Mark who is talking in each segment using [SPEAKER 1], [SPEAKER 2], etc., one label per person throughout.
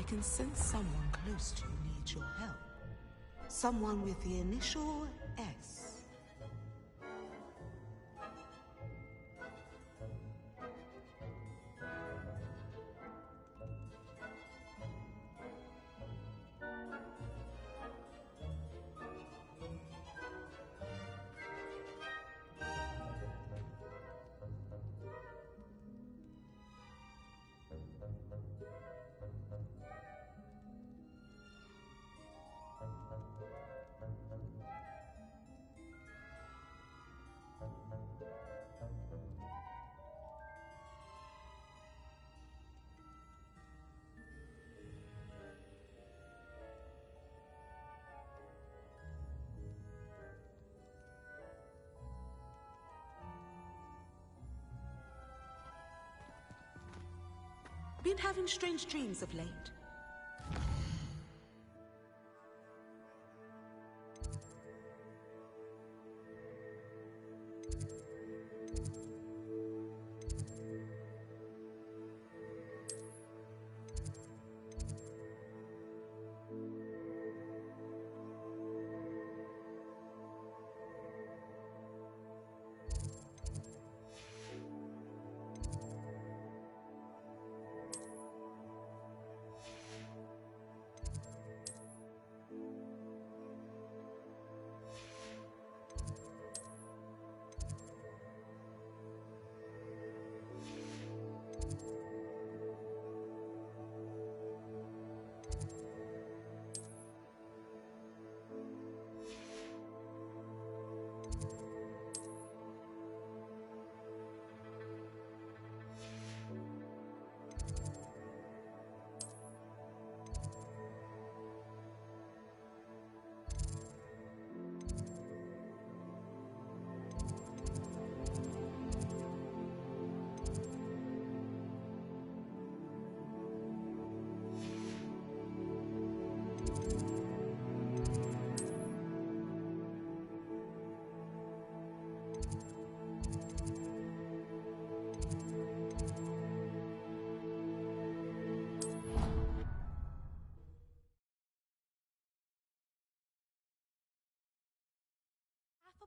[SPEAKER 1] can sense someone close to you needs your help. Someone with the initial S. Been having strange dreams of late.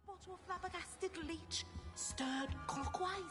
[SPEAKER 1] Bottle of flabbergasted leech, stirred clockwise.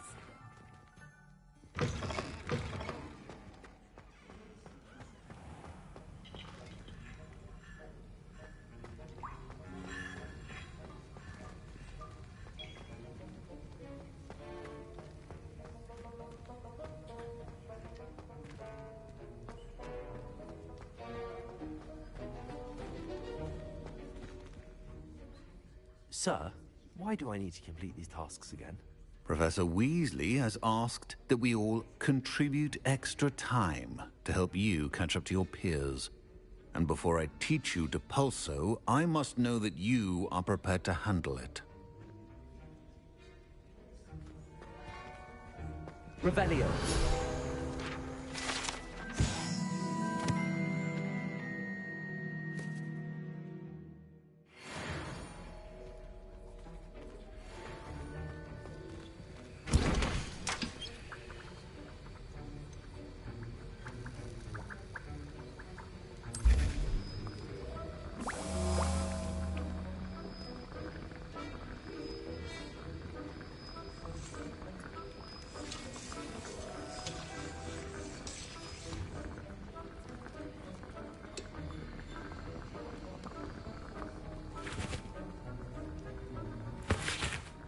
[SPEAKER 2] Sir, why do I need to complete these tasks again?
[SPEAKER 3] Professor Weasley has asked that we all contribute extra time to help you catch up to your peers. And before I teach you to pulso, I must know that you are prepared to handle it.
[SPEAKER 2] Revelio.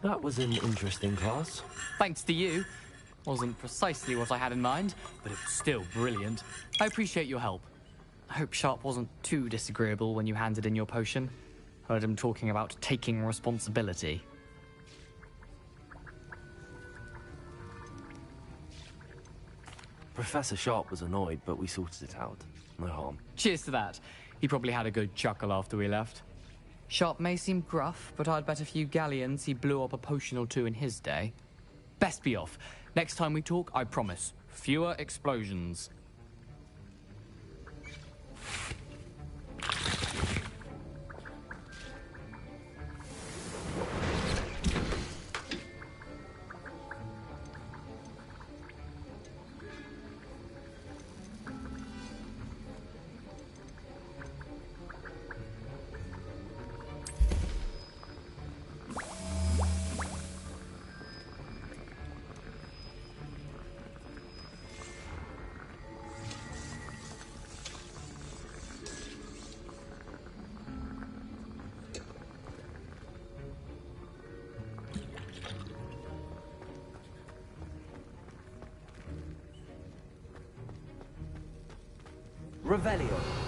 [SPEAKER 2] That was an interesting class.
[SPEAKER 4] Thanks to you. Wasn't precisely what I had in mind, but it was still brilliant. I appreciate your help. I hope Sharp wasn't too disagreeable when you handed in your potion. Heard him talking about taking responsibility.
[SPEAKER 2] Professor Sharp was annoyed, but we sorted it out. No harm.
[SPEAKER 4] Cheers to that. He probably had a good chuckle after we left. Sharp may seem gruff, but I'd bet a few galleons he blew up a potion or two in his day. Best be off. Next time we talk, I promise, fewer explosions.
[SPEAKER 2] Revelio.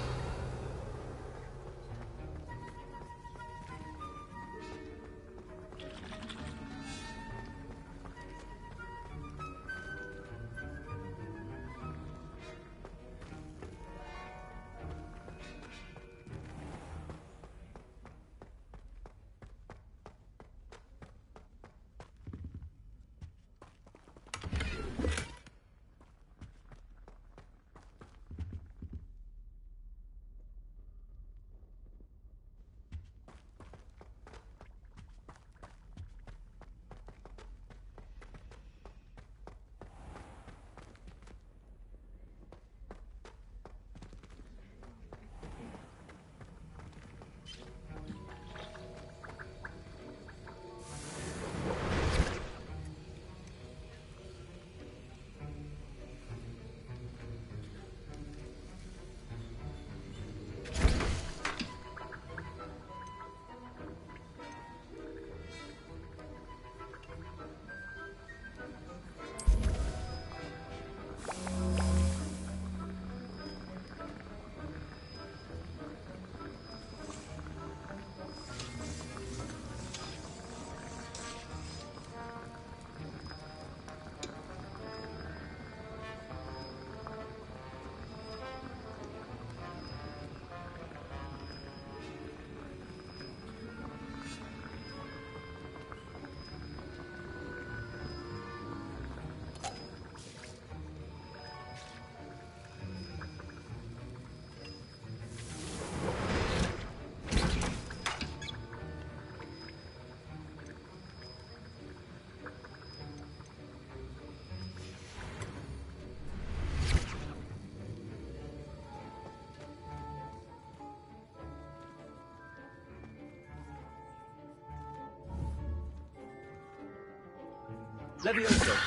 [SPEAKER 2] Levioso.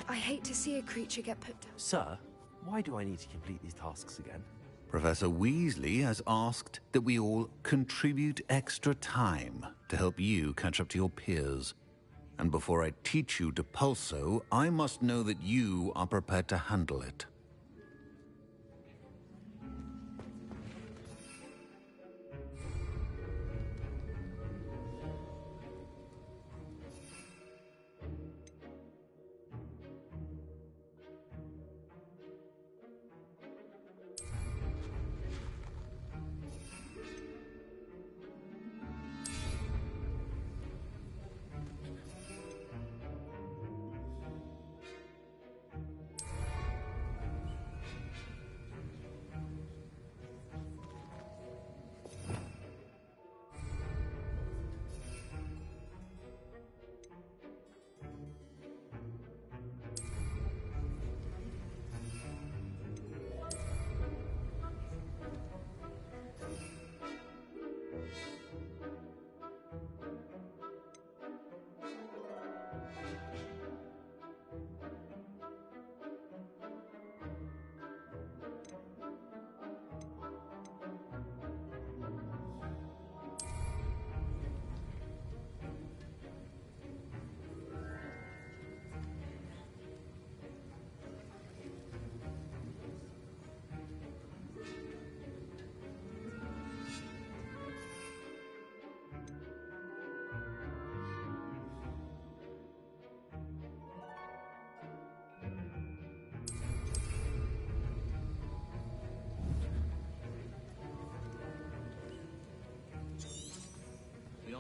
[SPEAKER 5] I hate to see a creature get put down.
[SPEAKER 2] Sir, why do I need to complete these tasks again?
[SPEAKER 3] Professor Weasley has asked that we all contribute extra time to help you catch up to your peers. And before I teach you Depulso, I must know that you are prepared to handle it.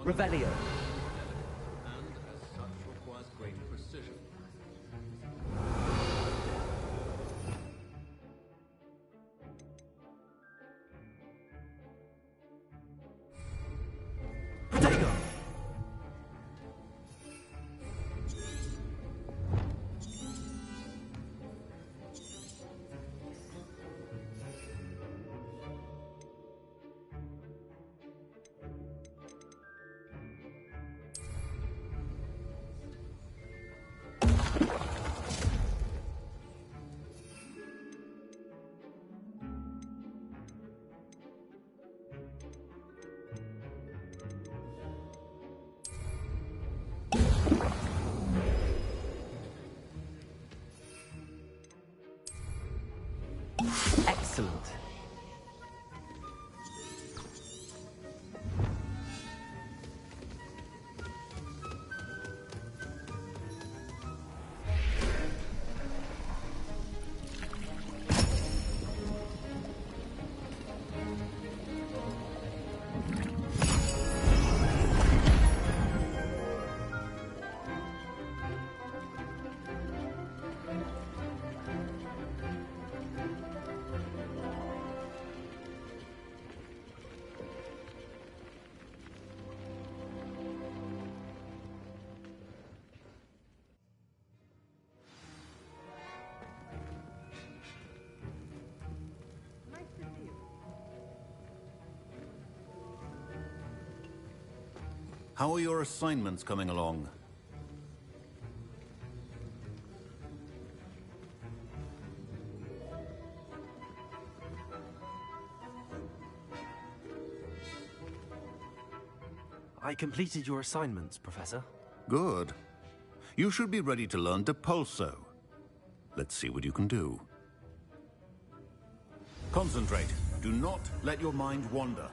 [SPEAKER 2] Revelio.
[SPEAKER 3] And as such requires great precision.
[SPEAKER 2] Protego.
[SPEAKER 3] How are your assignments coming along?
[SPEAKER 2] I completed your assignments, Professor.
[SPEAKER 3] Good. You should be ready to learn Depulso. Let's see what you can do. Concentrate. Do not let your mind wander.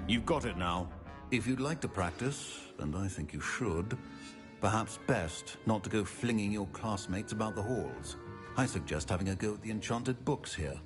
[SPEAKER 3] You've got it now. If you'd like to practice, and I think you should, perhaps best not to go flinging your classmates about the halls. I suggest having a go at the enchanted books here.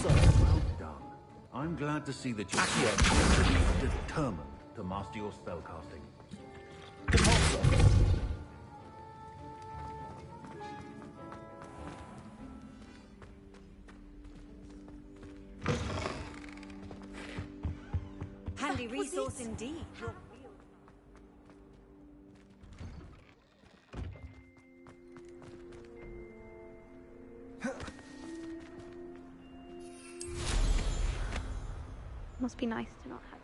[SPEAKER 3] Well done. I'm glad to see that you're determined to master your spellcasting.
[SPEAKER 6] Handy resource indeed.
[SPEAKER 7] Must be nice to not have it.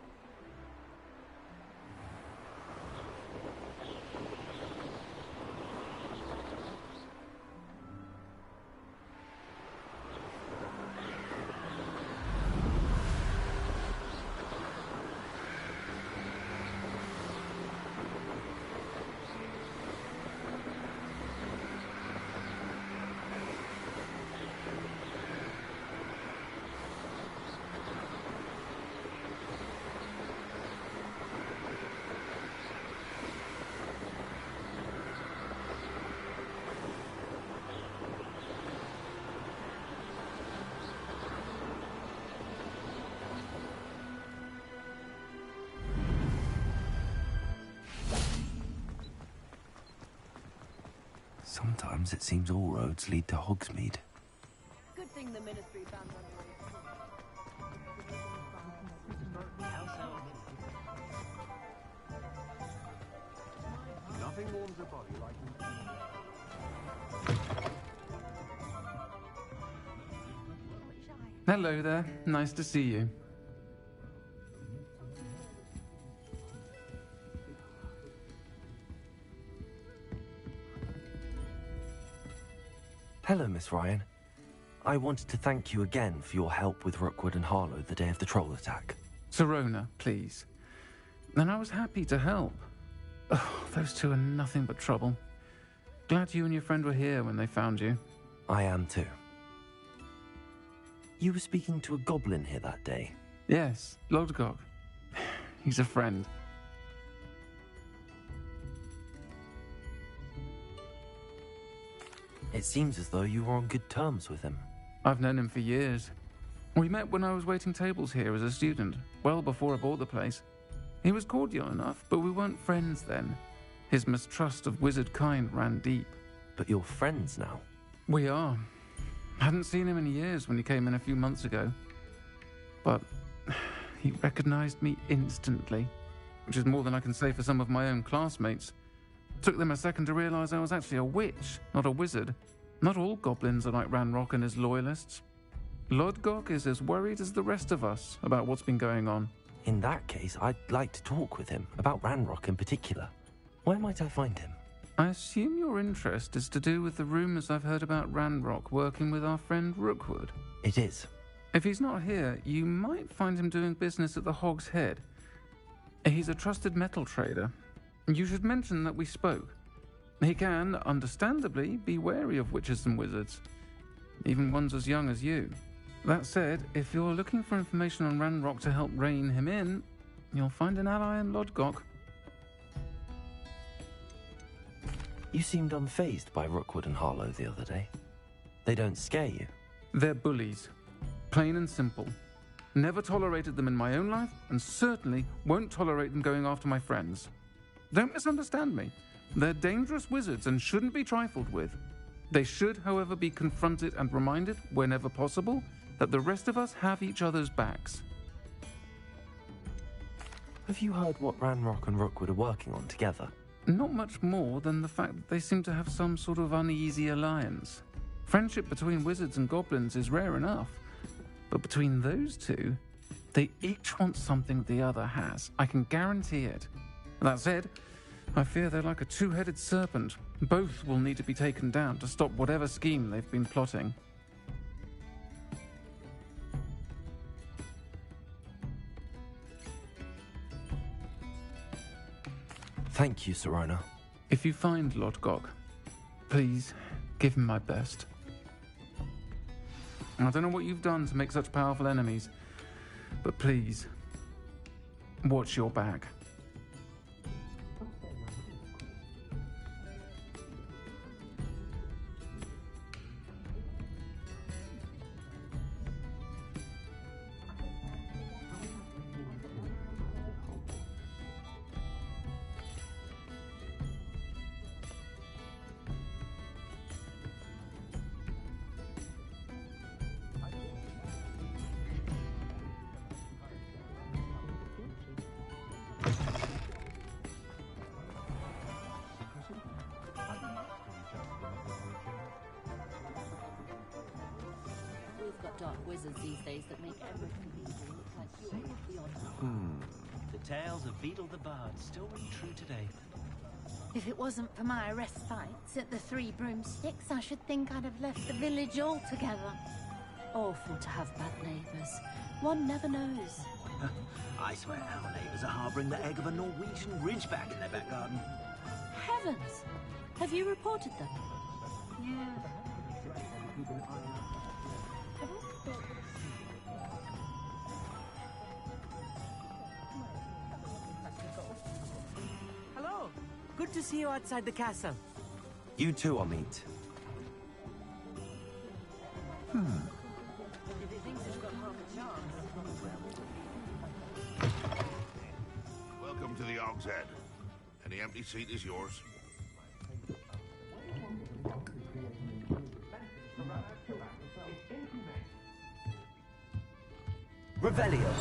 [SPEAKER 2] Sometimes it seems all roads lead to Hogsmeade.
[SPEAKER 6] Good thing the ministry found one
[SPEAKER 2] Nothing warms a body like
[SPEAKER 8] Hello there. Nice to see you.
[SPEAKER 2] Hello, Miss Ryan. I wanted to thank you again for your help with Rookwood and Harlow the day of the troll attack.
[SPEAKER 8] Serona, please. And I was happy to help. Oh, those two are nothing but trouble. Glad you and your friend were here when they found you.
[SPEAKER 2] I am too. You were speaking to a goblin here that day.
[SPEAKER 8] Yes, Lodgok. He's a friend.
[SPEAKER 2] It seems as though you were on good terms with him.
[SPEAKER 8] I've known him for years. We met when I was waiting tables here as a student, well before I bought the place. He was cordial enough, but we weren't friends then. His mistrust of wizard kind ran deep.
[SPEAKER 2] But you're friends now.
[SPEAKER 8] We are. Hadn't seen him in years when he came in a few months ago. But he recognized me instantly, which is more than I can say for some of my own classmates. Took them a second to realize I was actually a witch, not a wizard. Not all goblins are like Ranrock and his loyalists. Lodgok is as worried as the rest of us about what's been going on.
[SPEAKER 2] In that case, I'd like to talk with him, about Ranrock in particular. Where might I find him?
[SPEAKER 8] I assume your interest is to do with the rumors I've heard about Ranrock working with our friend Rookwood.
[SPEAKER 2] It is.
[SPEAKER 8] If he's not here, you might find him doing business at the Hog's Head. He's a trusted metal trader. You should mention that we spoke. He can, understandably, be wary of witches and wizards, even ones as young as you. That said, if you're looking for information on Ranrock to help rein him in, you'll find an ally in Lodgok.
[SPEAKER 2] You seemed unfazed by Rookwood and Harlow the other day. They don't scare you?
[SPEAKER 8] They're bullies. Plain and simple. Never tolerated them in my own life, and certainly won't tolerate them going after my friends. Don't misunderstand me. They're dangerous wizards and shouldn't be trifled with. They should, however, be confronted and reminded, whenever possible, that the rest of us have each other's backs.
[SPEAKER 2] Have you heard what Ranrock and Rookwood are working on together?
[SPEAKER 8] Not much more than the fact that they seem to have some sort of uneasy alliance. Friendship between wizards and goblins is rare enough, but between those two, they each want something the other has. I can guarantee it. That said, I fear they're like a two-headed serpent. Both will need to be taken down to stop whatever scheme they've been plotting.
[SPEAKER 2] Thank you, Serona.
[SPEAKER 8] If you find Lodgok, please give him my best. I don't know what you've done to make such powerful enemies, but please, watch your back.
[SPEAKER 6] We've got dark wizards these days that make everything evil look like you're beyond.
[SPEAKER 9] The tales of Beetle the Bard still ring true today.
[SPEAKER 10] If it wasn't for my respite at the Three Broomsticks, I should think I'd have left the village altogether.
[SPEAKER 6] Awful to have bad neighbours. One never knows.
[SPEAKER 9] I swear our neighbours are harbouring the egg of a Norwegian ridgeback in their back garden.
[SPEAKER 6] Heavens! Have you reported them?
[SPEAKER 11] Hello. Good to see you outside the castle.
[SPEAKER 2] You too, Amit.
[SPEAKER 12] Welcome to the Og's Head. Any empty seat is yours.
[SPEAKER 2] Revelio.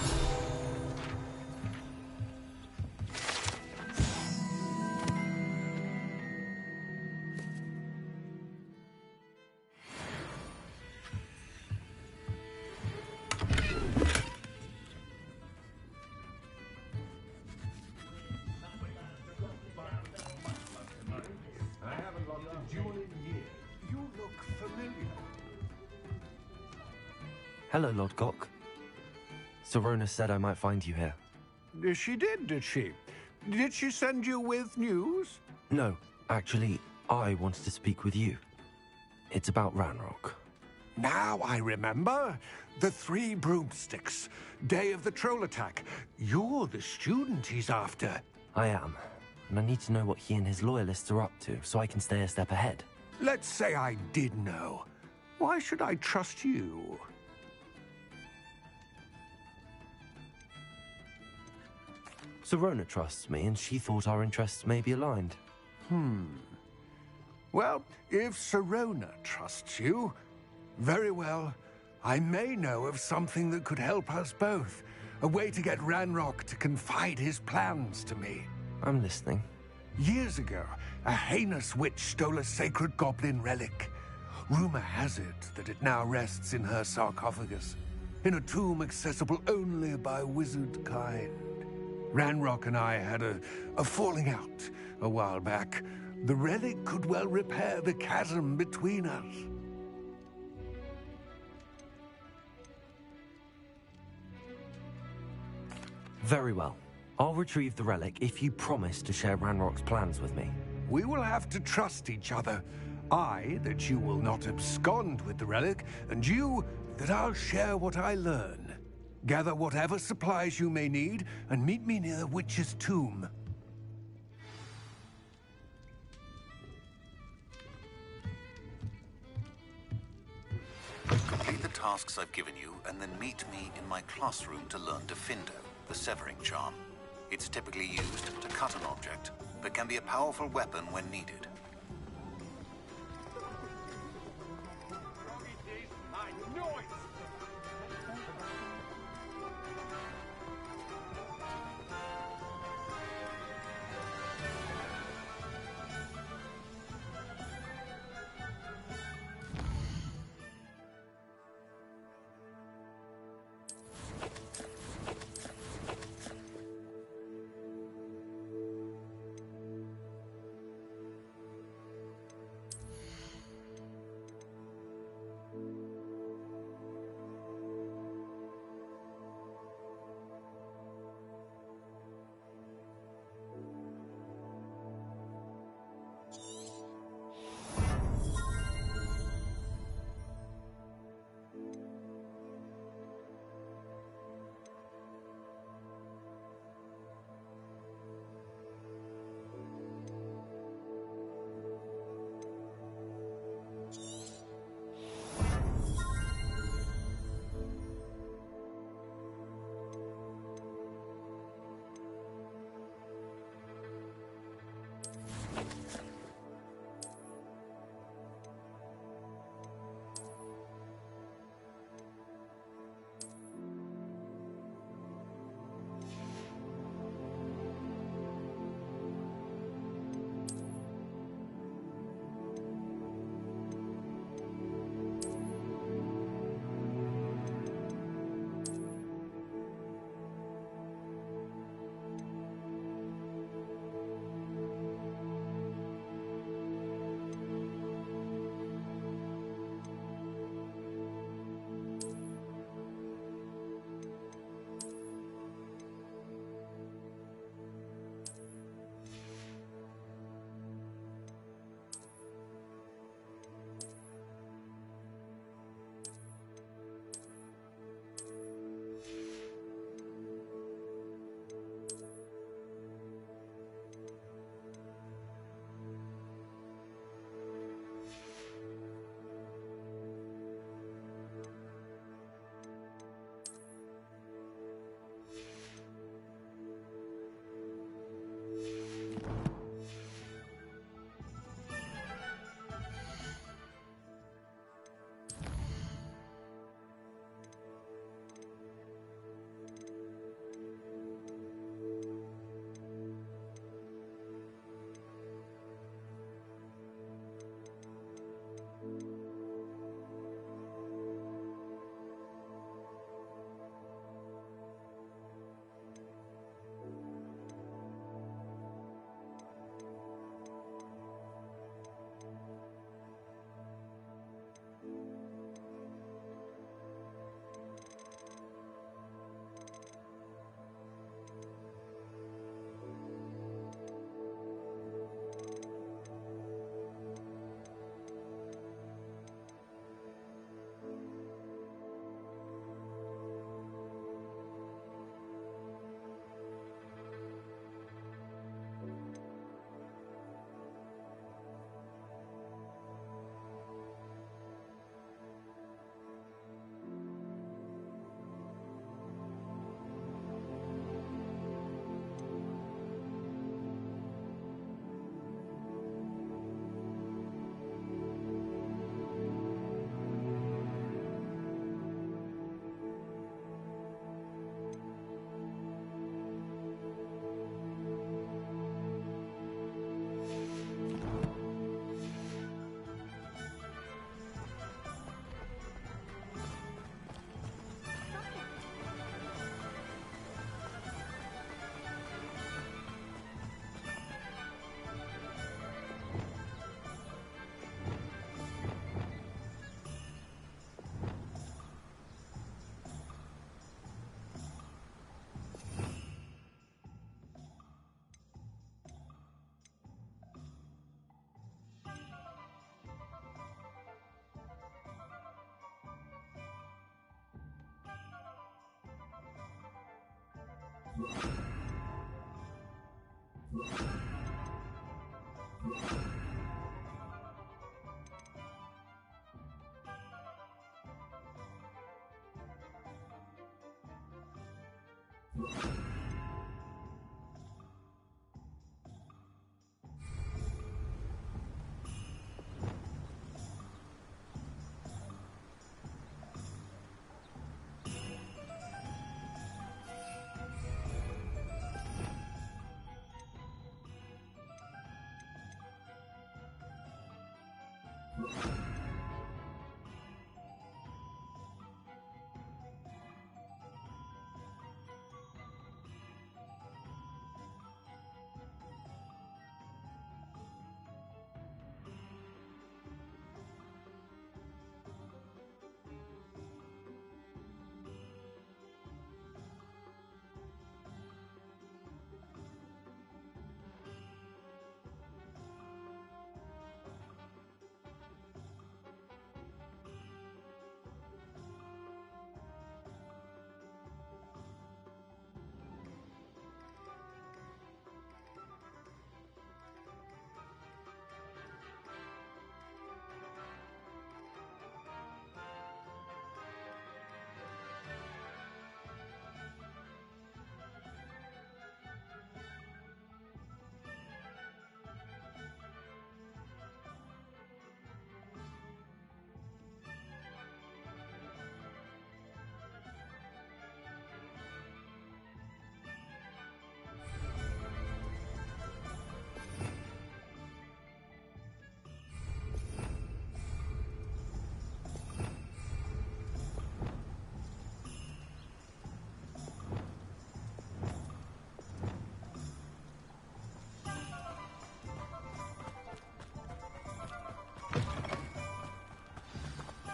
[SPEAKER 2] Hello, Lodgok. Serona said I might find you here.
[SPEAKER 13] She did she? Did she send you with news?
[SPEAKER 2] No, actually, I wanted to speak with you. It's about Ranrock.
[SPEAKER 13] Now I remember. The Three Broomsticks. Day of the troll attack. You're the student he's after.
[SPEAKER 2] I am, and I need to know what he and his loyalists are up to so I can stay a step ahead.
[SPEAKER 13] Let's say I did know. Why should I trust you?
[SPEAKER 2] Serona trusts me, and she thought our interests may be aligned.
[SPEAKER 13] Well, if Serona trusts you, very well. I may know of something that could help us both. A way to get Ranrock to confide his plans to me.
[SPEAKER 2] I'm listening.
[SPEAKER 13] Years ago, a heinous witch stole a sacred goblin relic. Rumor has it that it now rests in her sarcophagus, in a tomb accessible only by wizard kind. Ranrock and I had a falling out a while back. The relic could well repair the chasm between us.
[SPEAKER 2] Very well. I'll retrieve the relic if you promise to share Ranrock's plans with me.
[SPEAKER 13] We will have to trust each other. I, that you will not abscond with the relic, and you, that I'll share what I learn. Gather whatever supplies you may need, and meet me near the witch's tomb.
[SPEAKER 3] tasks I've given you, and then meet me in my classroom to learn Diffindo, the severing charm. It's typically used to cut an object, but can be a powerful weapon when needed.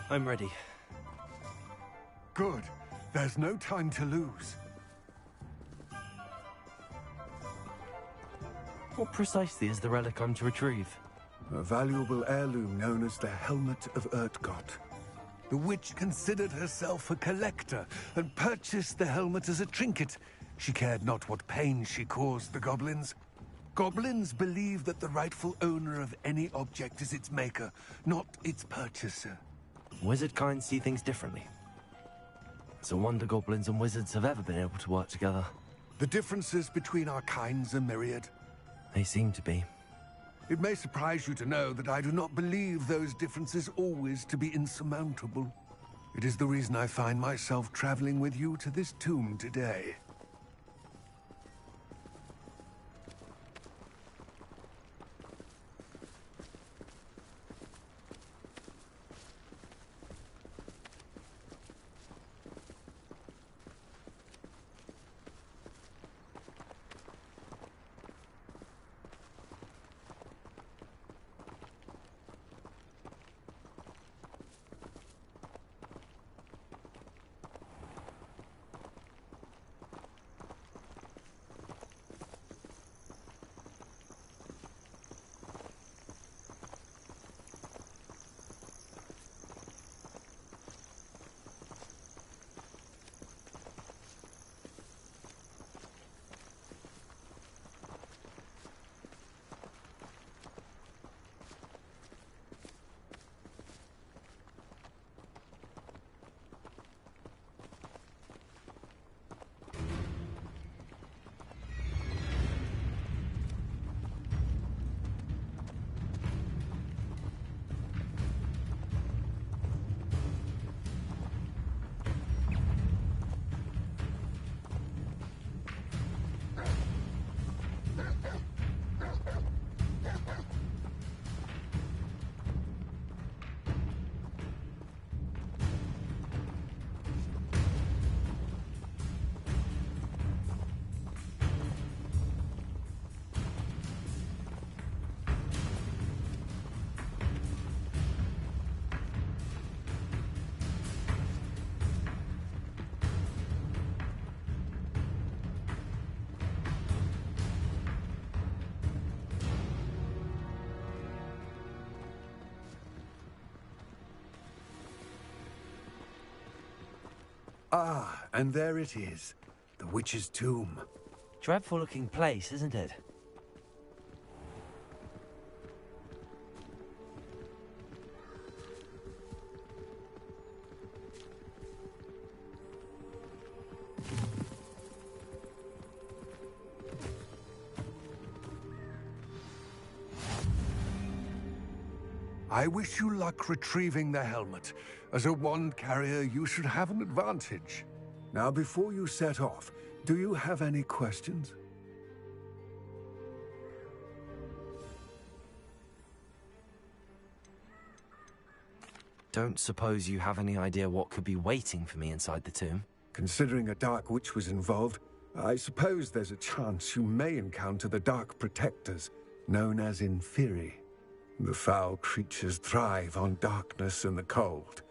[SPEAKER 2] I'm ready.
[SPEAKER 13] Good. There's no time to lose.
[SPEAKER 2] What precisely is the relic I'm to retrieve?
[SPEAKER 13] A valuable heirloom known as the Helmet of Urtgott. The witch considered herself a collector and purchased the helmet as a trinket. She cared not what pain she caused the goblins. Goblins believe that the rightful owner of any object is its maker, not its purchaser.
[SPEAKER 2] Wizard kind see things differently. It's a wonder goblins and wizards have ever been able to work together.
[SPEAKER 13] The differences between our kinds are myriad.
[SPEAKER 2] They seem to be.
[SPEAKER 13] It may surprise you to know that I do not believe those differences always to be insurmountable. It is the reason I find myself traveling with you to this tomb today. Ah, and there it is. The witch's tomb.
[SPEAKER 2] Dreadful looking place, isn't it?
[SPEAKER 13] I wish you luck retrieving the helmet. As a wand carrier, you should have an advantage. Now, before you set off, do you have any questions?
[SPEAKER 2] Don't suppose you have any idea what could be waiting for me inside the tomb?
[SPEAKER 13] Considering a Dark Witch was involved, I suppose there's a chance you may encounter the Dark Protectors, known as Inferi. The foul creatures thrive on darkness and the cold.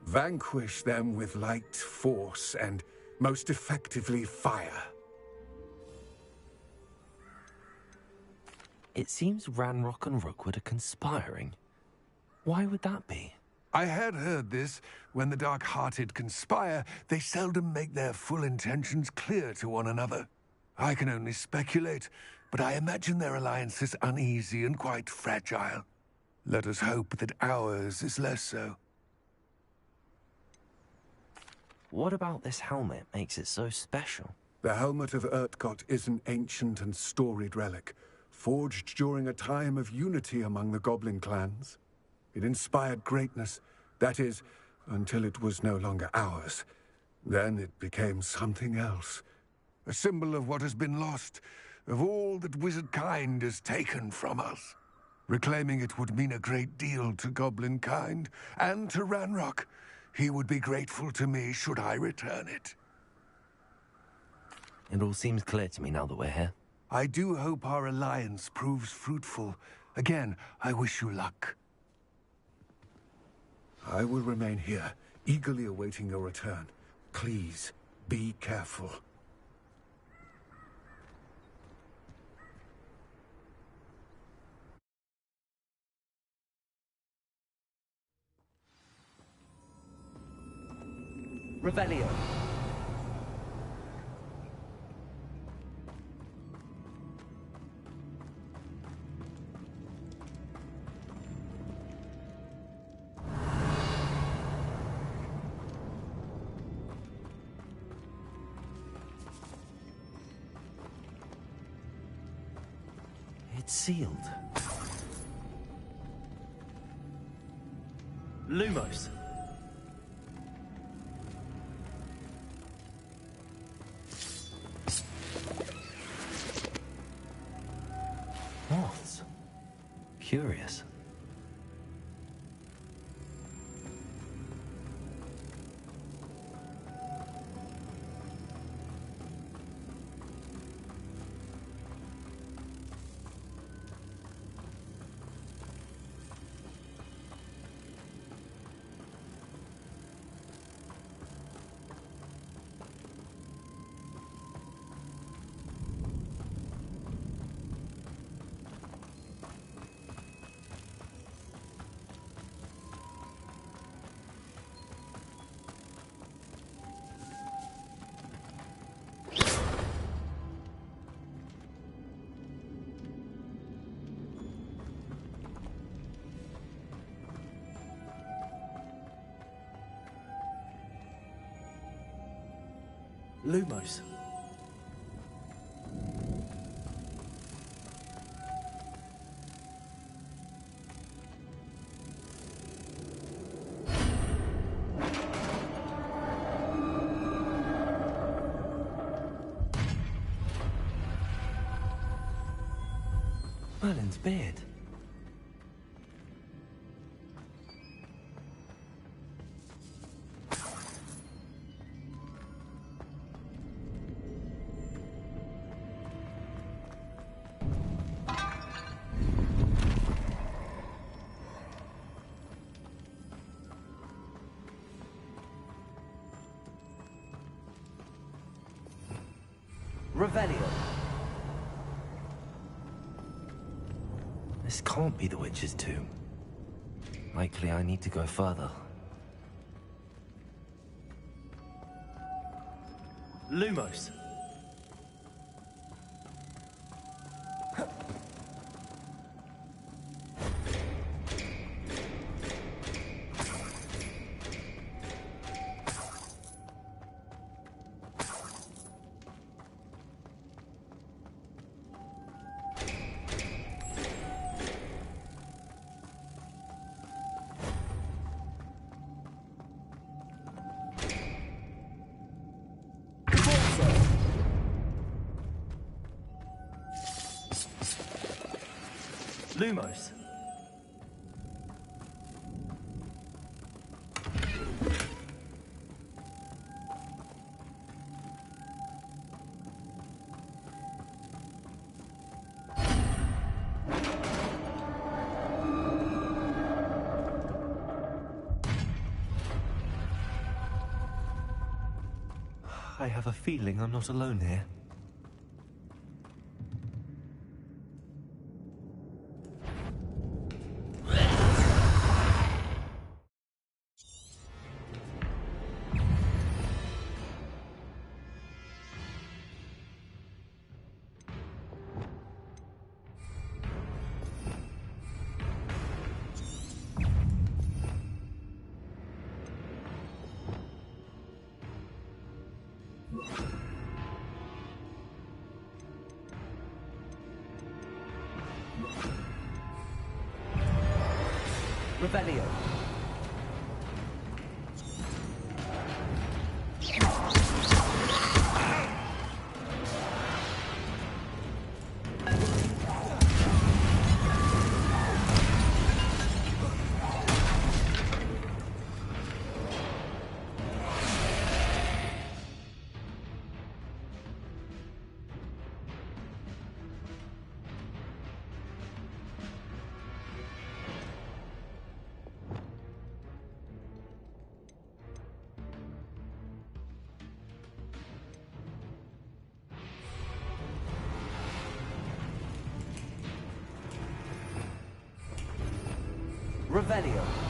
[SPEAKER 13] Vanquish them with light, force, and most effectively fire.
[SPEAKER 2] It seems Ranrock and Rookwood are conspiring. Why would that be?
[SPEAKER 13] I had heard this. When the dark-hearted conspire, they seldom make their full intentions clear to one another. I can only speculate, but I imagine their alliance is uneasy and quite fragile. Let us hope that ours is less so.
[SPEAKER 2] What about this helmet makes it so special?
[SPEAKER 13] The helmet of Urtkot is an ancient and storied relic, forged during a time of unity among the goblin clans. It inspired greatness, that is, until it was no longer ours. Then it became something else. A symbol of what has been lost, of all that wizard kind has taken from us. Reclaiming it would mean a great deal to goblin kind, and to Ranrock. He would be grateful to me should I return it.
[SPEAKER 2] It all seems clear to me now that we're here.
[SPEAKER 13] I do hope our alliance proves fruitful. Again, I wish you luck. I will remain here, eagerly awaiting your return. Please, be careful.
[SPEAKER 2] Revelio. It's sealed. Lumos. Moths. Curious. Lumos. Merlin's beard. Revelio. This can't be the witch's tomb. Likely I need to go further. Lumos. Lumos. I have a feeling I'm not alone here. Revelio. Revelio.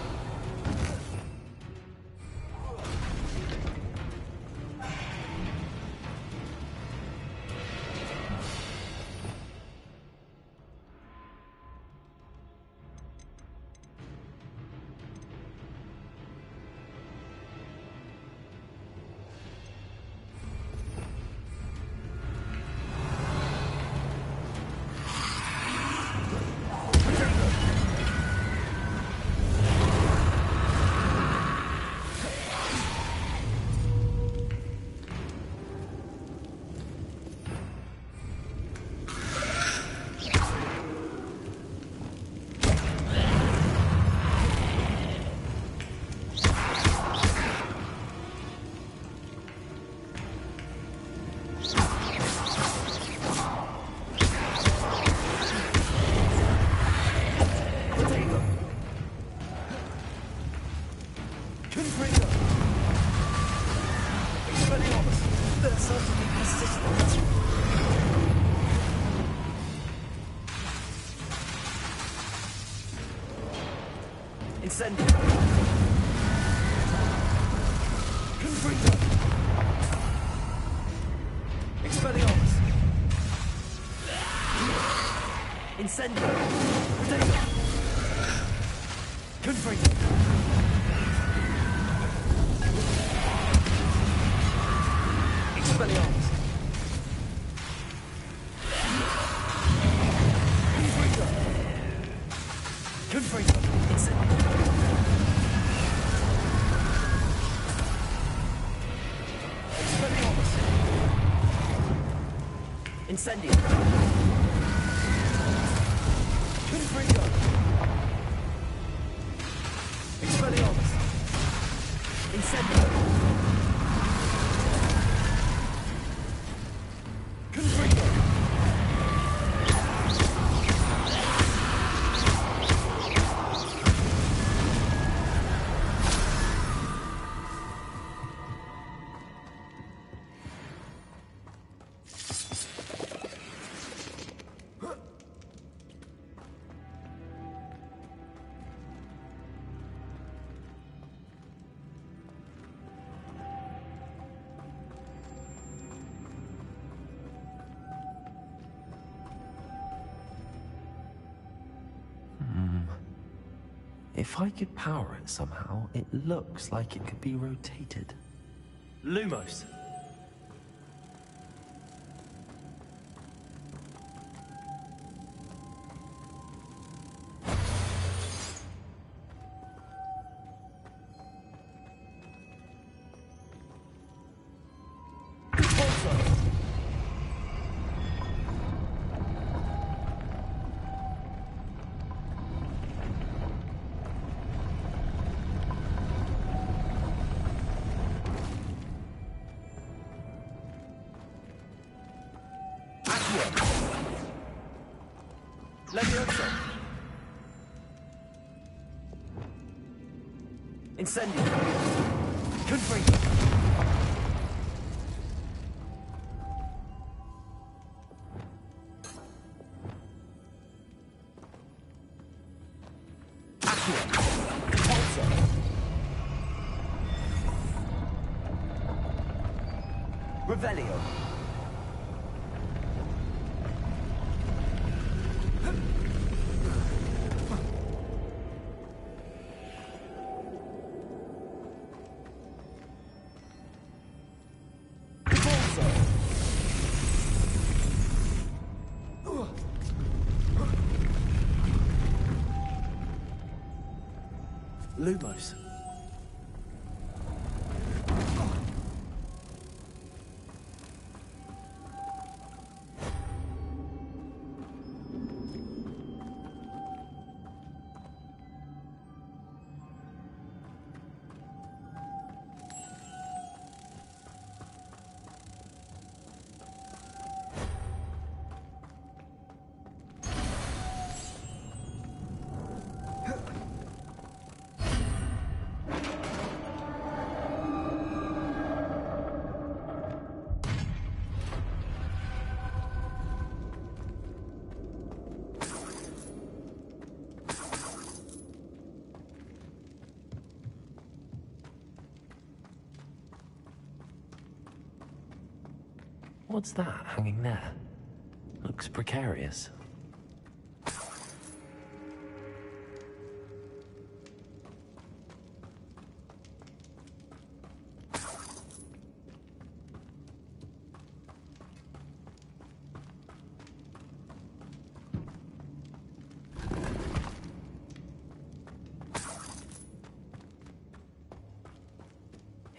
[SPEAKER 2] Incendio. Confringo. Expelliarmus. Incendio. Potato. Confringo. Expelliarmus. Confringo. Confringo. Incendio. Incendio. Confringo. Expelliarmus. Incendio. Confringo. If I could power it somehow, it looks like it could be rotated. Lumos. Levioso! Incendio! Confringo! Revelio. Lumos. What's that hanging there? Looks precarious.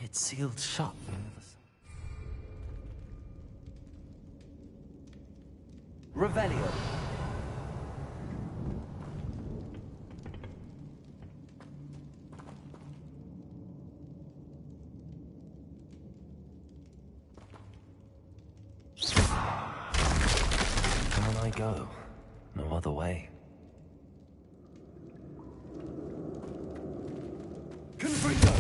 [SPEAKER 2] It's sealed shut. Revelio. Down I go. No other way. Confringo.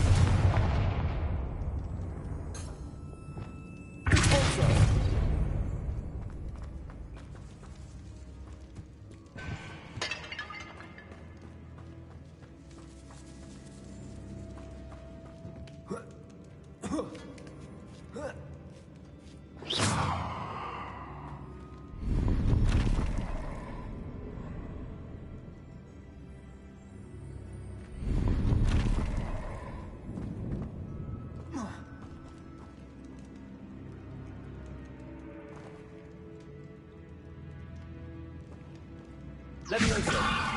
[SPEAKER 2] Levioso.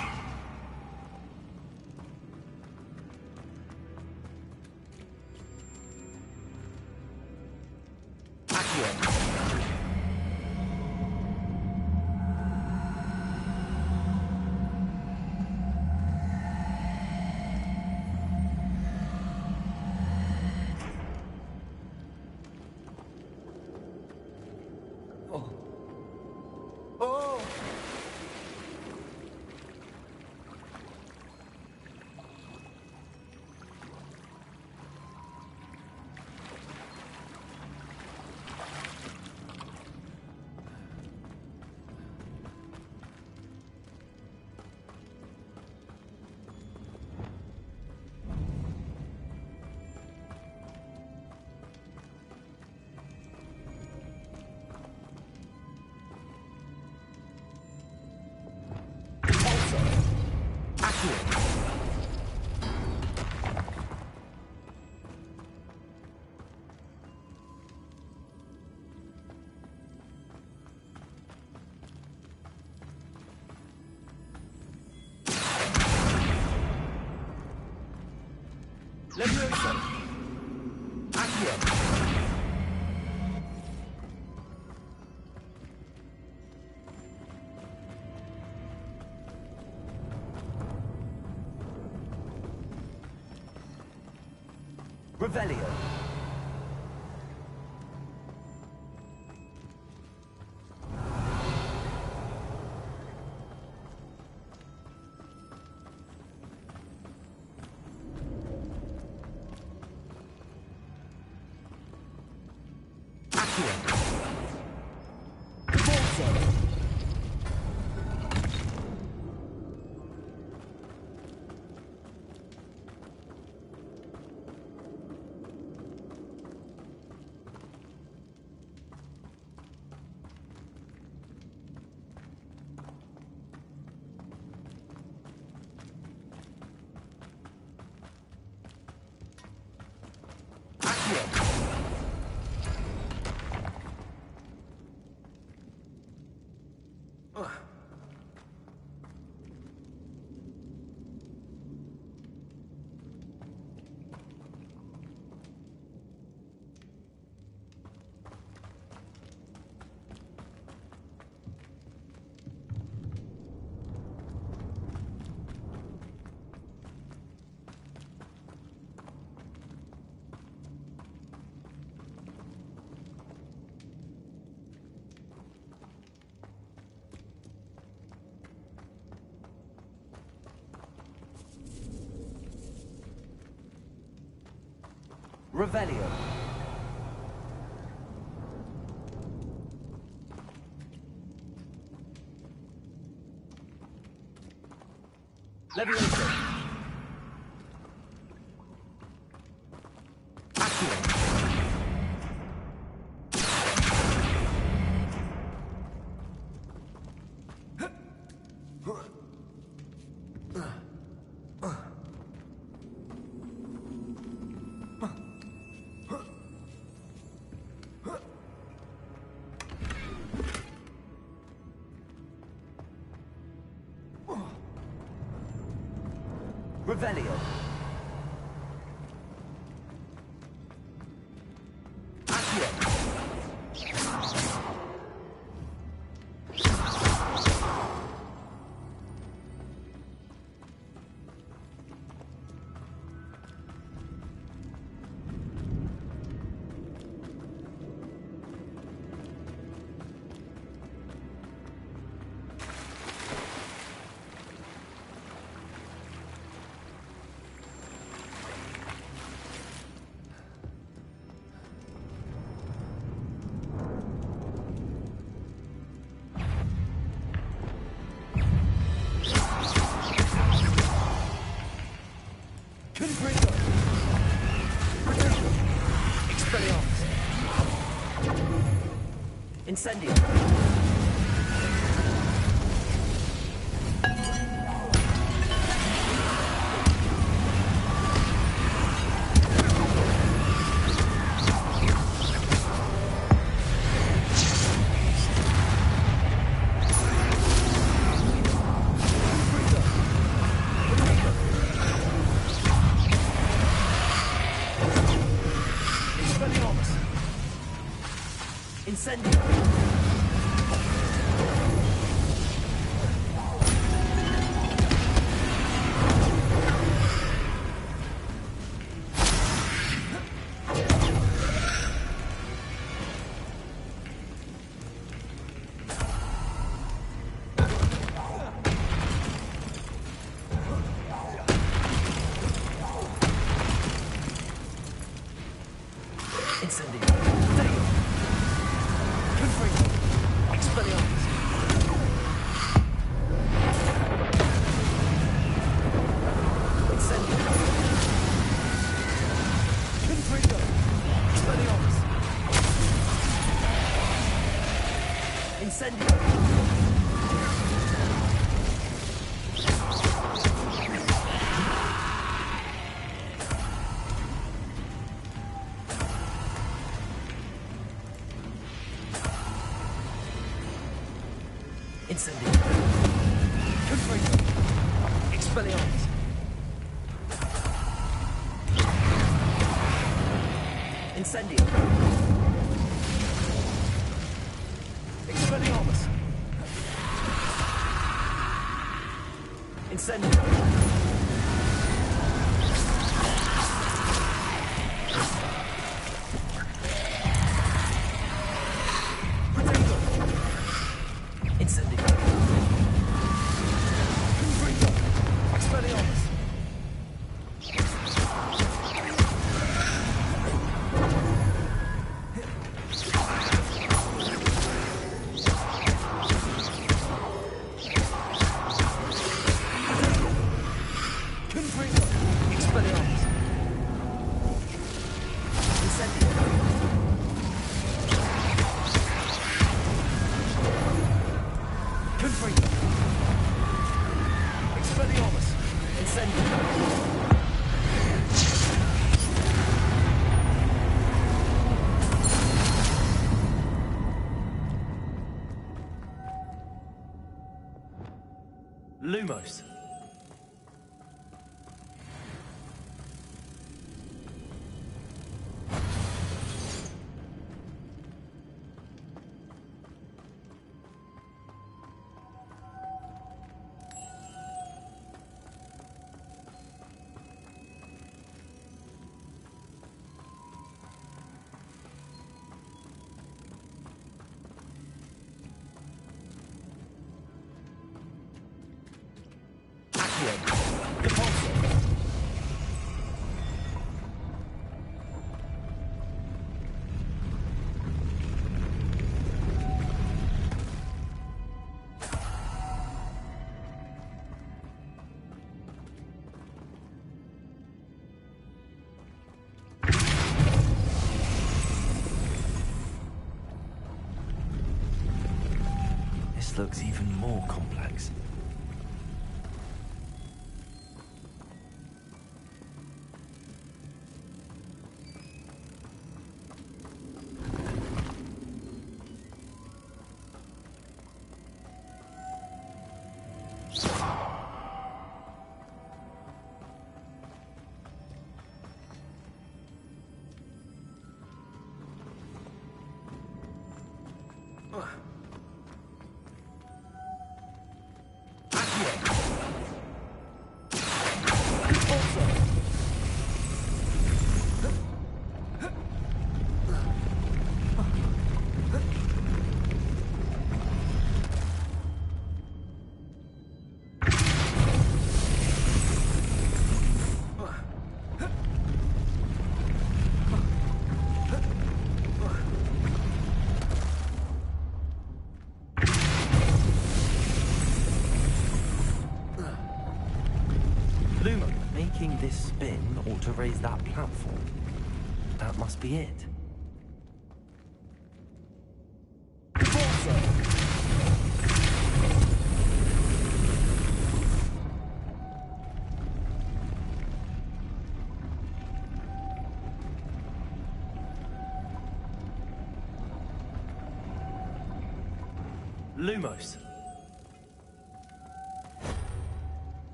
[SPEAKER 2] Levioso. Accio. Revelio. Revelio. Levioso. Accio. Revelio. Accio. Incendio. Incendio. Incendio. Confringo. Expelliarmus. Incendio. Expelliarmus. Incendio. Expelliarmus. Lumos. This looks even more complex. Making this spin ought to raise that platform. That must be it. Lumos.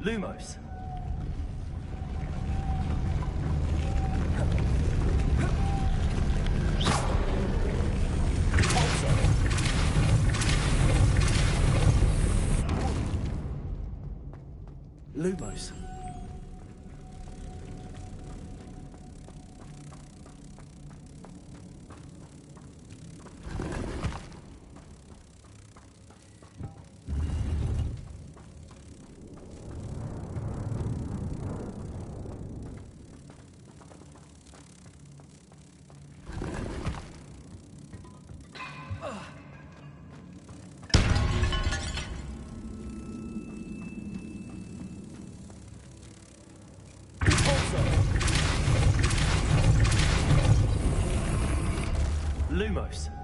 [SPEAKER 2] Lumos. Lumos. Lumos.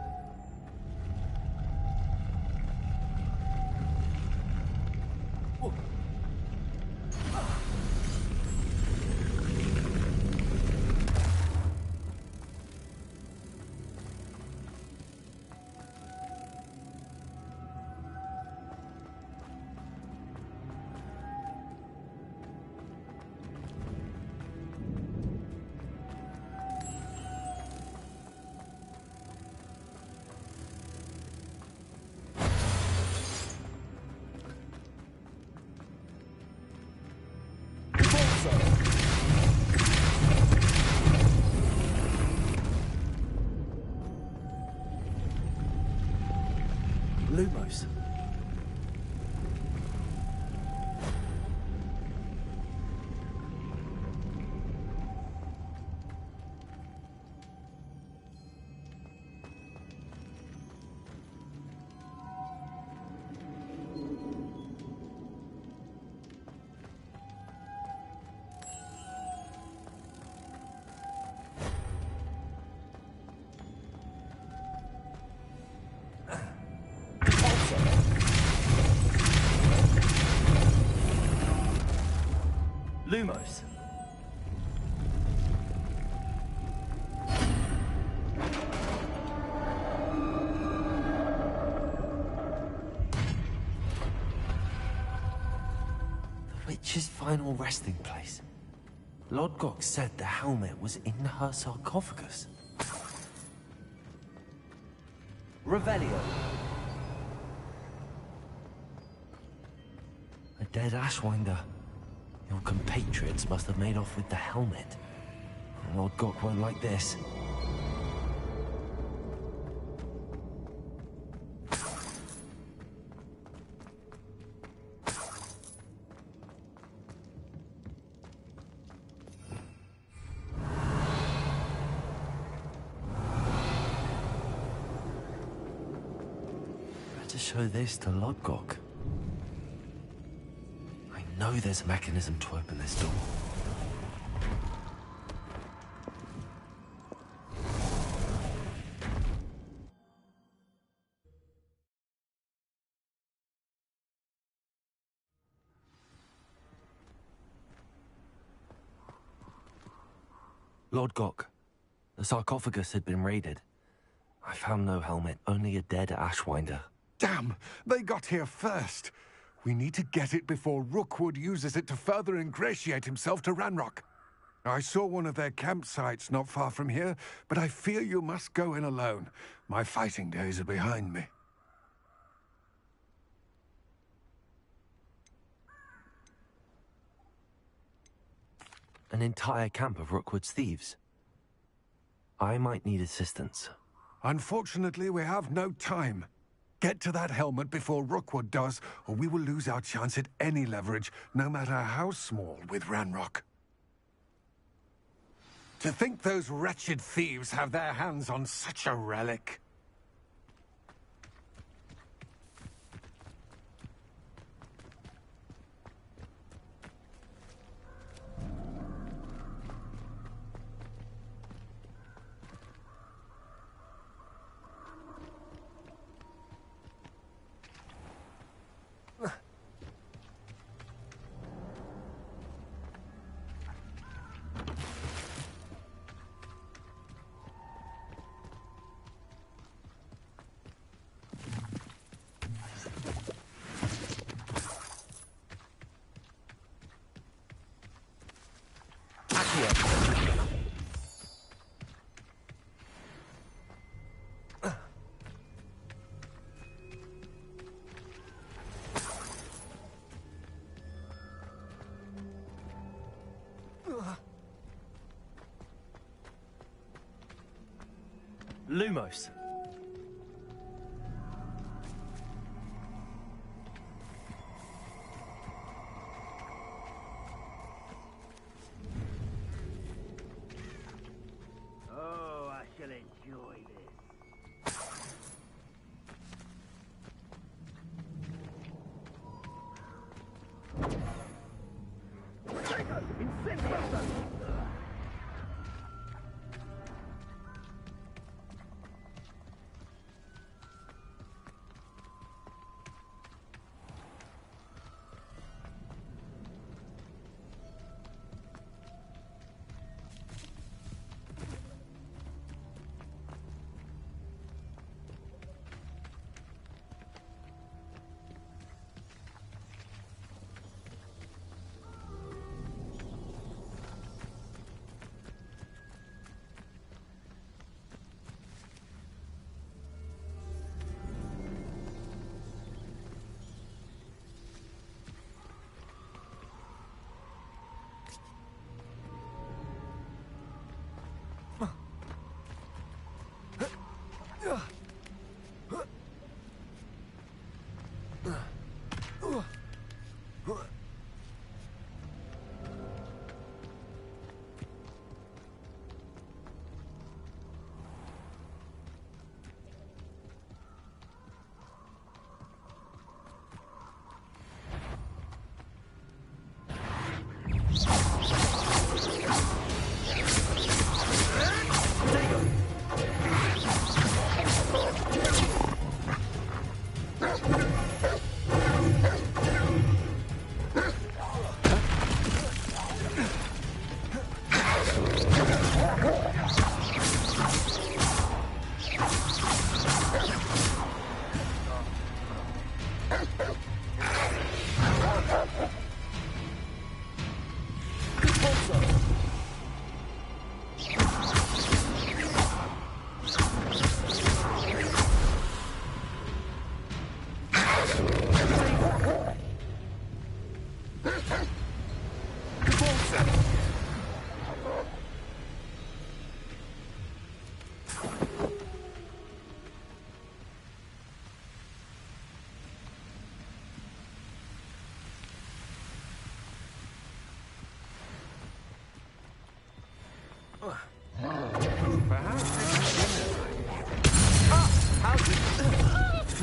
[SPEAKER 2] Lumos. Lumos. Witch's final resting place. Lodgok said the helmet was in her sarcophagus. Revelio. A dead Ashwinder. Your compatriots must have made off with the helmet. Lodgok won't like this. Better show this to Lodgok. I know there's a mechanism to open this door. Lodgok, the sarcophagus had been raided. I found no helmet, only a dead Ashwinder.
[SPEAKER 13] Damn! They got here first. We need to get it before Rookwood uses it to further ingratiate himself to Ranrock. I saw one of their campsites not far from here, but I fear you must go in alone. My fighting days are behind me.
[SPEAKER 2] An entire camp of Rookwood's thieves. I might need assistance.
[SPEAKER 13] Unfortunately, we have no time. Get to that helmet before Rookwood does, or we will lose our chance at any leverage, no matter how small, with Ranrock. To think those wretched thieves have their hands on such a relic.
[SPEAKER 2] Lumos.
[SPEAKER 9] Oh, I shall enjoy this.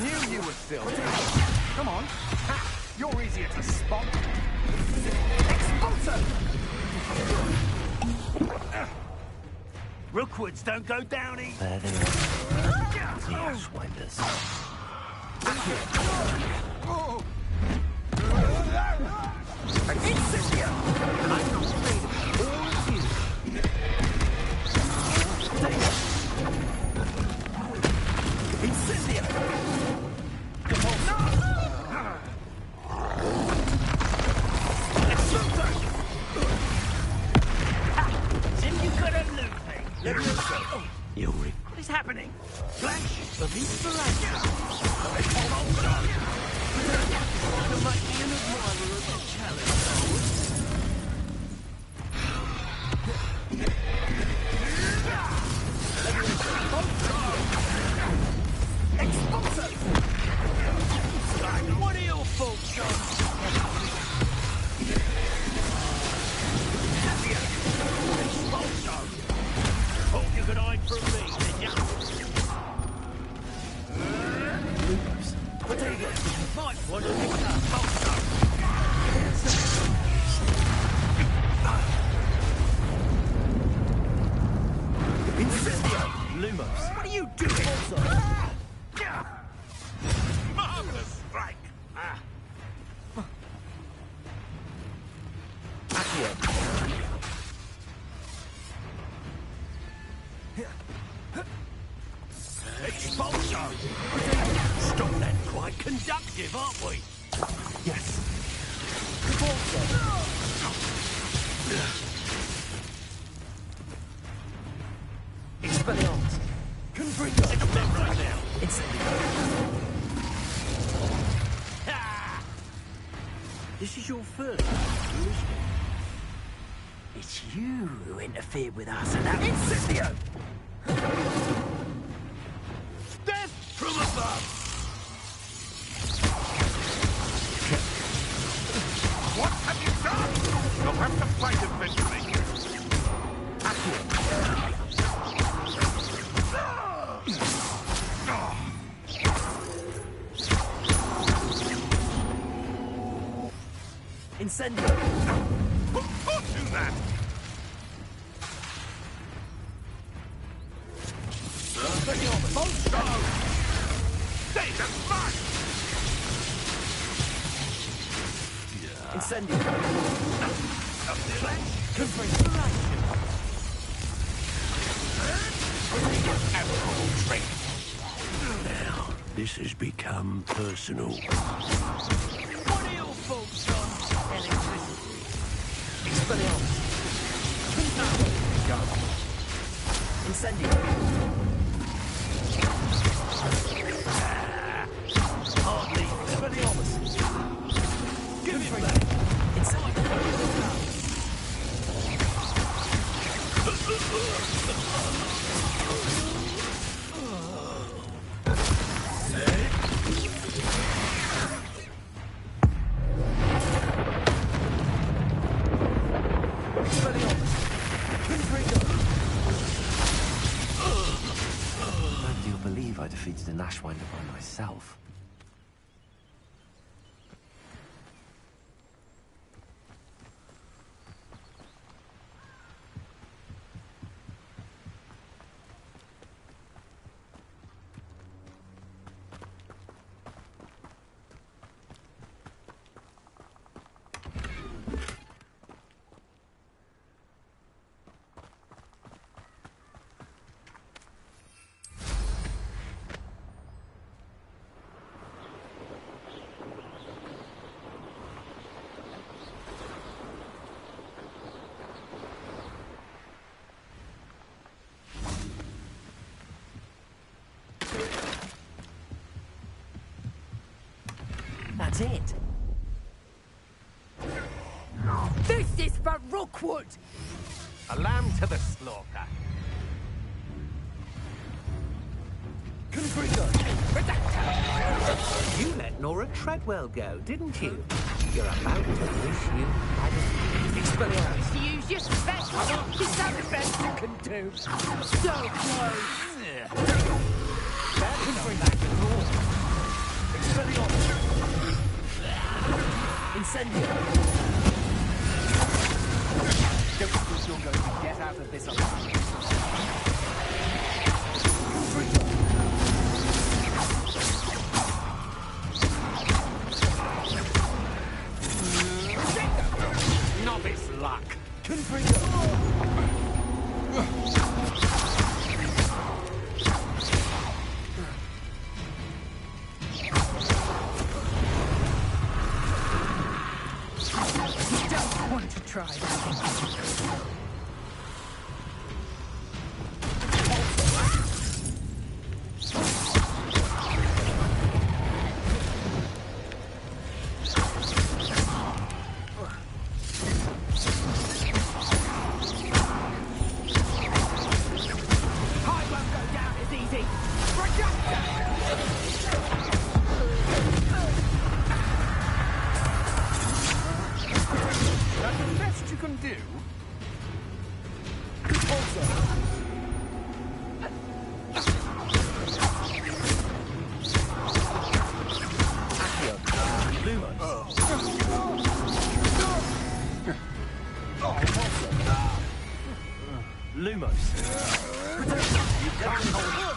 [SPEAKER 14] Knew you were still. Come on. Ha! You're easier to spot. Expulso!
[SPEAKER 9] Rookwoods don't go down easy.
[SPEAKER 2] There they are. The Ashwinders.
[SPEAKER 14] Incendio! I'm not afraid of all of you. Incendio!
[SPEAKER 9] Tim, you got a loot thing. Let me go. You'll what is happening? Flash of inspiration. Hold on, son. To make me an admirer of the challenge. What are your faults, John? Hope you could hide from me, did ya? Potato, might want to pick up also. Incendio! Lumos, what are you doing? Also. Marvelous strike! Expulso! Stop that, quite conductive, aren't we?
[SPEAKER 14] Yes.
[SPEAKER 9] Expelliarmus! Confringo! Take a bit right now! Incendio! This is your first issue, isn't it? It's you who interfered with us and that Incendio! Death from above!
[SPEAKER 12] What have you done? You'll have to fight eventually.
[SPEAKER 9] Incendio!
[SPEAKER 12] Who taught you that? Stay the fight!
[SPEAKER 9] Incendio! Confringo! Now, this has become personal. What are your faults, John? Electricity. Expelliarmus. Go. Incendio. Hardly. Expelliarmus. Give it back. Incendio.
[SPEAKER 2] Do you believe I defeated an Ashwinder by myself?
[SPEAKER 9] That's it.
[SPEAKER 15] This is for Rookwood!
[SPEAKER 14] A lamb to the slaughter.
[SPEAKER 9] Confringo! You let Nora Treadwell go, didn't you? You're about to wish you hadn't.
[SPEAKER 15] Expelliarmus! Use your special! Is that the best you can do? So close!
[SPEAKER 9] That can bring back the door. Expelliarmus! Incendio! Don't think you're going to get out of this alive.
[SPEAKER 14] Novice luck.
[SPEAKER 15] Don't want to try that.
[SPEAKER 14] That's the best you can do.
[SPEAKER 9] Lumos. You can't hold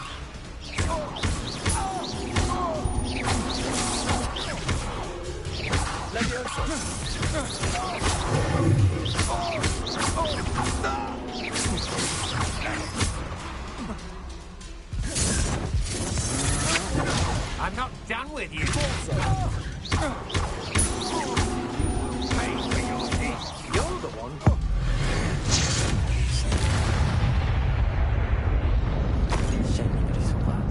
[SPEAKER 14] I'm not done with you. Pay for your deed.
[SPEAKER 9] You're the one.
[SPEAKER 2] Shame nobody saw that.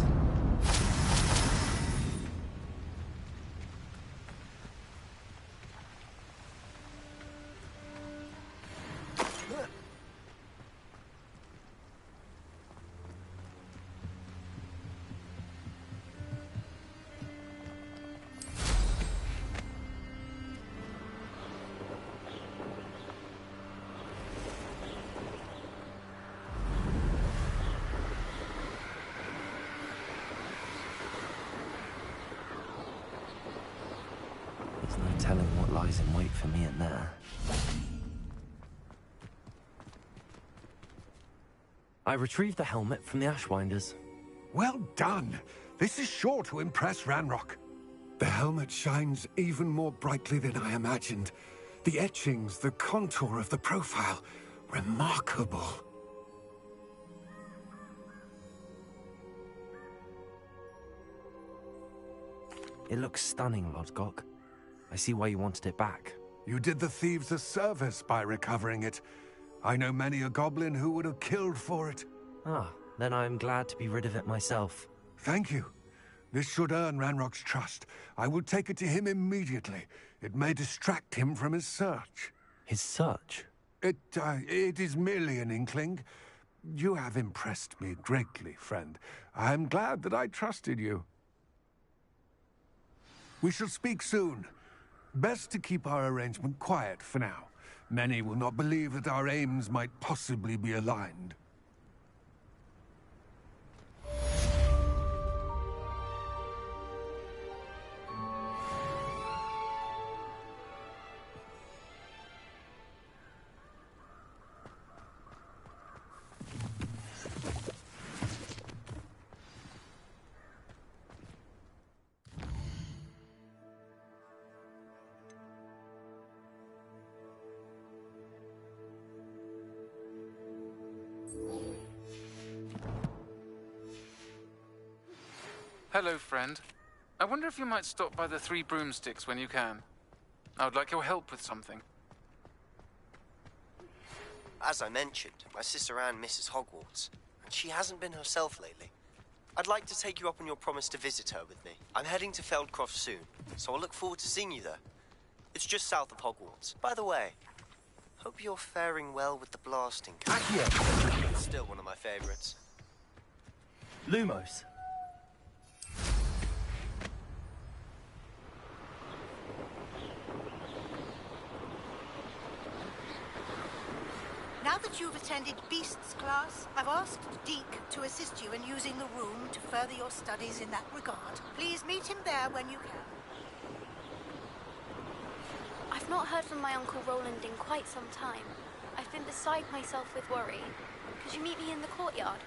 [SPEAKER 2] There's no telling what lies in wait for me in there. I retrieved the helmet from the Ashwinders.
[SPEAKER 13] Well done. This is sure to impress Ranrock. The helmet shines even more brightly than I imagined. The etchings, the contour of the profile, remarkable.
[SPEAKER 2] It looks stunning, Lodgok. I see why you wanted it back.
[SPEAKER 13] You did the thieves a service by recovering it. I know many a goblin who would have killed for it.
[SPEAKER 2] Ah, then I'm glad to be rid of it myself.
[SPEAKER 13] Thank you. This should earn Ranrock's trust. I will take it to him immediately. It may distract him from his search.
[SPEAKER 2] His search?
[SPEAKER 13] It is merely an inkling. You have impressed me greatly, friend. I am glad that I trusted you. We shall speak soon. Best to keep our arrangement quiet for now. Many will not believe that our aims might possibly be aligned.
[SPEAKER 8] Hello, friend. I wonder if you might stop by the Three Broomsticks when you can. I would like your help with something.
[SPEAKER 16] As I mentioned, my sister Anne misses Hogwarts, and she hasn't been herself lately. I'd like to take you up on your promise to visit her with me. I'm heading to Feldcroft soon, so I'll look forward to seeing you there. It's just south of Hogwarts. By the way, hope you're faring well with the blasting. It's still one of my favorites.
[SPEAKER 2] Lumos.
[SPEAKER 17] Now that you've attended Beasts class, I've asked Deke to assist you in using the room to further your studies in that regard. Please meet him there when you can.
[SPEAKER 7] I've not heard from my Uncle Roland in quite some time. I've been beside myself with worry. Could you meet me in the courtyard?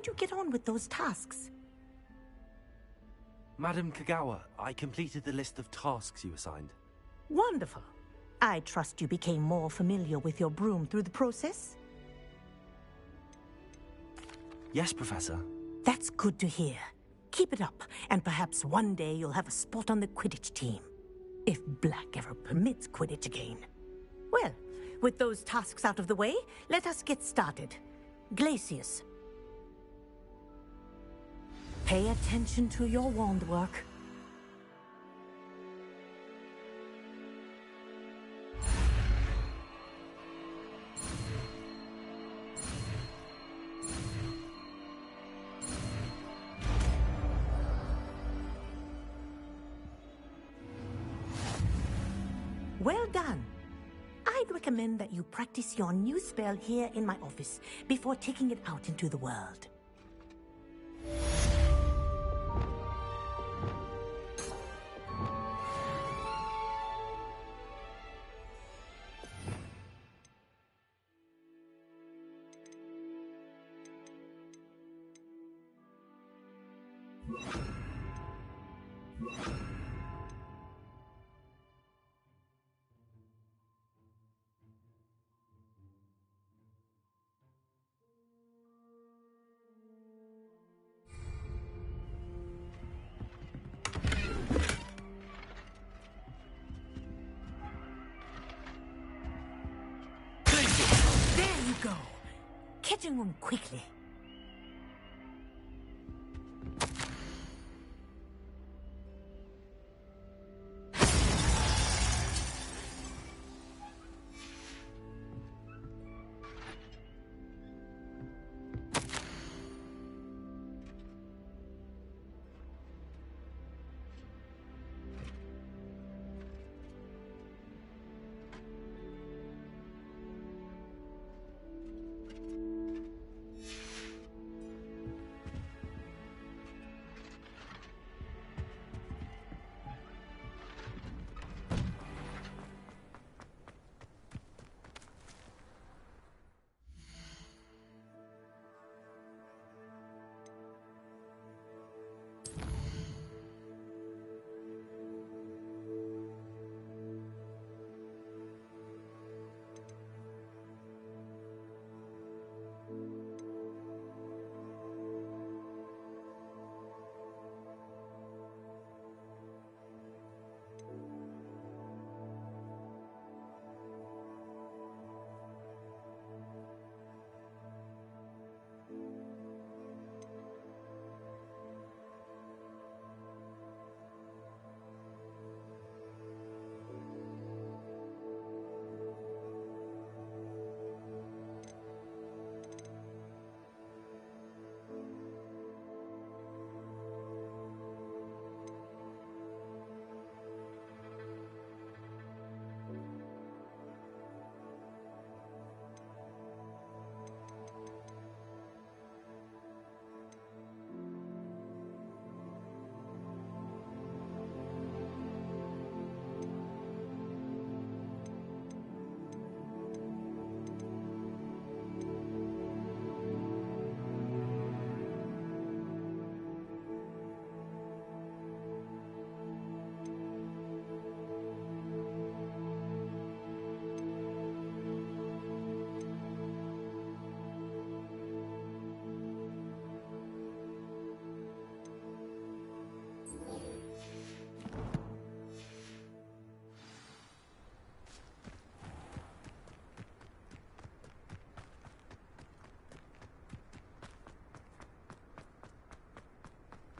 [SPEAKER 18] did you get on with those tasks?
[SPEAKER 2] Madam Kagawa, I completed the list of tasks you assigned.
[SPEAKER 18] Wonderful. I trust you became more familiar with your broom through the process?
[SPEAKER 2] Yes, Professor.
[SPEAKER 18] That's good to hear. Keep it up, and perhaps one day you'll have a spot on the Quidditch team. If Black ever permits Quidditch again. Well, with those tasks out of the way, let us get started. Glacius. Pay attention to your wand work. Well done. I'd recommend that you practice your new spell here in my office before taking it out into the world. changing room quickly.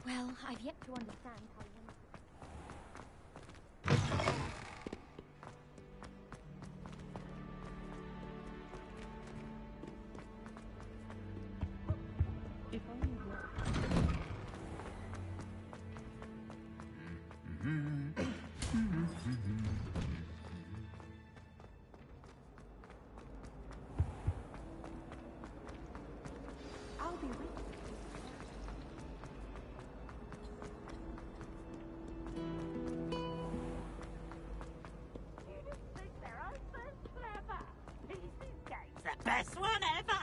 [SPEAKER 19] Well, I've yet to understand how one... If only I'll be waiting.
[SPEAKER 18] The best one ever!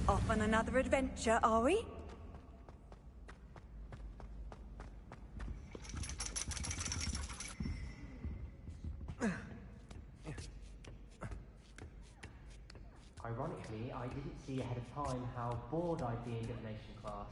[SPEAKER 20] Off on another adventure, are we?
[SPEAKER 21] Ironically, I didn't see ahead of time how bored I'd be in divination class.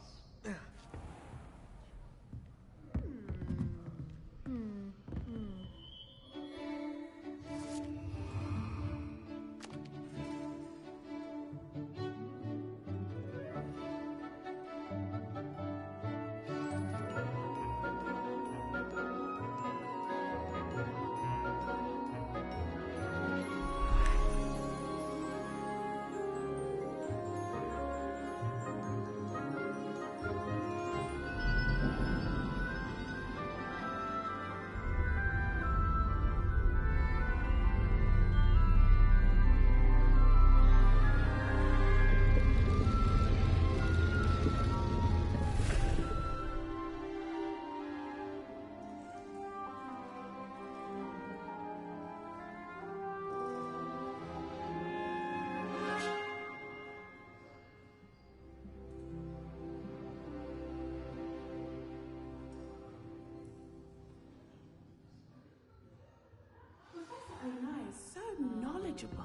[SPEAKER 20] Nice, so knowledgeable.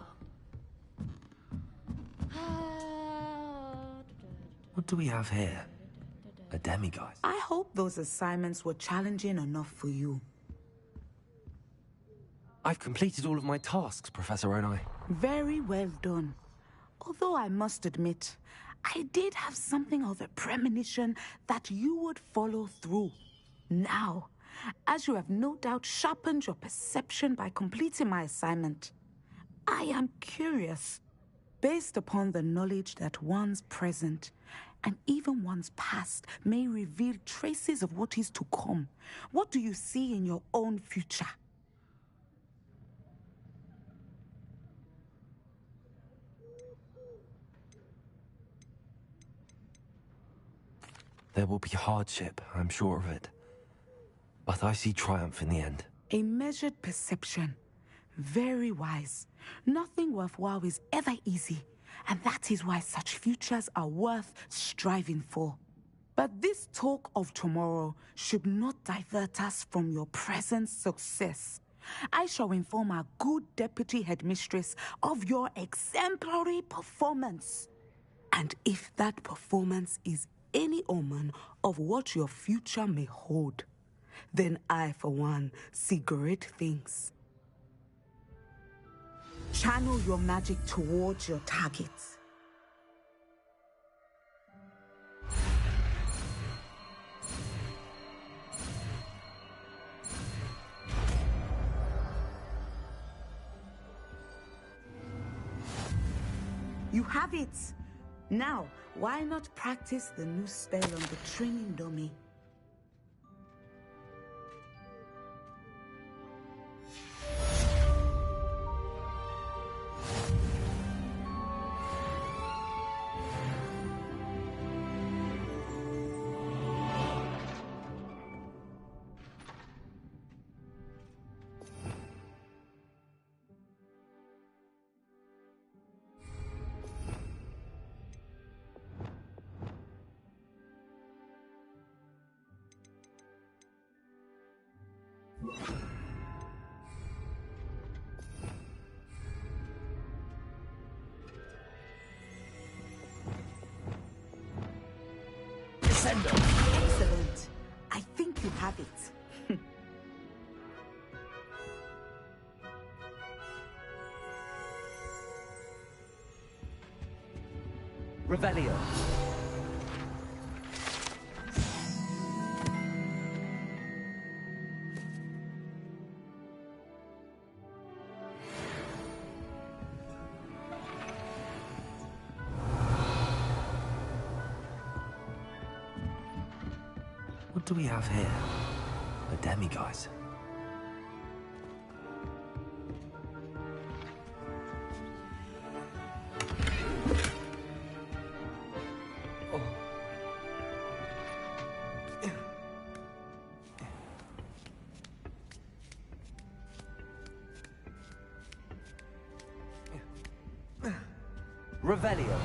[SPEAKER 2] What do we have here? A demiguise?
[SPEAKER 1] I hope those assignments were challenging enough for you.
[SPEAKER 2] I've completed all of my tasks, Professor Onai.
[SPEAKER 1] Very well done. Although I must admit, I did have something of a premonition that you would follow through. Now, as you have no doubt sharpened your perception by completing my assignment, I am curious, based upon the knowledge that one's present and even one's past may reveal traces of what is to come. What do you see in your own future?
[SPEAKER 2] There will be hardship, I'm sure of it. But I see triumph in the end.
[SPEAKER 1] A measured perception. Very wise. Nothing worthwhile is ever easy, and that is why such futures are worth striving for. But this talk of tomorrow should not divert us from your present success. I shall inform our good deputy headmistress of your exemplary performance. And if that performance is any omen of what your future may hold, then I, for one, see great things. Channel your magic towards your targets. You have it! Now, why not practice the new spell on the training dummy? Excellent. I think you have it.
[SPEAKER 2] Revelio. What do we have here? A demiguise. Revelio.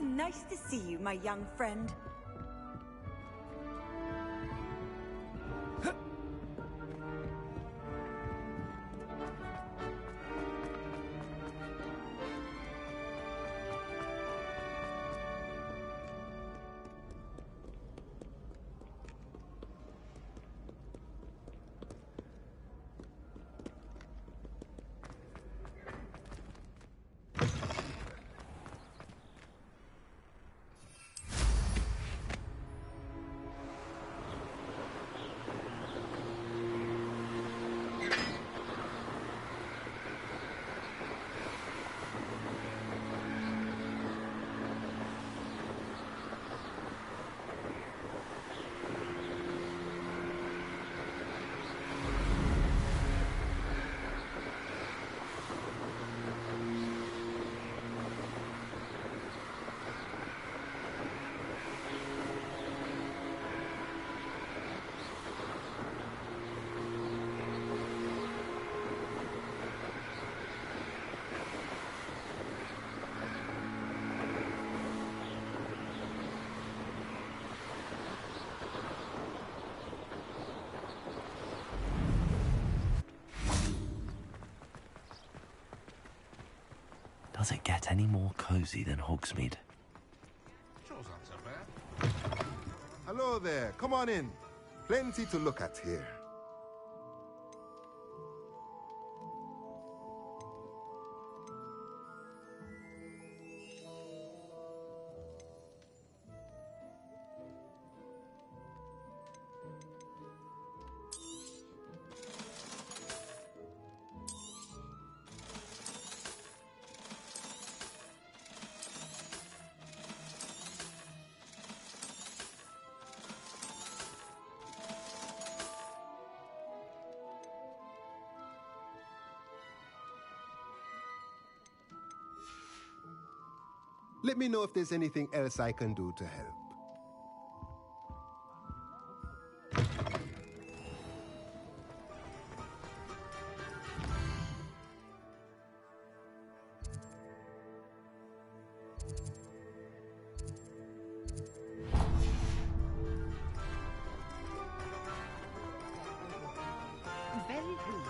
[SPEAKER 20] nice to see you, my young friend.
[SPEAKER 2] Does it get any more cozy than Hogsmeade?
[SPEAKER 12] Sure not so bad.
[SPEAKER 4] Hello there. Come on in. Plenty to look at here. Let me know if there's anything else I can do to help.
[SPEAKER 15] Very rude.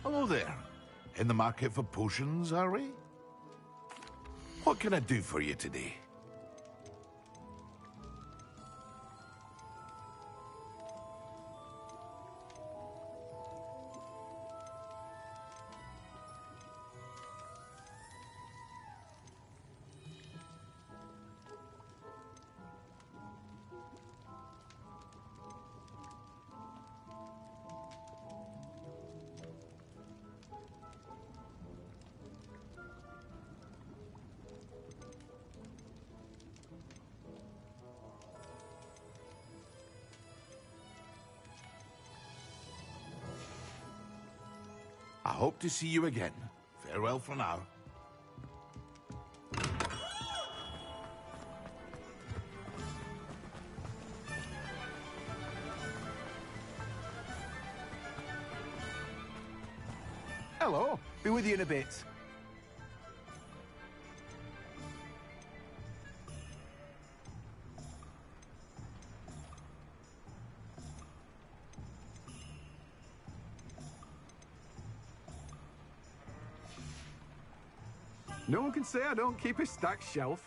[SPEAKER 12] Hello there. In the market for potions, are we? What can I do for you today? I hope to see you again. Farewell for now.
[SPEAKER 14] Hello. Be with you in a bit. No one can say I don't keep a stacked shelf.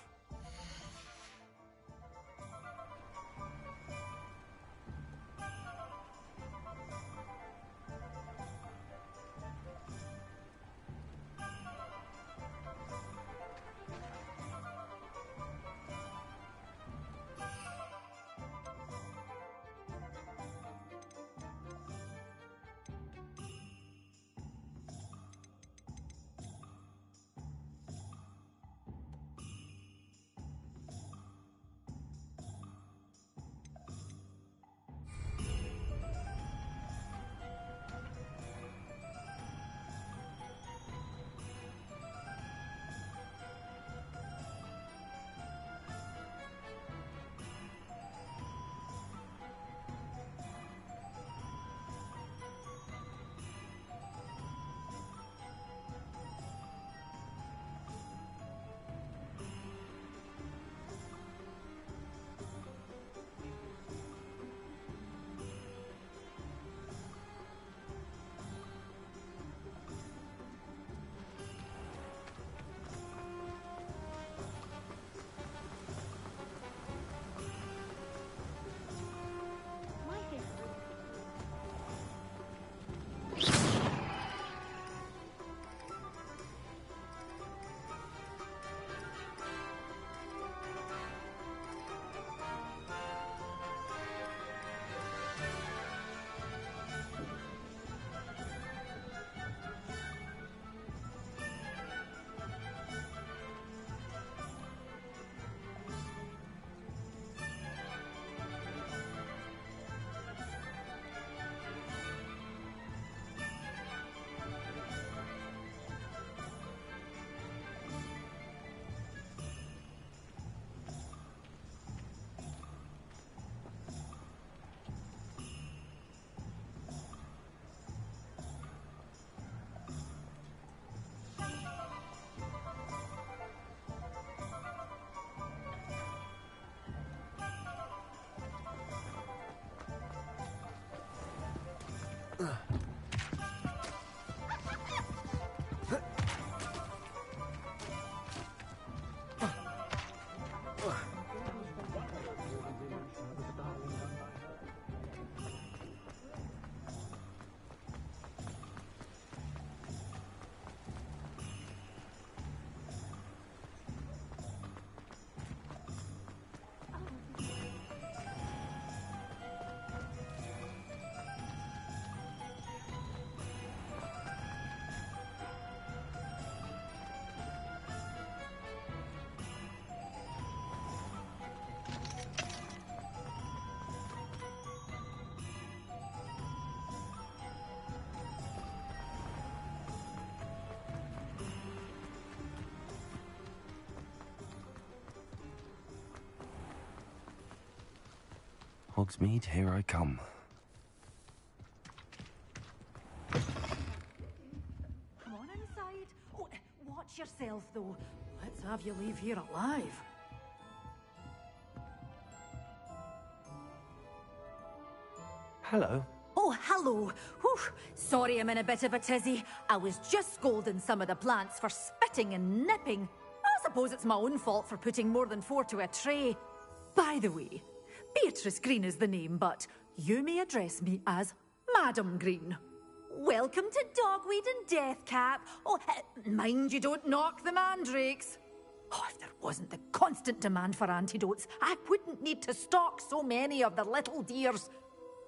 [SPEAKER 2] Hogsmeade, here I come.
[SPEAKER 5] Come on inside. Oh, watch yourself, though. Let's have you leave here alive.
[SPEAKER 2] Hello.
[SPEAKER 5] Oh, hello. Whew. Sorry I'm in a bit of a tizzy. I was just scolding some of the plants for spitting and nipping. I suppose it's my own fault for putting more than 4 to a tray. By the way, Beatrice Green is the name, but you may address me as Madam Green. Welcome to Dogweed and Deathcap. Oh, mind you don't knock the mandrakes. Oh, if there wasn't the constant demand for antidotes, I wouldn't need to stock so many of the little dears.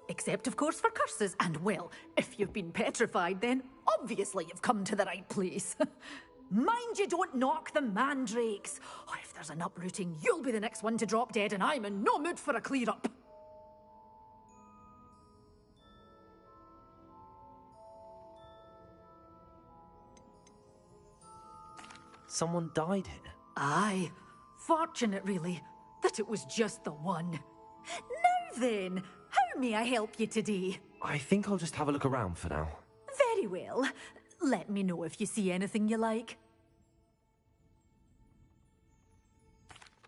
[SPEAKER 5] Except, of course, for curses. And, well, if you've been petrified, then obviously you've come to the right place. Mind you don't knock the mandrakes. Oh, if there's an uprooting, you'll be the next one to drop dead, and I'm in no mood for a clear-up.
[SPEAKER 2] Someone died here?
[SPEAKER 5] Aye. Fortunate, really, that it was just the one. Now then, how may I help you today?
[SPEAKER 2] I think I'll just have a look around for now.
[SPEAKER 5] Very well. Let me know if you see anything you like.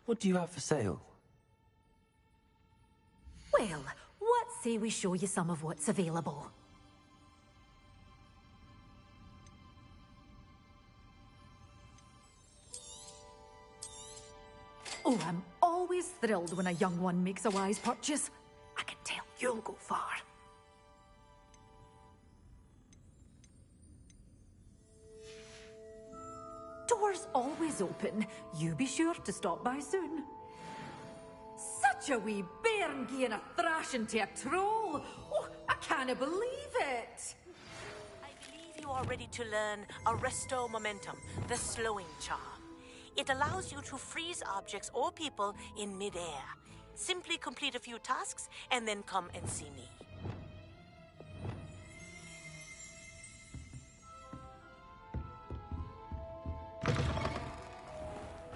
[SPEAKER 2] What do you have for sale?
[SPEAKER 5] Well, what say we show you some of what's available? Oh, I'm always thrilled when a young one makes a wise purchase. I can tell you'll go far. Doors always open. You be sure to stop by soon. Such a wee bairn gieing a thrashing to a troll. Oh, I can't believe it.
[SPEAKER 18] I believe you are ready to learn Arresto Momentum, the slowing charm. It allows you to freeze objects or people in midair. Simply complete a few tasks and then come and see me.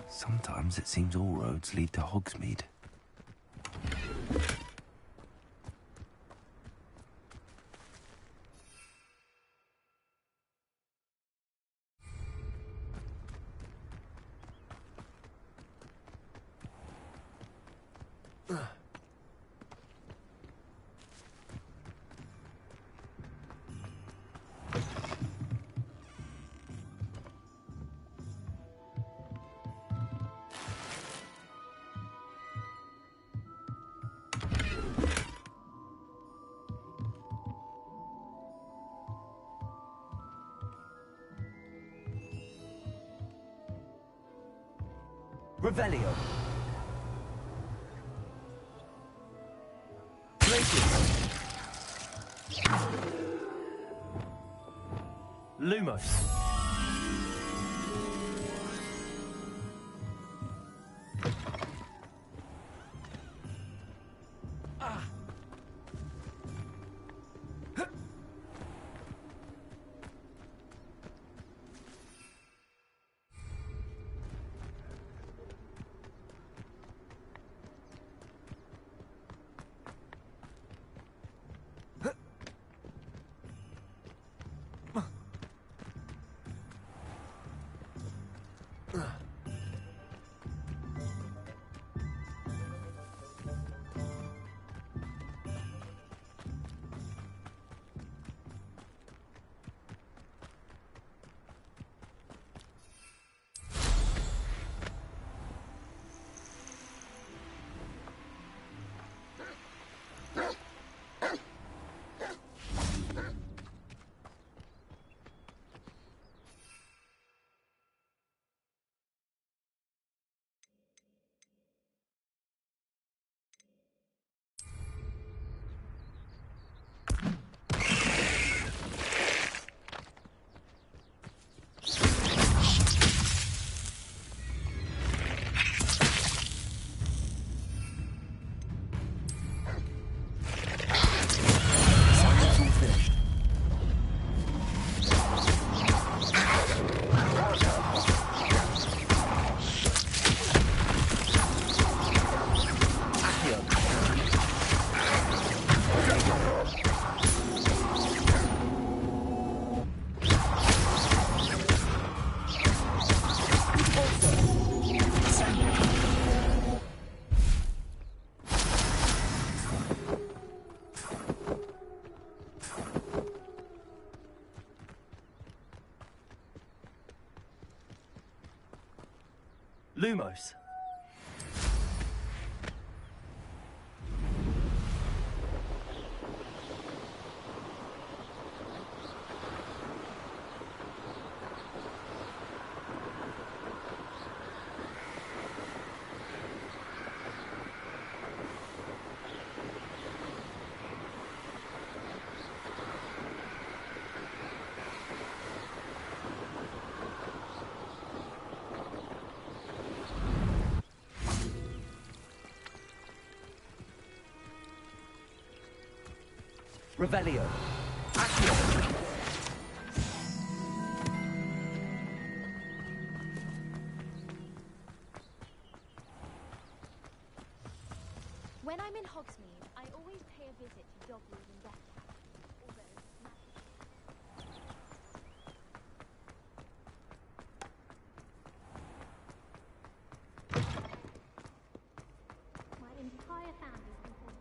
[SPEAKER 2] Sometimes it seems all roads lead to Hogsmeade. Revelio. Lumos. Lumos. Revelio. Accio.
[SPEAKER 19] When I'm in Hogsmeade, I always pay a visit to Dogwood and Death Cap. My entire family's been called.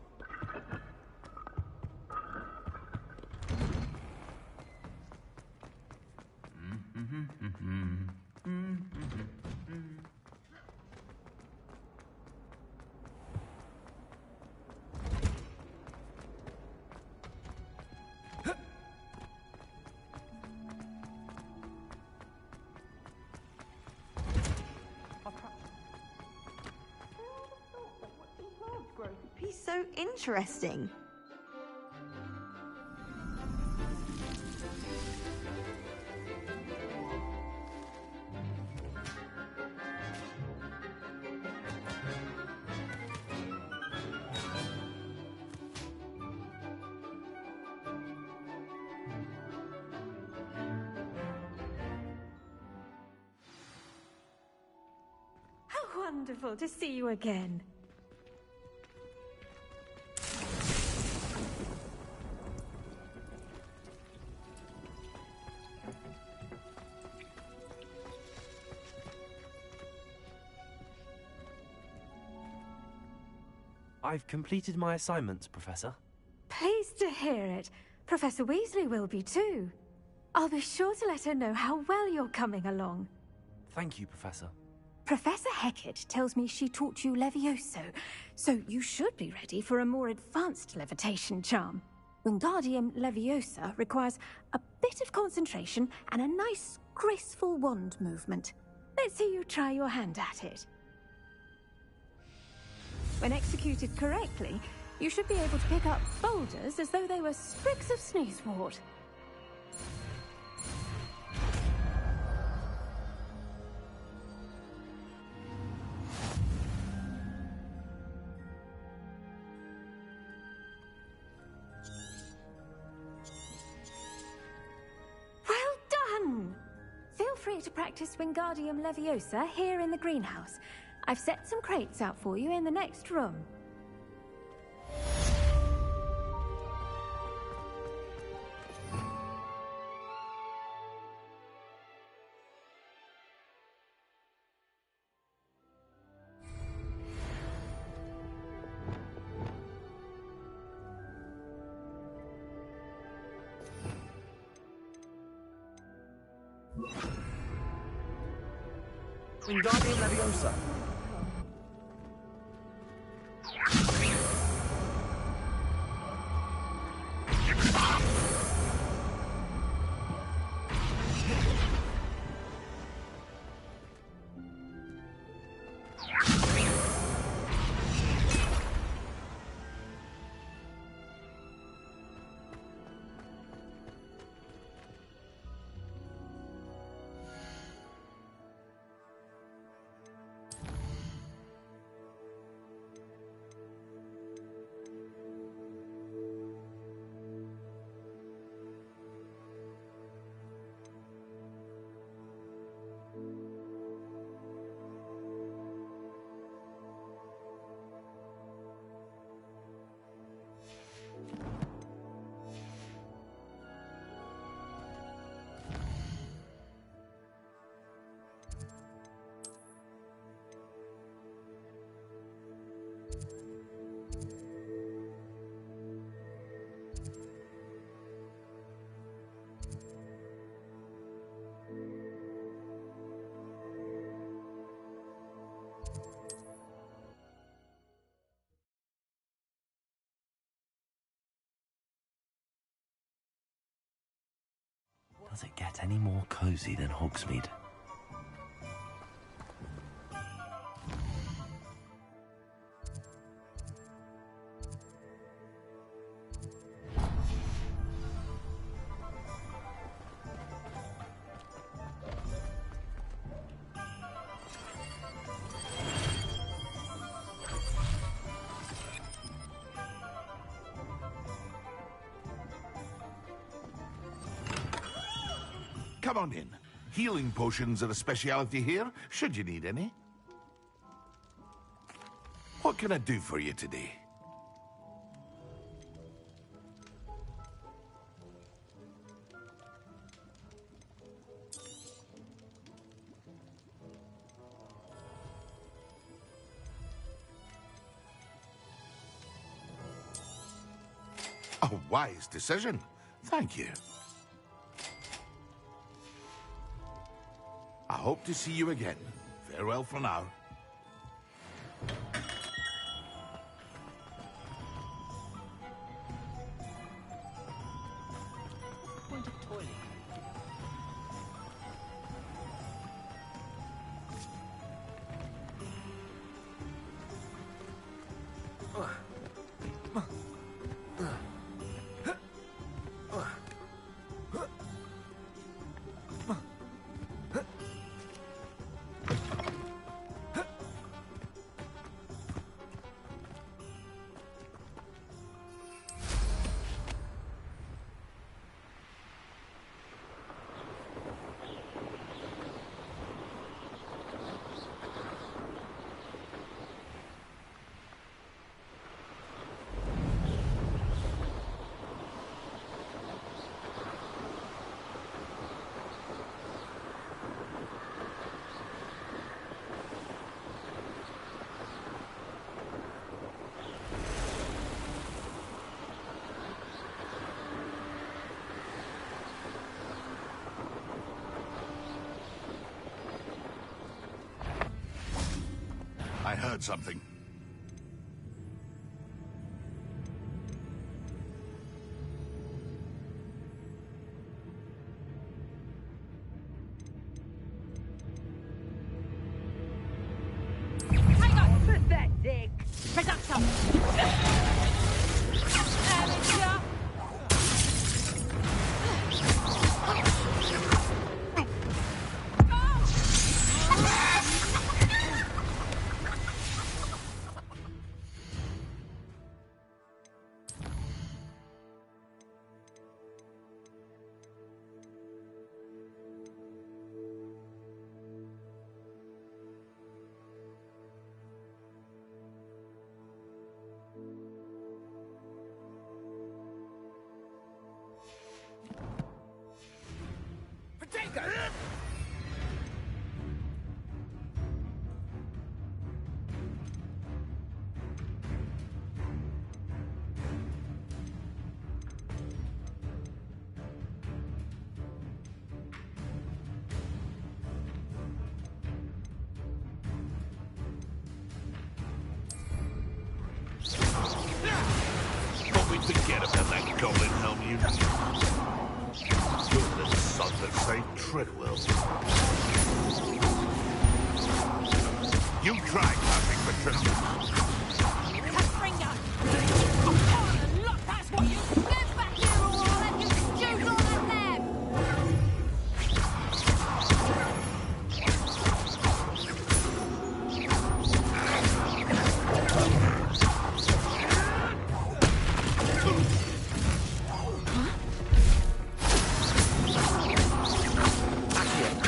[SPEAKER 20] He's so interesting.
[SPEAKER 5] How wonderful to see you again.
[SPEAKER 2] I've completed my assignments, Professor.
[SPEAKER 5] Pleased to hear it. Professor Weasley will be too. I'll be sure to let her know how well you're coming along.
[SPEAKER 2] Thank you, Professor.
[SPEAKER 5] Professor Hecat tells me she taught you Levioso, so you should be ready for a more advanced levitation charm. Wingardium Leviosa requires a bit of concentration and a nice, graceful wand movement. Let's see you try your hand at it. When executed correctly, you should be able to pick up boulders as though they were sprigs of sneezewort. Well done! Feel free to practice Wingardium Leviosa here in the greenhouse. I've set some crates out for you in the next room.
[SPEAKER 2] Wingardium Leviosa. Does it get any more cozy than Hogsmeade?
[SPEAKER 12] Come on in. Healing potions are a speciality here, should you need any. What can I do for you today? A wise decision. Thank you. I hope to see you again. Farewell for now.
[SPEAKER 6] Point of toilet.
[SPEAKER 12] I heard something.
[SPEAKER 15] Hang on! Pathetic! Reduction! Amateur!
[SPEAKER 9] Potato!
[SPEAKER 12] But we forget about that goblin helm you. You're the son that saved Treadwell. You try clapping for Treadwell.
[SPEAKER 15] Springer! Oh, look, that's what you... Get back here, or I'll have you stewed on a lab!
[SPEAKER 2] Back here.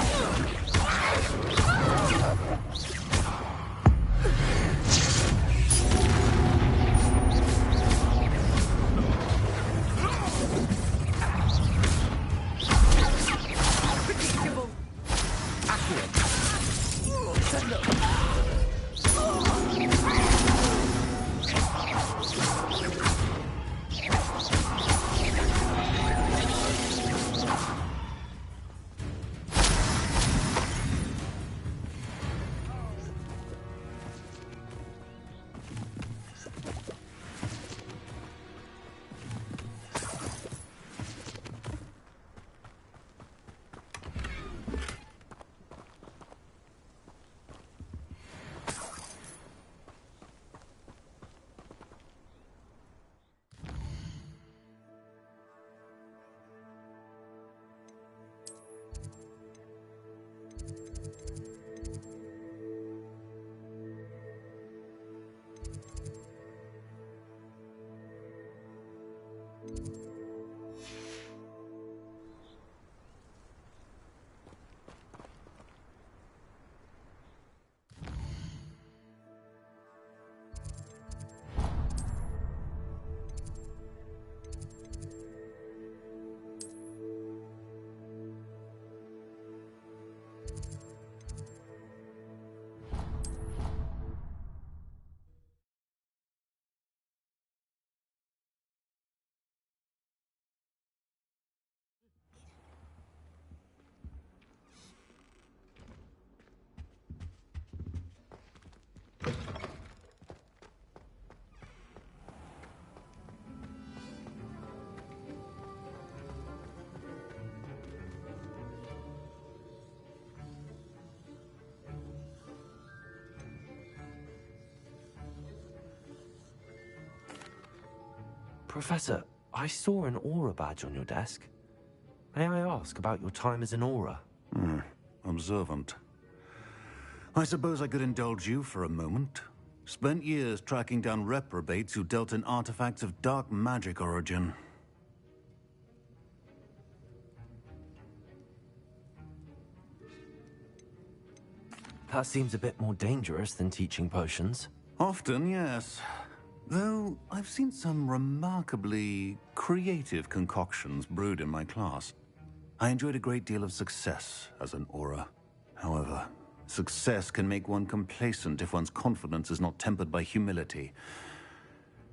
[SPEAKER 2] Professor, I saw an aura badge on your desk. May I ask about your time as an aura?
[SPEAKER 3] Observant. I suppose I could indulge you for a moment. Spent years tracking down reprobates who dealt in artifacts of dark magic origin.
[SPEAKER 2] That seems a bit more dangerous than teaching potions.
[SPEAKER 3] Often, yes. Though I've seen some remarkably creative concoctions brewed in my class. I enjoyed a great deal of success as an aura. However, success can make one complacent if one's confidence is not tempered by humility.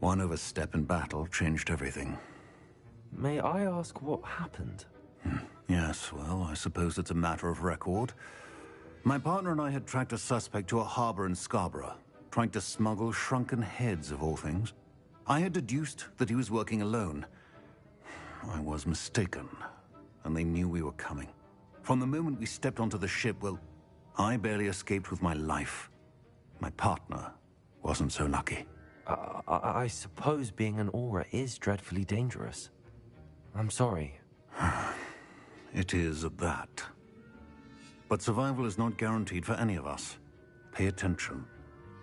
[SPEAKER 3] One overstep in battle changed everything.
[SPEAKER 2] May I ask what happened?
[SPEAKER 3] Yes, well, I suppose it's a matter of record. My partner and I had tracked a suspect to a harbor in Scarborough, trying to smuggle shrunken heads of all things. I had deduced that he was working alone. I was mistaken, and they knew we were coming. From the moment we stepped onto the ship, well, I barely escaped with my life. My partner wasn't so lucky.
[SPEAKER 2] I suppose being an aura is dreadfully dangerous. I'm sorry.
[SPEAKER 3] It is that. But survival is not guaranteed for any of us. Pay attention.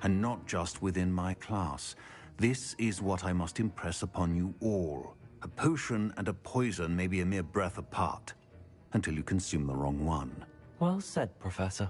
[SPEAKER 3] And not just within my class. This is what I must impress upon you all. A potion and a poison may be a mere breath apart, until you consume the wrong one.
[SPEAKER 2] Well said, Professor.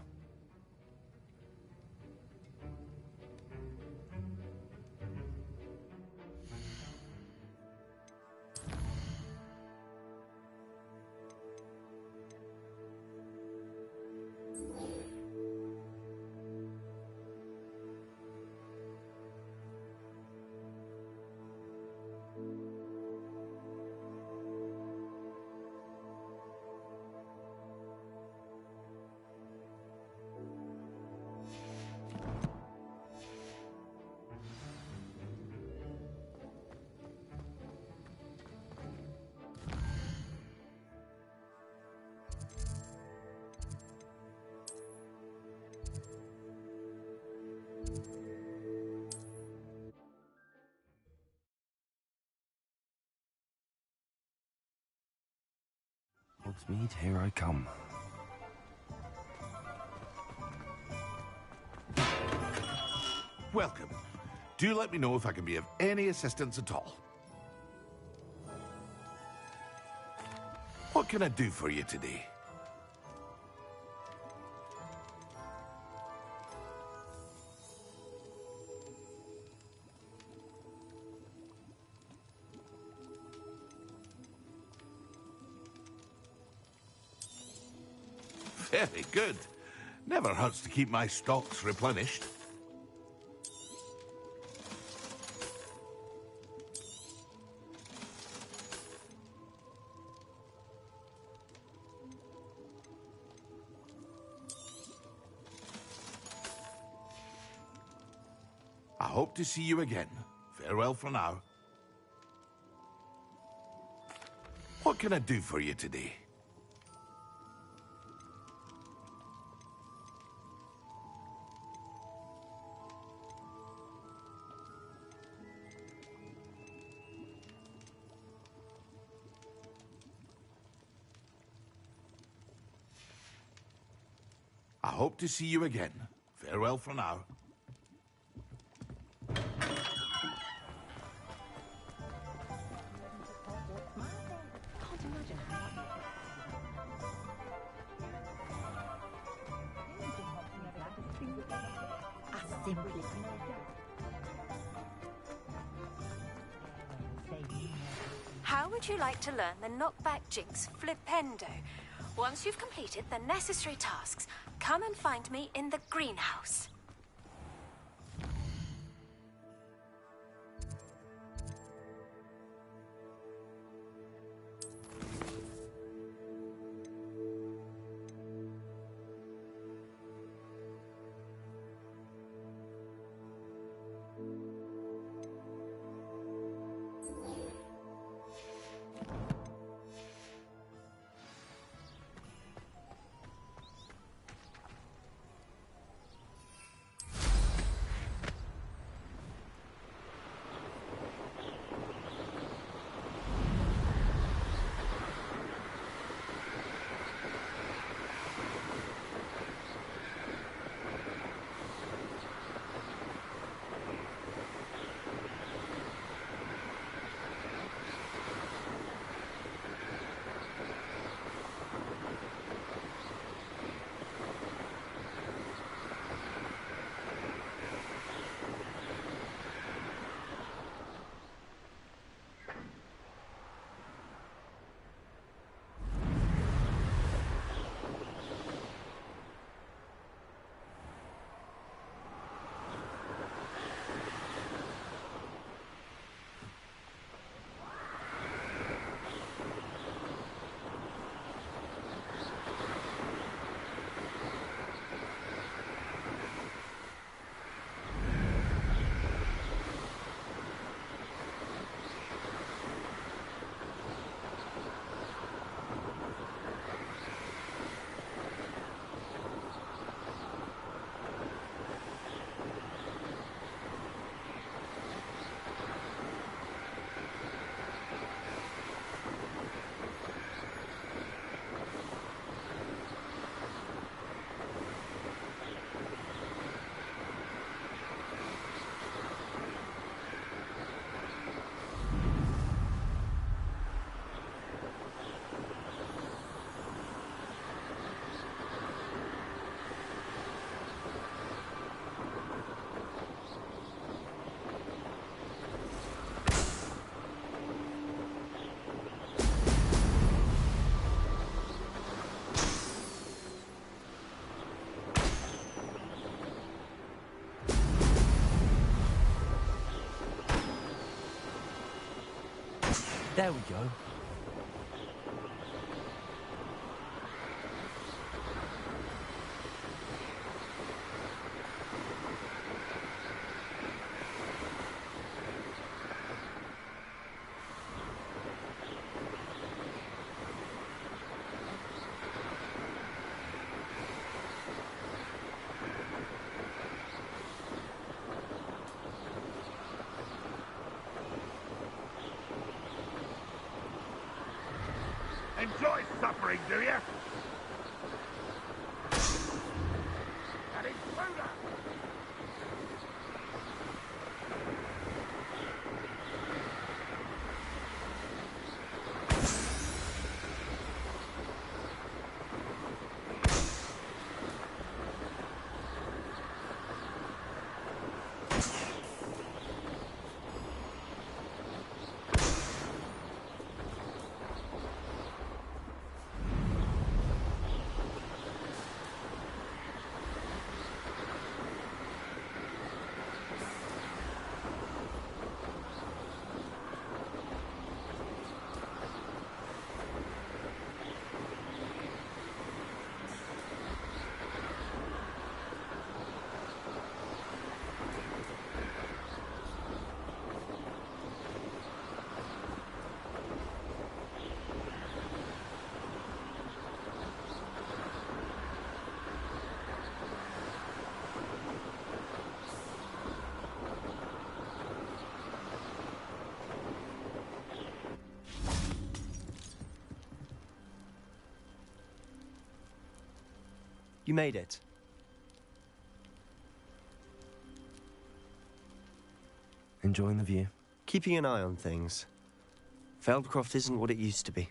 [SPEAKER 2] Hogsmeade, here I come.
[SPEAKER 12] Welcome. Do let me know if I can be of any assistance at all. What can I do for you today? Very good. Never hurts to keep my stocks replenished. I hope to see you again. Farewell for now. What can I do for you today? I hope to see you again. Farewell for now.
[SPEAKER 10] How would you like to learn the knockback jinx flipendo? Once you've completed the necessary tasks, come and find me in the greenhouse.
[SPEAKER 2] There we go.
[SPEAKER 12] Enjoy suffering, do you? An intruder!
[SPEAKER 16] You made it.
[SPEAKER 2] Enjoying the view?
[SPEAKER 16] Keeping an eye on things. Feldcroft isn't what it used to be.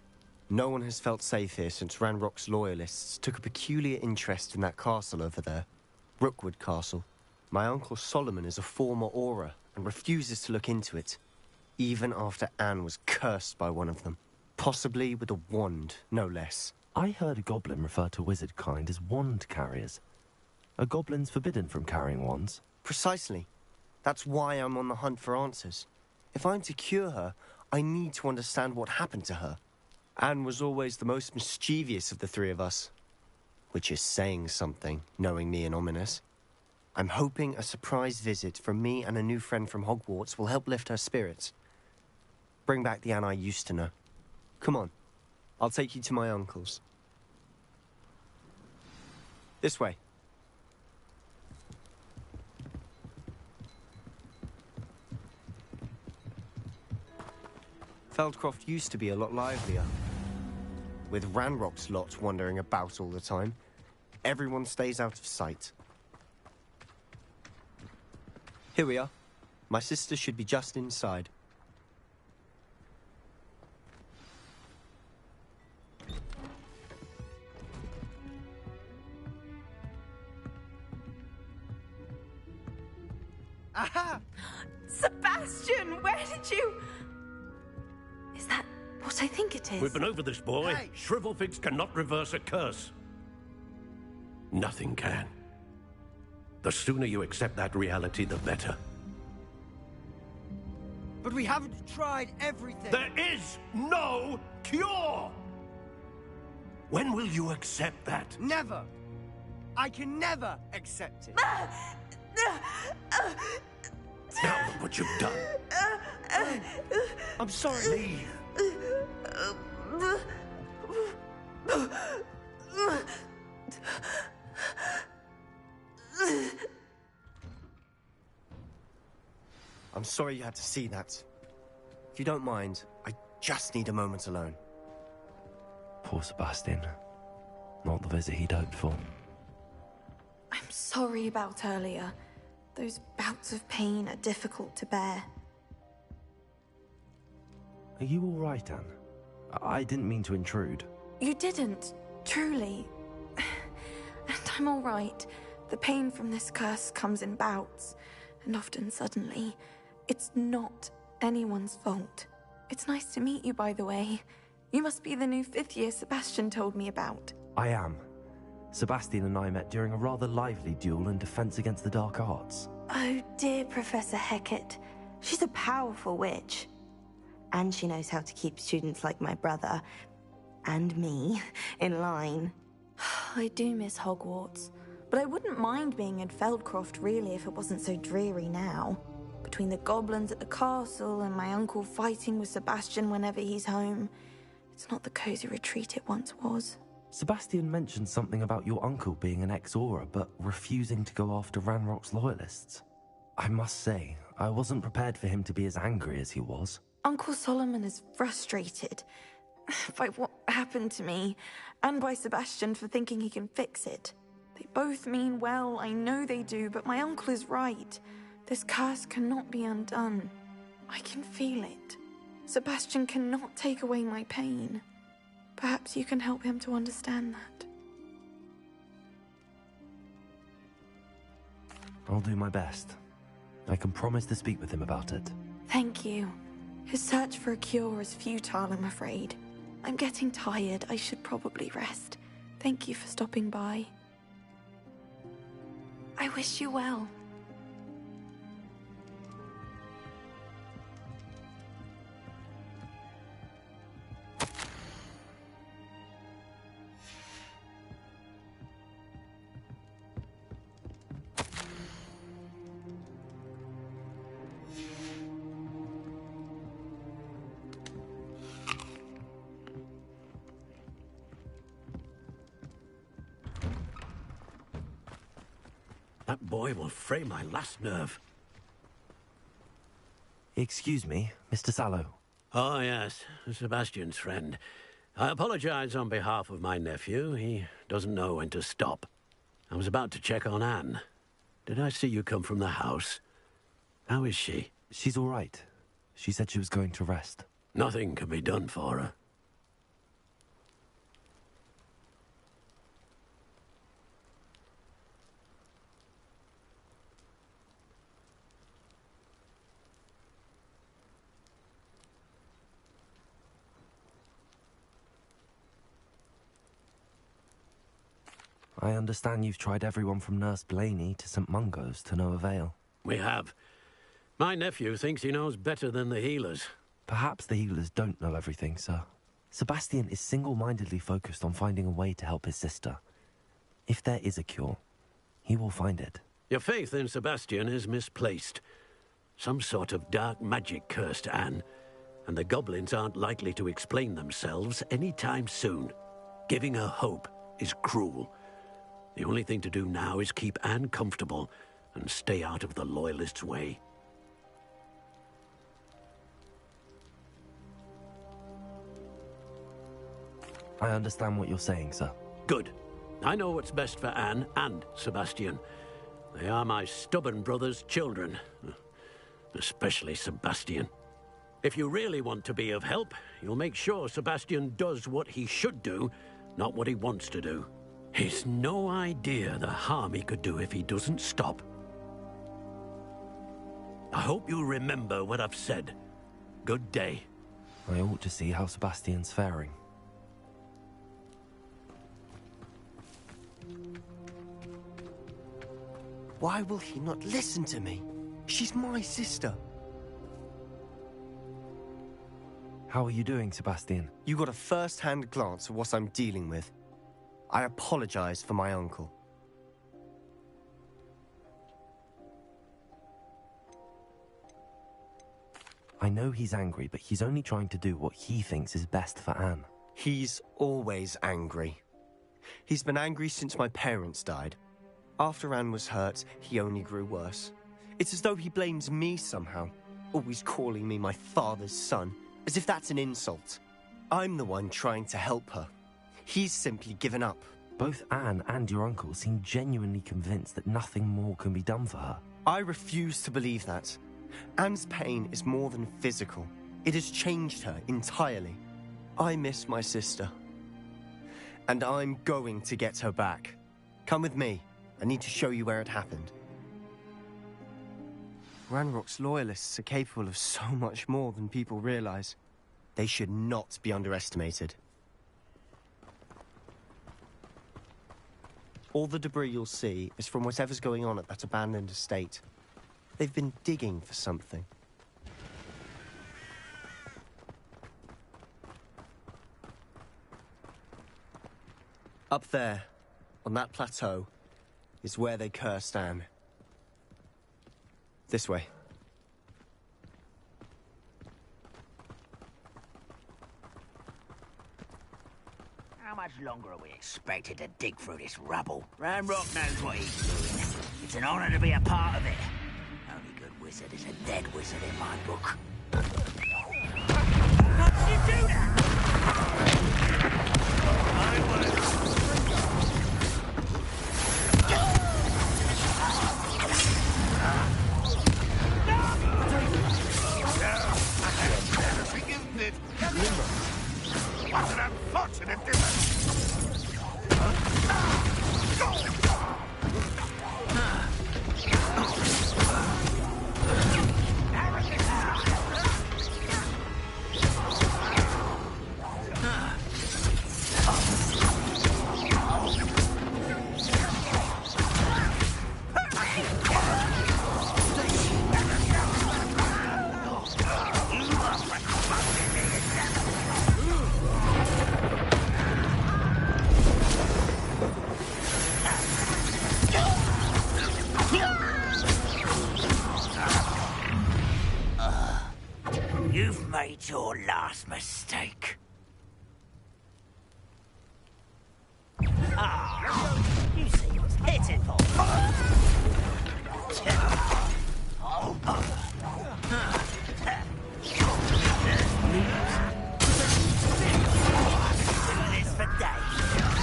[SPEAKER 16] No one has felt safe here since Ranrock's loyalists took a peculiar interest in that castle over there. Rookwood Castle. My uncle Solomon is a former Auror and refuses to look into it, even after Anne was cursed by one of them. Possibly with a wand, no less.
[SPEAKER 2] I heard a goblin refer to wizard kind as wand carriers. Are goblins forbidden from carrying wands?
[SPEAKER 16] Precisely. That's why I'm on the hunt for answers. If I'm to cure her, I need to understand what happened to her. Anne was always the most mischievous of the three of us. Which is saying something, knowing me and Ominous. I'm hoping a surprise visit from me and a new friend from Hogwarts will help lift her spirits. Bring back the Anne I used to know. Come on. I'll take you to my uncle's. This way. Feldcroft used to be a lot livelier. With Ranrock's lot wandering about all the time, everyone stays out of sight. Here we are. My sister should be just inside.
[SPEAKER 20] Aha! Sebastian, where did you... Is that what I think it is?
[SPEAKER 9] We've been over this, boy.
[SPEAKER 20] Hey.
[SPEAKER 9] Shrivelfigs cannot reverse a curse. Nothing can. The sooner you accept that reality, the better.
[SPEAKER 11] But we haven't tried everything.
[SPEAKER 9] There is no cure! When will you accept that?
[SPEAKER 11] Never. I can never accept it.
[SPEAKER 9] Now look what you've done.
[SPEAKER 11] I'm sorry.
[SPEAKER 9] Leave.
[SPEAKER 16] I'm sorry you had to see that. If you don't mind, I just need a moment alone.
[SPEAKER 2] Poor Sebastian. Not the visit he'd hoped for.
[SPEAKER 22] I'm sorry about earlier. Those bouts of pain are difficult to bear.
[SPEAKER 2] Are you all right, Anne? I didn't mean to intrude.
[SPEAKER 22] You didn't, truly. And I'm all right. The pain from this curse comes in bouts, and often suddenly. It's not anyone's fault. It's nice to meet you, by the way. You must be the new 5th year Sebastian told me about.
[SPEAKER 2] I am. Sebastian and I met during a rather lively duel in defense against the dark arts.
[SPEAKER 22] Oh dear, Professor Hecat. She's a powerful witch. And she knows how to keep students like my brother, and me, in line. I do miss Hogwarts, but I wouldn't mind being in Feldcroft, really, if it wasn't so dreary now. Between the goblins at the castle and my uncle fighting with Sebastian whenever he's home, it's not the cozy retreat it once was.
[SPEAKER 2] Sebastian mentioned something about your uncle being an ex-Auror, but refusing to go after Ranrock's loyalists. I must say, I wasn't prepared for him to be as angry as he was.
[SPEAKER 22] Uncle Solomon is frustrated by what happened to me, and by Sebastian for thinking he can fix it. They both mean well, I know they do, but my uncle is right. This curse cannot be undone. I can feel it. Sebastian cannot take away my pain. Perhaps you can help him to understand that.
[SPEAKER 2] I'll do my best. I can promise to speak with him about it.
[SPEAKER 22] Thank you. His search for a cure is futile, I'm afraid. I'm getting tired. I should probably rest. Thank you for stopping by. I wish you well.
[SPEAKER 9] That boy will fray my last nerve.
[SPEAKER 2] Excuse me, Mr. Sallow.
[SPEAKER 9] Oh, yes, Sebastian's friend. I apologize on behalf of my nephew. He doesn't know when to stop. I was about to check on Anne. Did I see you come from the house? How is she?
[SPEAKER 2] She's all right. She said she was going to rest.
[SPEAKER 9] Nothing can be done for her.
[SPEAKER 2] I understand you've tried everyone from Nurse Blaney to St. Mungo's to no avail.
[SPEAKER 9] We have. My nephew thinks he knows better than the healers.
[SPEAKER 2] Perhaps the healers don't know everything, sir. Sebastian is single-mindedly focused on finding a way to help his sister. If there is a cure, he will find it.
[SPEAKER 9] Your faith in Sebastian is misplaced. Some sort of dark magic cursed Anne, and the goblins aren't likely to explain themselves anytime soon. Giving her hope is cruel. The only thing to do now is keep Anne comfortable and stay out of the Loyalists' way.
[SPEAKER 2] I understand what you're saying, sir.
[SPEAKER 9] Good. I know what's best for Anne and Sebastian. They are my stubborn brother's children. Especially Sebastian. If you really want to be of help, you'll make sure Sebastian does what he should do, not what he wants to do. He's no idea the harm he could do if he doesn't stop. I hope you'll remember what I've said. Good day.
[SPEAKER 2] I ought to see how Sebastian's faring.
[SPEAKER 8] Why will he not listen to me? She's my sister.
[SPEAKER 2] How are you doing, Sebastian?
[SPEAKER 8] You got a first-hand glance of what I'm dealing with. I apologize for my uncle.
[SPEAKER 2] I know he's angry, but he's only trying to do what he thinks is best for Anne.
[SPEAKER 8] He's always angry. He's been angry since my parents died. After Anne was hurt, he only grew worse. It's as though he blames me somehow, always calling me my father's son, as if that's an insult. I'm the one trying to help her. He's simply given up.
[SPEAKER 2] Both Anne and your uncle seem genuinely convinced that nothing more can be done for her.
[SPEAKER 8] I refuse to believe that. Anne's pain is more than physical. It has changed her entirely. I miss my sister. And I'm going to get her back. Come with me. I need to show you where it happened. Ranrock's loyalists are capable of so much more than people realize. They should not be underestimated. All the debris you'll see is from whatever's going on at that abandoned estate. They've been digging for something. Up there, on that plateau, is where they cursed Anne. This way.
[SPEAKER 9] How much longer are we expected to dig through this rubble? Ranrock knows what he's doing. It's an honor to be a part of it. Only good wizard is a dead wizard in my book. How did you do that?
[SPEAKER 12] What an unfortunate difference!
[SPEAKER 9] You've made your last mistake. Ah, you see what's pitiful. Do this for days.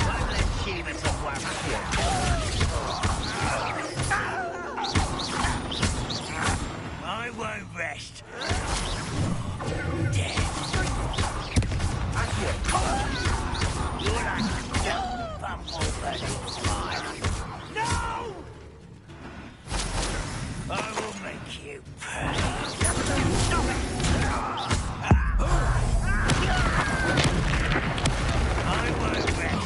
[SPEAKER 9] Won't let Shiva to worry. I won't rest. Dead. You're like a bumblebee. No! I will make you pay. Stop it! I won't rest.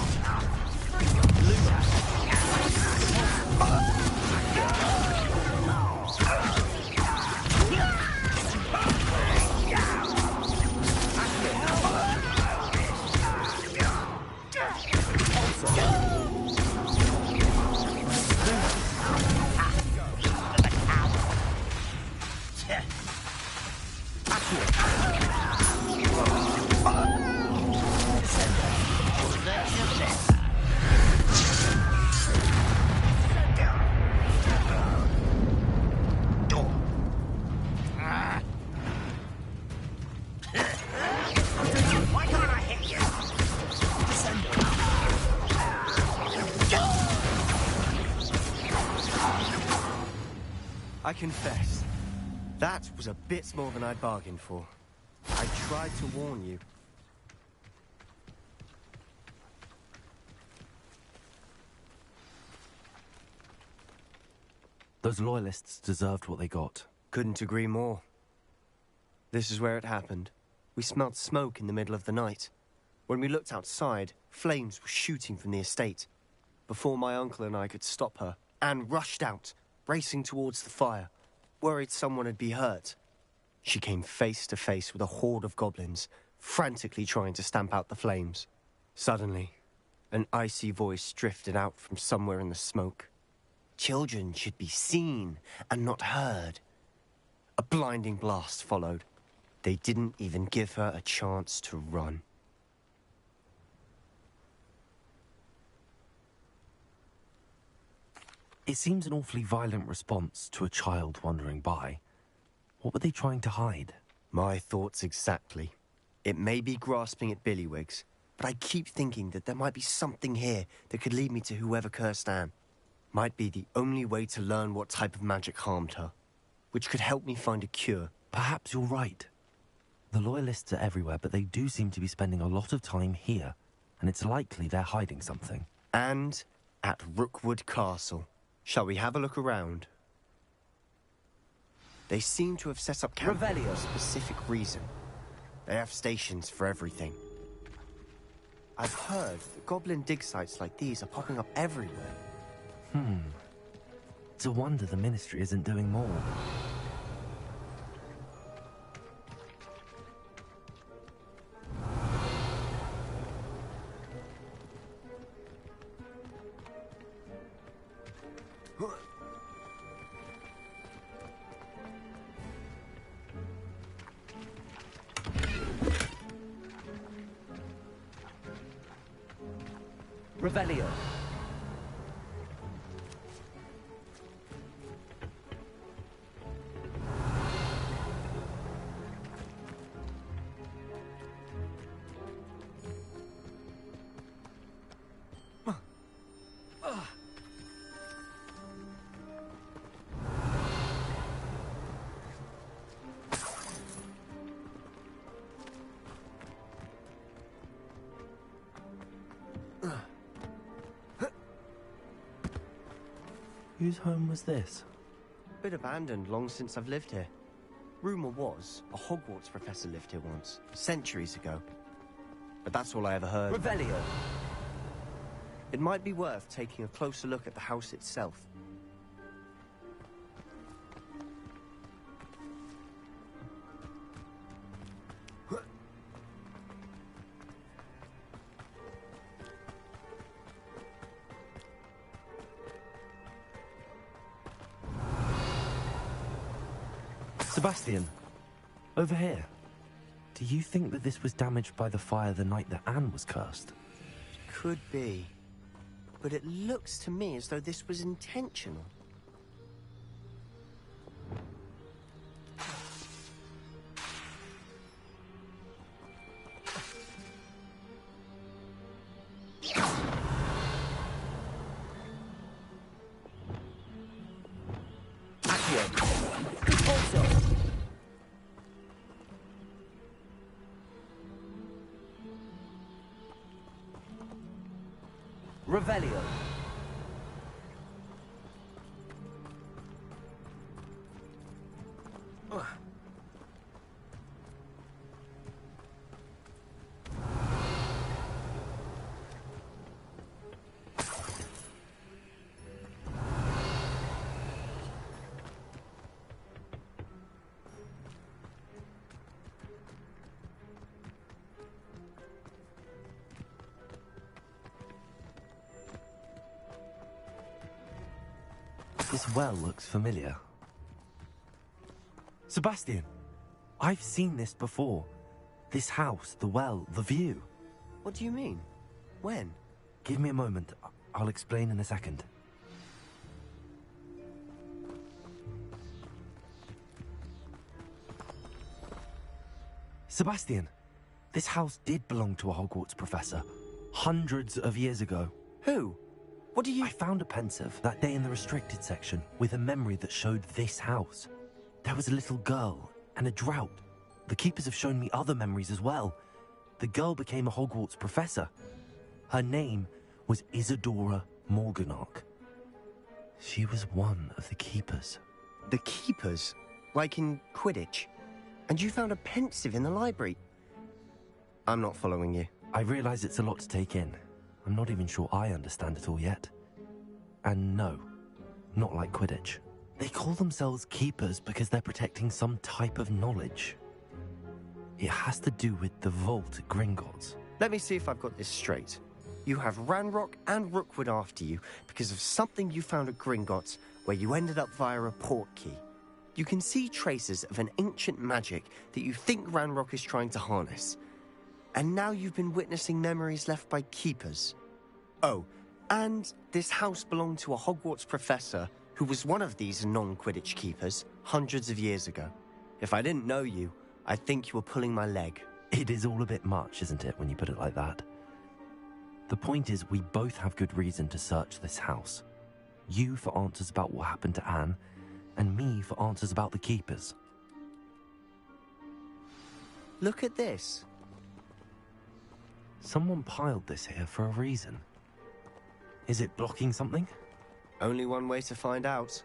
[SPEAKER 9] Why can't I hit you?
[SPEAKER 8] I confess, that was a bit more than I'd bargained for. I tried to warn you.
[SPEAKER 2] Those loyalists deserved what they got.
[SPEAKER 8] Couldn't agree more. This is where it happened. We smelled smoke in the middle of the night. When we looked outside, flames were shooting from the estate. Before my uncle and I could stop her, Anne rushed out, racing towards the fire, worried someone would be hurt. She came face to face with a horde of goblins, frantically trying to stamp out the flames. Suddenly, an icy voice drifted out from somewhere in the smoke. Children should be seen and not heard. A blinding blast followed. They didn't even give her a chance to run.
[SPEAKER 2] It seems an awfully violent response to a child wandering by. What were they trying to hide?
[SPEAKER 8] My thoughts exactly. It may be grasping at Billywigs, but I keep thinking that there might be something here that could lead me to whoever cursed Anne. Might be the only way to learn what type of magic harmed her, which could help me find a cure.
[SPEAKER 2] Perhaps you're right. The Loyalists are everywhere, but they do seem to be spending a lot of time here, and it's likely they're hiding something.
[SPEAKER 8] And at Rookwood Castle. Shall we have a look around? They seem to have set up camp for a specific reason. They have stations for everything. I've heard that goblin dig sites like these are popping up everywhere.
[SPEAKER 2] It's a wonder the Ministry isn't doing more. Revelio. Whose home was this?
[SPEAKER 8] Bit abandoned long since I've lived here. Rumour was, a Hogwarts professor lived here once, centuries ago. But that's all I ever heard.
[SPEAKER 2] Revelio.
[SPEAKER 8] It might be worth taking a closer look at the house itself.
[SPEAKER 2] Sebastian, over here. Do you think that this was damaged by the fire the night that Anne was cursed?
[SPEAKER 8] Could be. But it looks to me as though this was intentional.
[SPEAKER 2] Revelio. This well looks familiar. Sebastian, I've seen this before. This house, the well, the view.
[SPEAKER 8] What do you mean? When?
[SPEAKER 2] Give me a moment. I'll explain in a second. Sebastian, this house did belong to a Hogwarts professor. Hundreds of years ago.
[SPEAKER 8] Who? What do you...
[SPEAKER 2] I found a pensive that day in the restricted section with a memory that showed this house. There was a little girl and a drought. The keepers have shown me other memories as well. The girl became a Hogwarts professor. Her name was Isadora Morganach. She was one of the keepers.
[SPEAKER 8] The keepers? Like in Quidditch? And you found a pensive in the library? I'm not following you.
[SPEAKER 2] I realize it's a lot to take in. I'm not even sure I understand it all yet. And no, not like Quidditch. They call themselves keepers because they're protecting some type of knowledge. It has to do with the vault at Gringotts.
[SPEAKER 8] Let me see if I've got this straight. You have Ranrock and Rookwood after you because of something you found at Gringotts where you ended up via a port key. You can see traces of an ancient magic that you think Ranrock is trying to harness. And now you've been witnessing memories left by keepers. Oh, and this house belonged to a Hogwarts professor who was one of these non-Quidditch keepers hundreds of years ago. If I didn't know you, I'd think you were pulling my leg.
[SPEAKER 2] It is all a bit much, isn't it, when you put it like that? The point is, we both have good reason to search this house. You for answers about what happened to Anne, and me for answers about the keepers.
[SPEAKER 8] Look at this.
[SPEAKER 2] Someone piled this here for a reason. Is it blocking something?
[SPEAKER 8] Only one way to find out.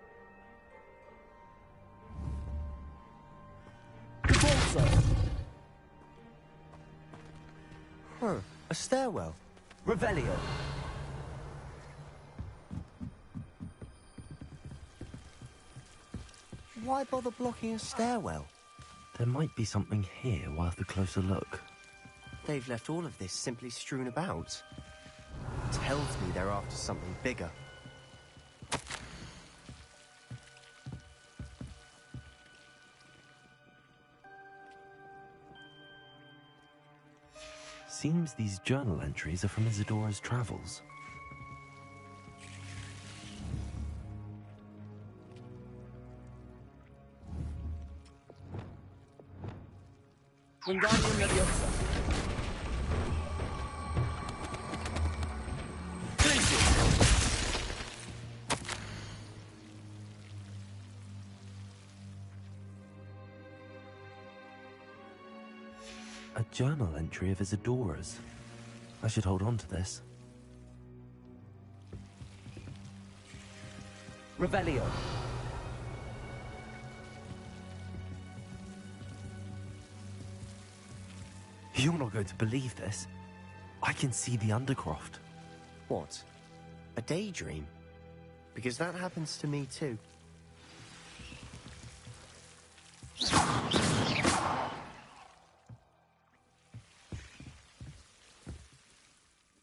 [SPEAKER 8] Huh, a stairwell.
[SPEAKER 2] Revelio.
[SPEAKER 8] Why bother blocking a stairwell?
[SPEAKER 2] There might be something here worth a closer look.
[SPEAKER 8] They've left all of this simply strewn about. Tells me they're after something bigger.
[SPEAKER 2] Seems these journal entries are from Isadora's travels.
[SPEAKER 9] Wingardium Leviosa.
[SPEAKER 2] A journal entry of Isadora's. I should hold on to this.
[SPEAKER 9] Revelio.
[SPEAKER 2] You're not going to believe this. I can see the Undercroft.
[SPEAKER 8] What? A daydream? Because that happens to me too.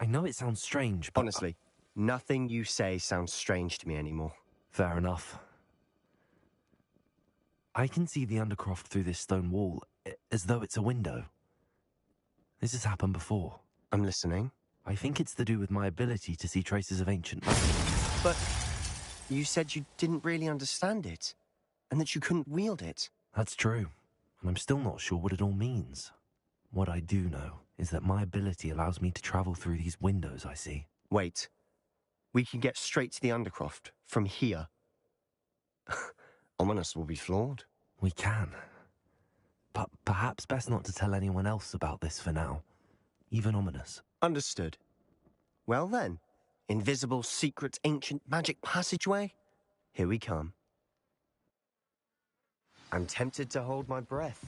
[SPEAKER 2] I know it sounds strange, but...
[SPEAKER 8] Honestly, nothing you say sounds strange to me anymore.
[SPEAKER 2] Fair enough. I can see the Undercroft through this stone wall, as though it's a window. This has happened before.
[SPEAKER 8] I'm listening.
[SPEAKER 2] I think it's to do with my ability to see traces of ancient...
[SPEAKER 8] But you said you didn't really understand it, and that you couldn't wield it.
[SPEAKER 2] That's true, and I'm still not sure what it all means. What I do know is that my ability allows me to travel through these windows I see.
[SPEAKER 8] Wait. We can get straight to the Undercroft from here. Ominous will be flawed.
[SPEAKER 2] We can. But perhaps best not to tell anyone else about this for now. Even Ominous.
[SPEAKER 8] Understood. Well then, invisible, secret, ancient magic passageway? Here we come. I'm tempted to hold my breath.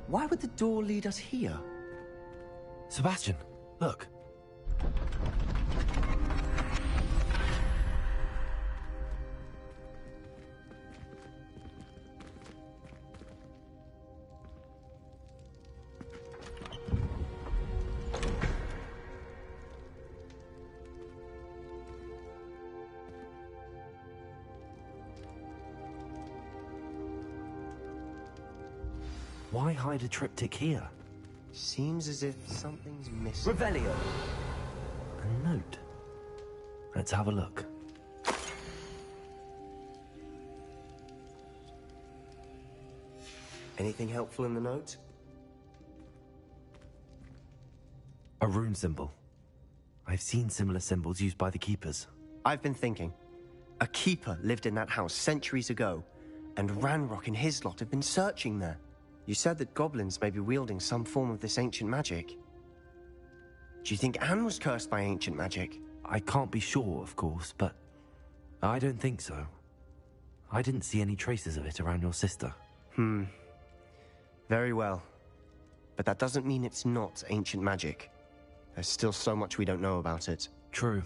[SPEAKER 8] Why would the door lead us here?
[SPEAKER 2] Sebastian, look. Why hide a triptych here?
[SPEAKER 8] Seems as if something's missing.
[SPEAKER 9] Revelio.
[SPEAKER 2] A note. Let's have a look.
[SPEAKER 8] Anything helpful in the note?
[SPEAKER 2] A rune symbol. I've seen similar symbols used by the keepers.
[SPEAKER 8] I've been thinking. A keeper lived in that house centuries ago, and Ranrock and his lot have been searching there. You said that goblins may be wielding some form of this ancient magic. Do you think Anne was cursed by ancient magic?
[SPEAKER 2] I can't be sure, of course, but I don't think so. I didn't see any traces of it around your sister.
[SPEAKER 8] Very well. But that doesn't mean it's not ancient magic. There's still so much we don't know about it.
[SPEAKER 2] True.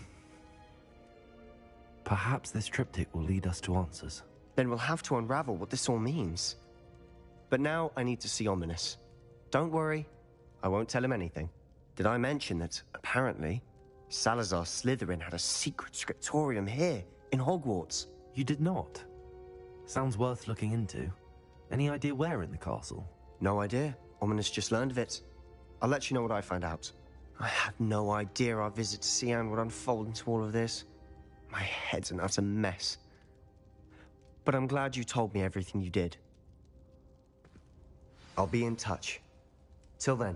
[SPEAKER 2] Perhaps this triptych will lead us to answers.
[SPEAKER 8] Then we'll have to unravel what this all means. But now I need to see Ominous. Don't worry, I won't tell him anything. Did I mention that, apparently, Salazar Slytherin had a secret scriptorium here, in Hogwarts?
[SPEAKER 2] You did not? Sounds worth looking into. Any idea where in the castle?
[SPEAKER 8] No idea. Ominous just learned of it. I'll let you know what I find out. I had no idea our visit to Cian would unfold into all of this. My head's an utter mess. But I'm glad you told me everything you did. I'll be in touch. Till then.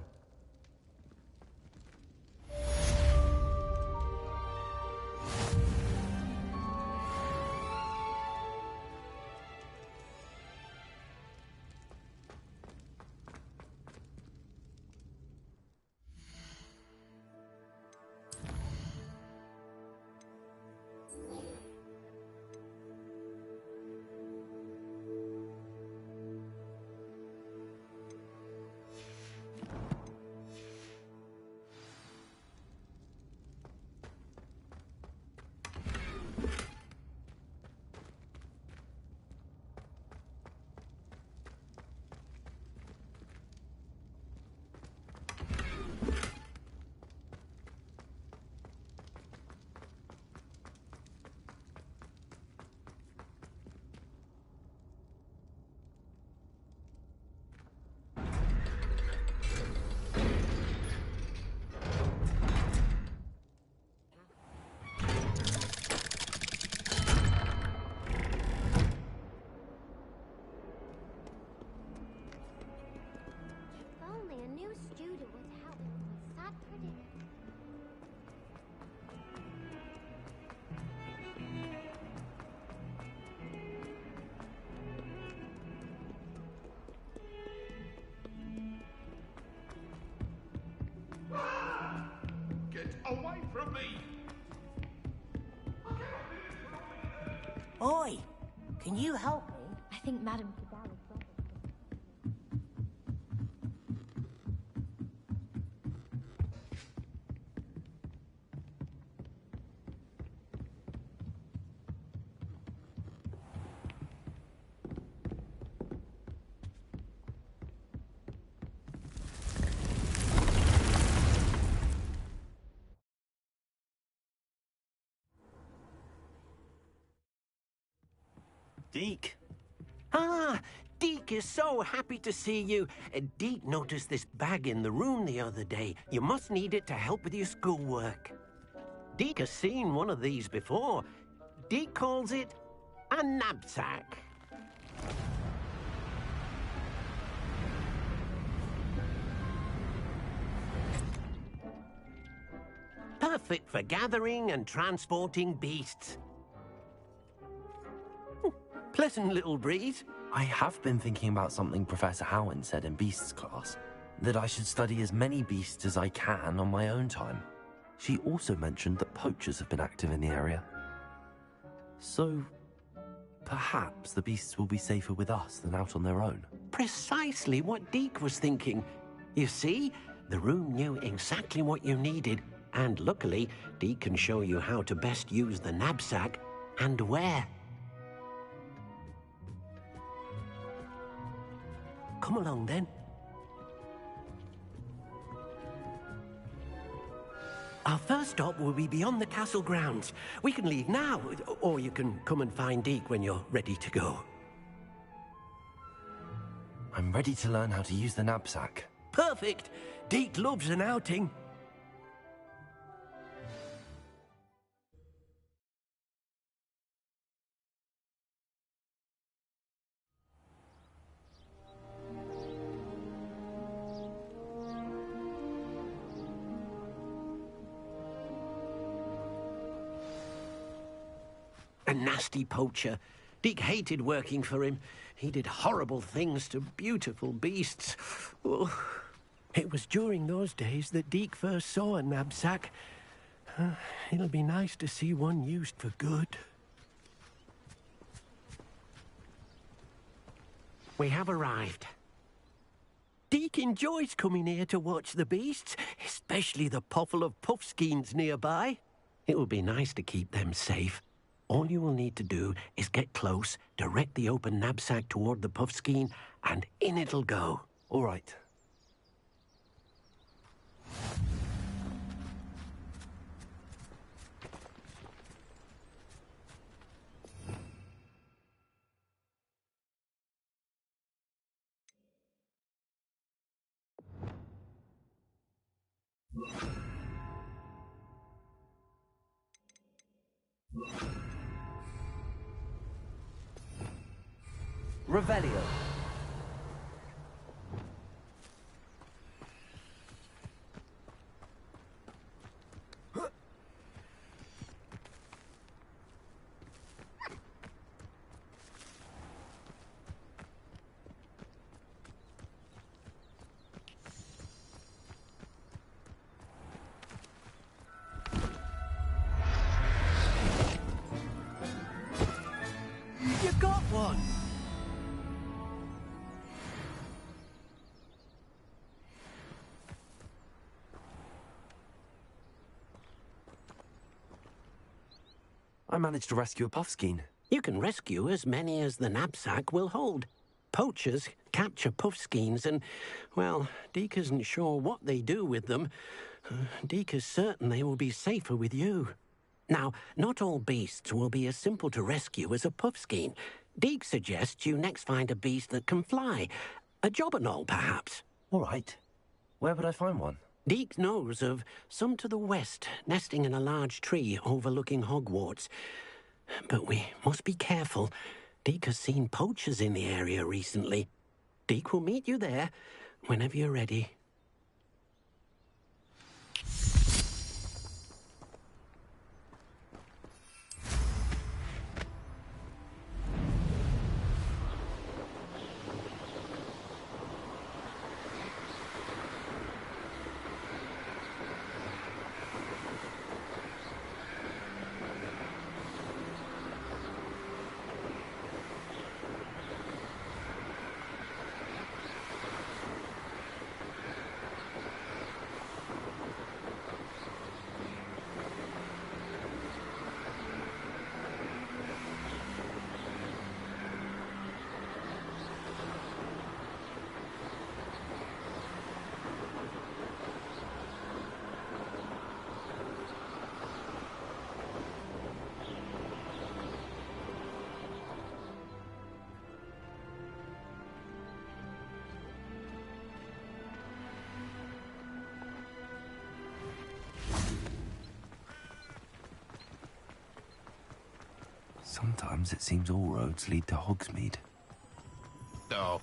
[SPEAKER 12] Get away from me!
[SPEAKER 13] Oi! Can you help me?
[SPEAKER 19] I think Madame Fidel is bothered.
[SPEAKER 9] Deke. Ah, Deke is so happy to see you. Deke noticed this bag in the room the other day. You must need it to help with your schoolwork. Deke has seen one of these before. Deke calls it a knapsack. Perfect for gathering and transporting beasts. Pleasant little breeze.
[SPEAKER 2] I have been thinking about something Professor Howard said in Beasts class, that I should study as many beasts as I can on my own time. She also mentioned that poachers have been active in the area. So, perhaps the beasts will be safer with us than out on their own.
[SPEAKER 9] Precisely what Deke was thinking. You see, the room knew exactly what you needed, and luckily, Deke can show you how to best use the knapsack and where. Come along, then. Our first stop will be beyond the castle grounds. We can leave now, or you can come and find Deke when you're ready to go.
[SPEAKER 2] I'm ready to learn how to use the knapsack.
[SPEAKER 9] Perfect! Deke loves an outing. A nasty poacher. Deke hated working for him. He did horrible things to beautiful beasts. Oh, it was during those days that Deke first saw a knapsack. It'll be nice to see one used for good. We have arrived. Deke enjoys coming here to watch the beasts, especially the potful of puffskeins nearby. It will be nice to keep them safe. All you will need to do is get close, direct the open knapsack toward the puffskein, and in it'll go.
[SPEAKER 2] All right. Revelio.
[SPEAKER 9] You got one!
[SPEAKER 2] I managed to rescue a puffskein.
[SPEAKER 9] You can rescue as many as the knapsack will hold. Poachers capture puffskeins and, well, Deke isn't sure what they do with them. Deke is certain they will be safer with you. Now, not all beasts will be as simple to rescue as a puffskein. Deke suggests you next find a beast that can fly. A jobberknoll, perhaps.
[SPEAKER 2] All right. Where would I find one?
[SPEAKER 9] Deke knows of some to the west, nesting in a large tree overlooking Hogwarts. But we must be careful. Deke has seen poachers in the area recently. Deke will meet you there whenever you're ready.
[SPEAKER 2] Sometimes it seems all roads lead to Hogsmeade.
[SPEAKER 12] No.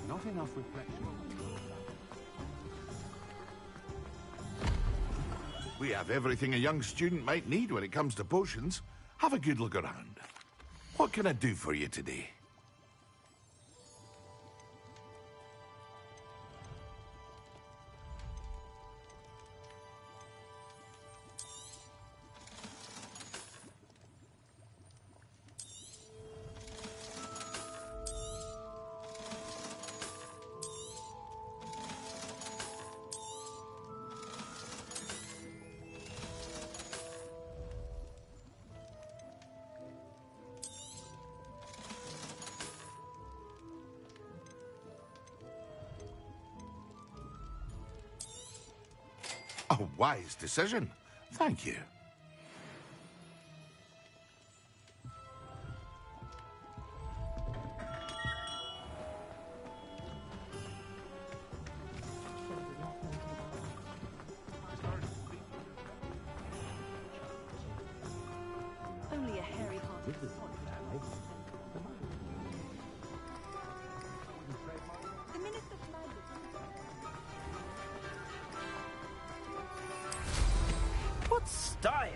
[SPEAKER 14] Not enough reflection.
[SPEAKER 12] We have everything a young student might need when it comes to potions. Have a good look around. What can I do for you today? A wise decision. Thank you.
[SPEAKER 6] Only a hairy-hearted The minute the flag
[SPEAKER 9] What style?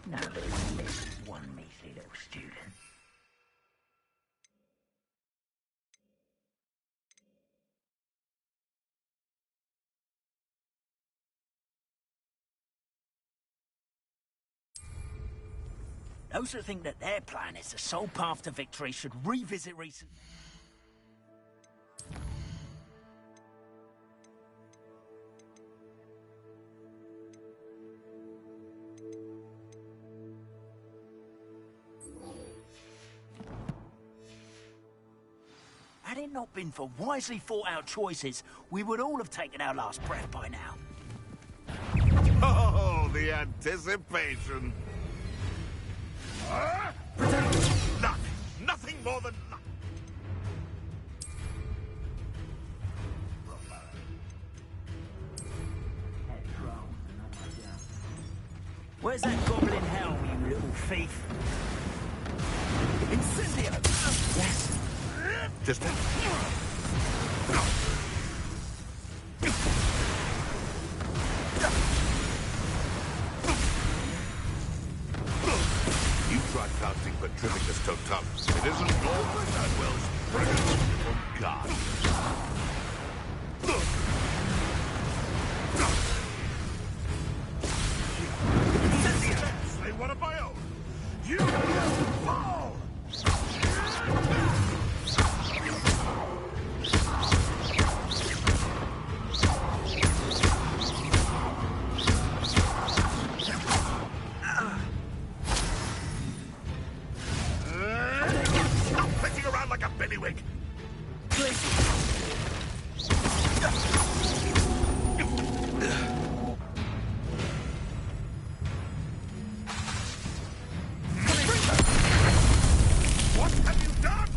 [SPEAKER 9] Now there's this one measly little student. Those who think that their plan is the sole path to victory should revisit recent... Had it not been for wisely thought-out choices, we would all have taken our last breath by now.
[SPEAKER 12] Oh, the anticipation. Luck. Nothing more than luck.
[SPEAKER 9] Where's that goblin helm, you little thief? Incendio! Yes.
[SPEAKER 12] Just... You tried casting Petrificus Totalus. It isn't normal that well spread from God. Say one of my own. You fall! Stop flitting around like a billywig! What have you done?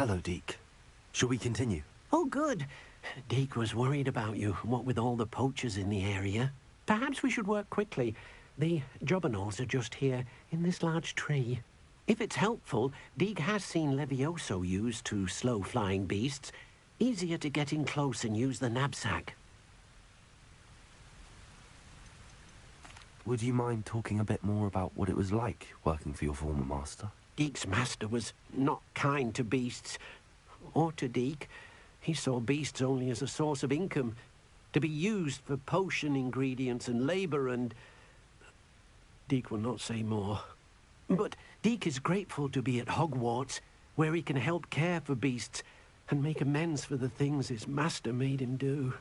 [SPEAKER 2] Hello, Deke. Shall we continue?
[SPEAKER 7] Oh, good. Deke was worried about you, what with all the poachers in the area. Perhaps we should work quickly. The jobberknolls are just here, in this large tree. If it's helpful, Deke has seen Levioso used to slow flying beasts. Easier to get in close and use the knapsack.
[SPEAKER 2] Would you mind talking a bit more about what it was like working for your former master?
[SPEAKER 7] Deke's master was not kind to beasts, or to Deke. He saw beasts only as a source of income, to be used for potion ingredients and labor, and Deke will not say more. But Deke is grateful to be at Hogwarts, where he can help care for beasts and make amends for the things his master made him do.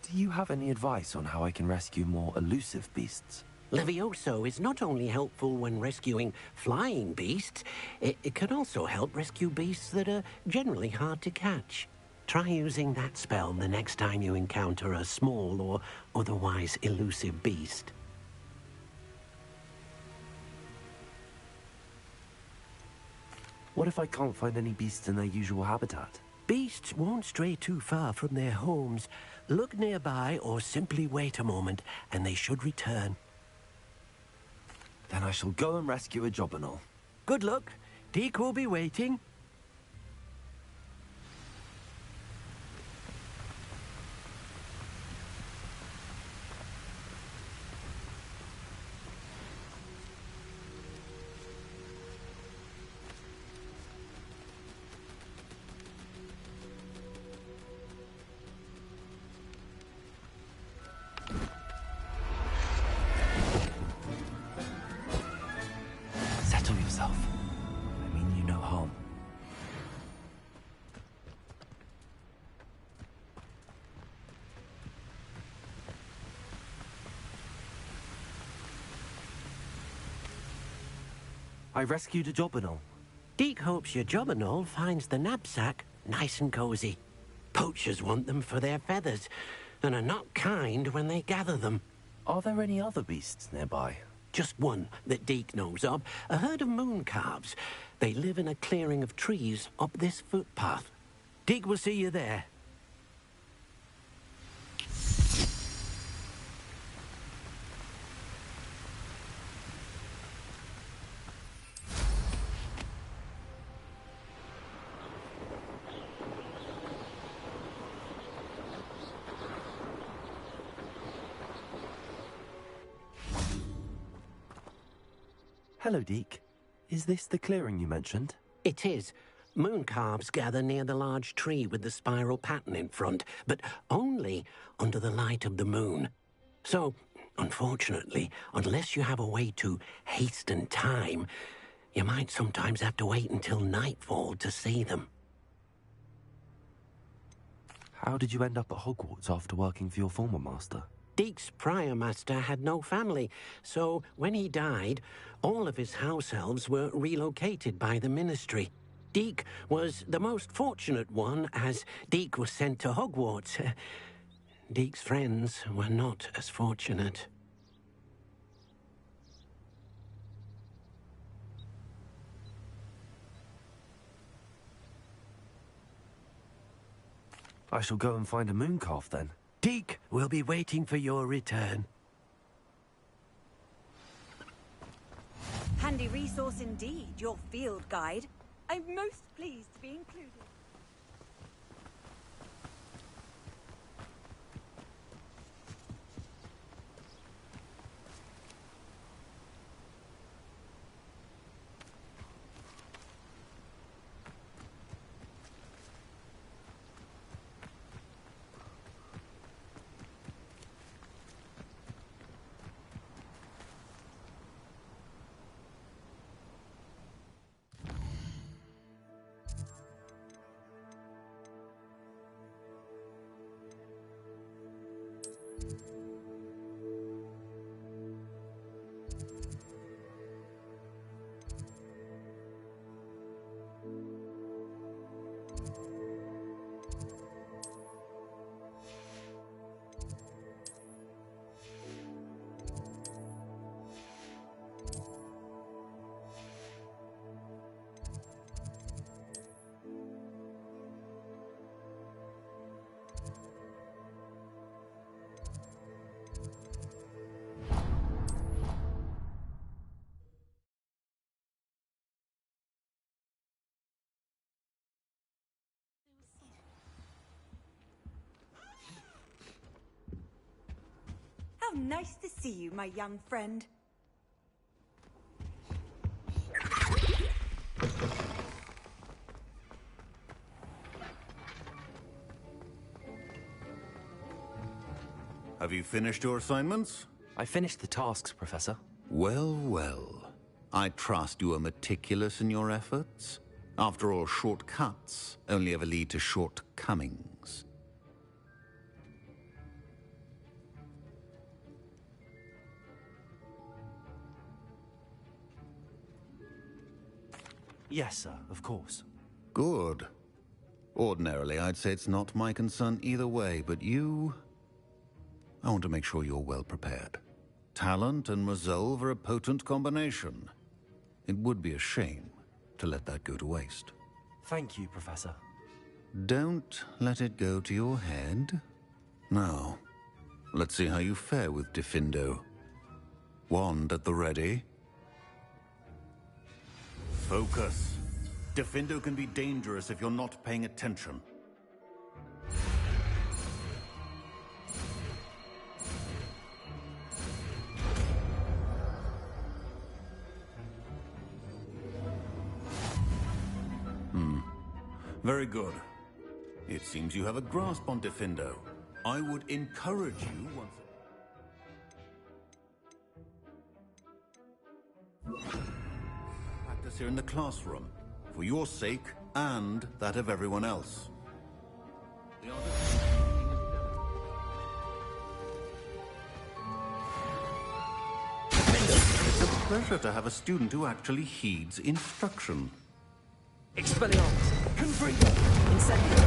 [SPEAKER 2] Do you have any advice on how I can rescue more elusive beasts?
[SPEAKER 7] Levioso is not only helpful when rescuing flying beasts, it can also help rescue beasts that are generally hard to catch. Try using that spell the next time you encounter a small or otherwise elusive beast.
[SPEAKER 2] What if I can't find any beasts in their usual habitat?
[SPEAKER 7] Beasts won't stray too far from their homes. Look nearby or simply wait a moment, and they should return.
[SPEAKER 2] Then I shall go and rescue a jobberknoll.
[SPEAKER 7] Good luck. Deke will be waiting.
[SPEAKER 2] Settle yourself. I mean you no harm. I rescued a jobberknoll.
[SPEAKER 7] Deke hopes your jobberknoll finds the knapsack nice and cozy. Poachers want them for their feathers, and are not kind when they gather them.
[SPEAKER 2] Are there any other beasts nearby?
[SPEAKER 7] Just one that Deke knows of, a herd of moon calves. They live in a clearing of trees up this footpath. Deke will see you there.
[SPEAKER 2] Hello, Deke. Is this the clearing you mentioned?
[SPEAKER 7] It is. Moon calves gather near the large tree with the spiral pattern in front, but only under the light of the moon. So, unfortunately, unless you have a way to hasten time, you might sometimes have to wait until nightfall to see them.
[SPEAKER 2] How did you end up at Hogwarts after working for your former master?
[SPEAKER 7] Deke's prior master had no family, so when he died, all of his house elves were relocated by the ministry. Deke was the most fortunate one, as Deke was sent to Hogwarts. Deke's friends were not as fortunate.
[SPEAKER 2] I shall go and find a moon calf then.
[SPEAKER 7] Deke will be waiting for your return.
[SPEAKER 5] Handy resource indeed, your field guide. I'm most pleased to be included.
[SPEAKER 17] Nice to see you, my young friend.
[SPEAKER 3] Have you finished your assignments?
[SPEAKER 2] I finished the tasks, Professor.
[SPEAKER 3] Well, well. I trust you are meticulous in your efforts. After all, shortcuts only ever lead to shortcomings.
[SPEAKER 2] Yes, sir, of course.
[SPEAKER 3] Good. Ordinarily, I'd say it's not my concern either way, but you... I want to make sure you're well prepared. Talent and resolve are a potent combination. It would be a shame to let that go to waste.
[SPEAKER 2] Thank you, Professor.
[SPEAKER 3] Don't let it go to your head. Now, let's see how you fare with Diffindo. Wand at the ready. Focus. Diffindo can be dangerous if you're not paying attention. Very good. It seems you have a grasp on Diffindo. I would encourage you once... Practice here in the classroom, for your sake and that of everyone else. It's a pleasure to have a student who actually heeds instruction.
[SPEAKER 9] Expelliarmus! Confringo! Incendio!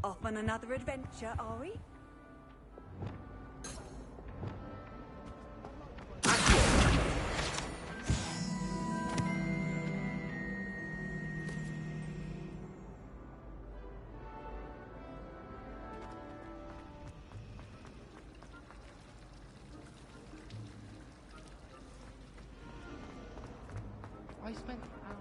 [SPEAKER 17] Off on another adventure, are we?
[SPEAKER 21] I spent hours.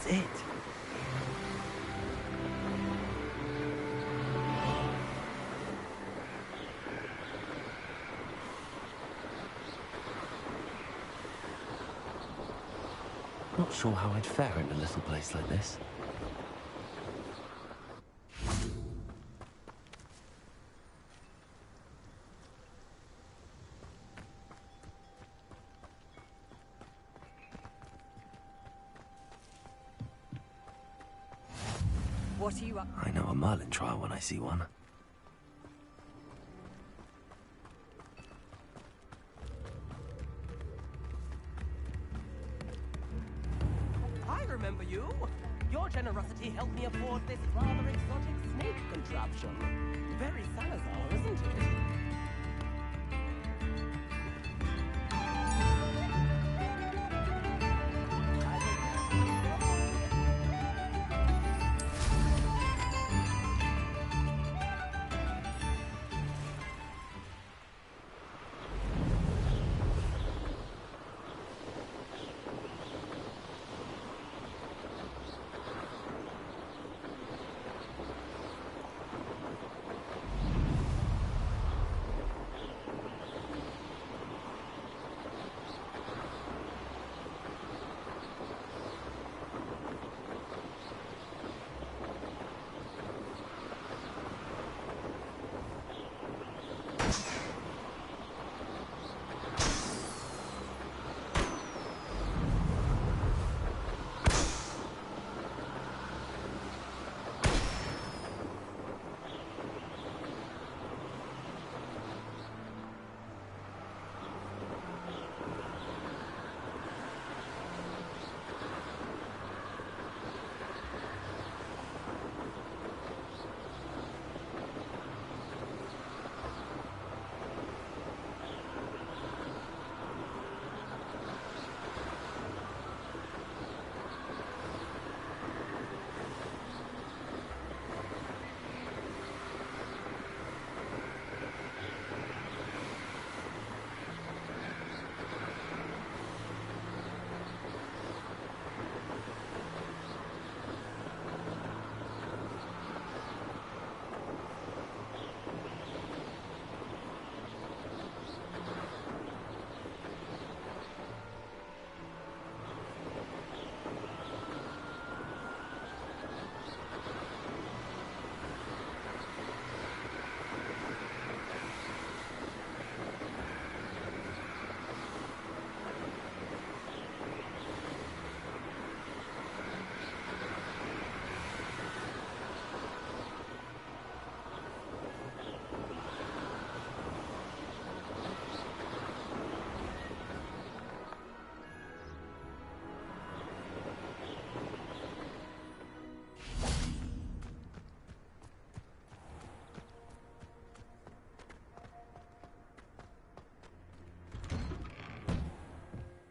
[SPEAKER 2] it. Not sure how I'd fare in a little place like this.
[SPEAKER 17] What are you up?
[SPEAKER 2] I know a Merlin trial when I see one.
[SPEAKER 1] I remember you. Your generosity helped me afford this rather exotic snake contraption. Very Salazar, isn't it?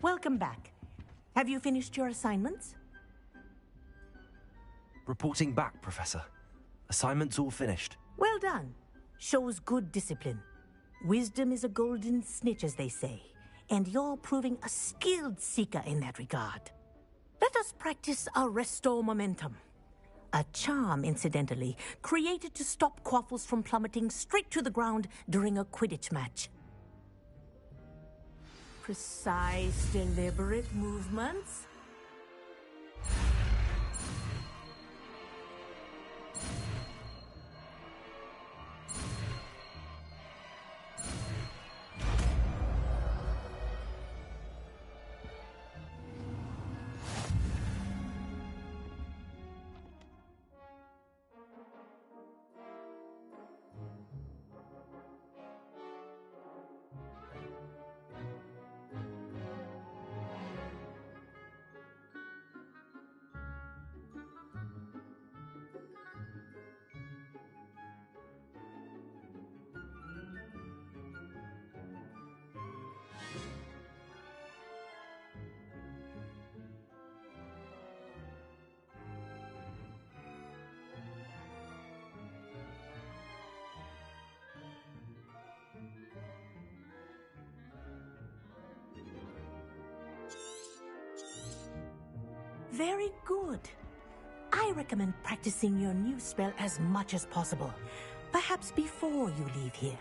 [SPEAKER 18] Welcome back. Have you finished your assignments?
[SPEAKER 2] Reporting back, Professor. Assignment's all finished.
[SPEAKER 18] Well done. Shows good discipline. Wisdom is a golden snitch, as they say, and you're proving a skilled seeker in that regard. Let us practice our restore momentum. A charm, incidentally, created to stop quaffles from plummeting straight to the ground during a Quidditch match. Precise, deliberate movements. Very good. I recommend practicing your new spell as much as possible. Perhaps before you leave here.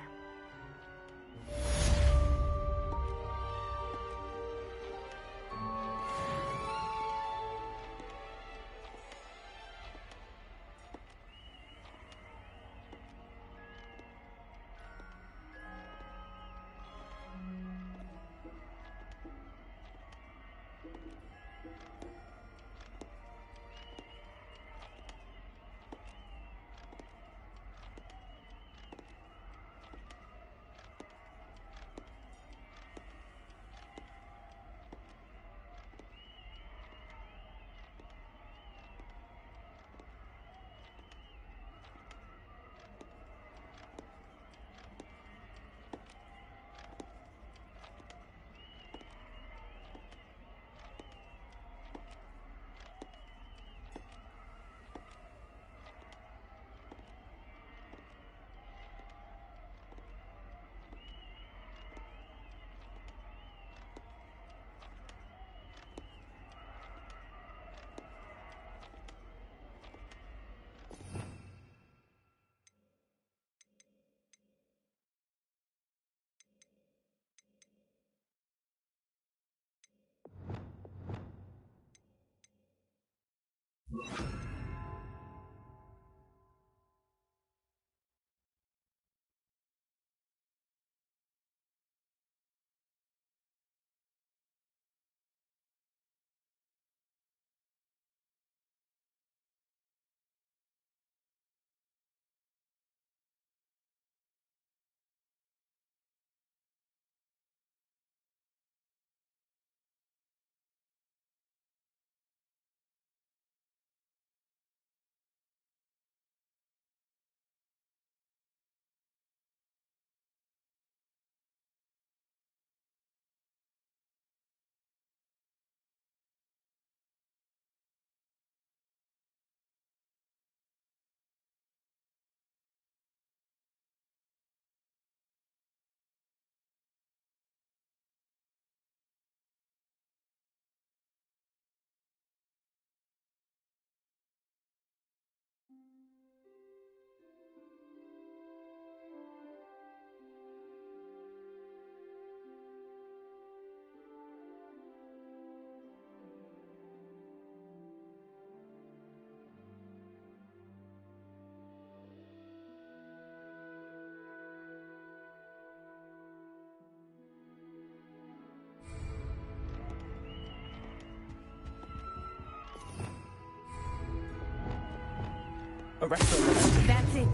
[SPEAKER 18] That's it.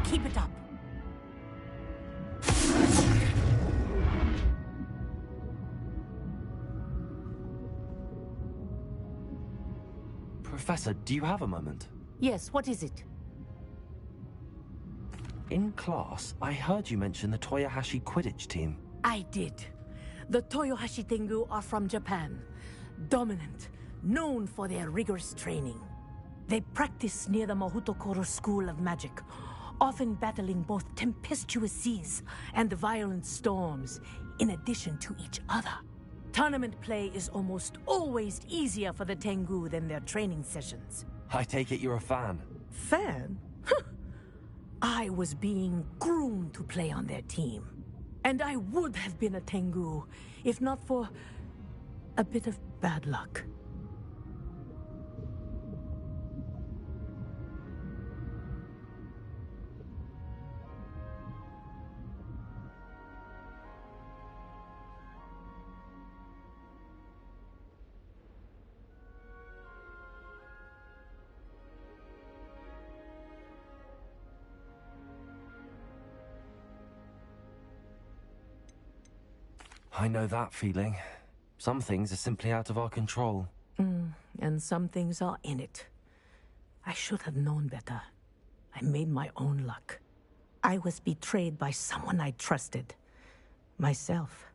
[SPEAKER 18] Keep it up.
[SPEAKER 2] Professor, do you have a moment?
[SPEAKER 18] Yes, what is it?
[SPEAKER 2] In class, I heard you mention the Toyohashi Quidditch team.
[SPEAKER 18] I did. The Toyohashi Tengu are from Japan. Dominant, known for their rigorous training. They practice near the Mahutokoro School of Magic, often battling both tempestuous seas and violent storms, in addition to each other. Tournament play is almost always easier for the Tengu than their training sessions.
[SPEAKER 2] I take it you're a fan.
[SPEAKER 18] Fan? I was being groomed to play on their team. And I would have been a Tengu, if not for a bit of bad luck.
[SPEAKER 2] I know that feeling. Some things are simply out of our control.
[SPEAKER 18] And some things are in it. I should have known better. I made my own luck. I was betrayed by someone I trusted. Myself.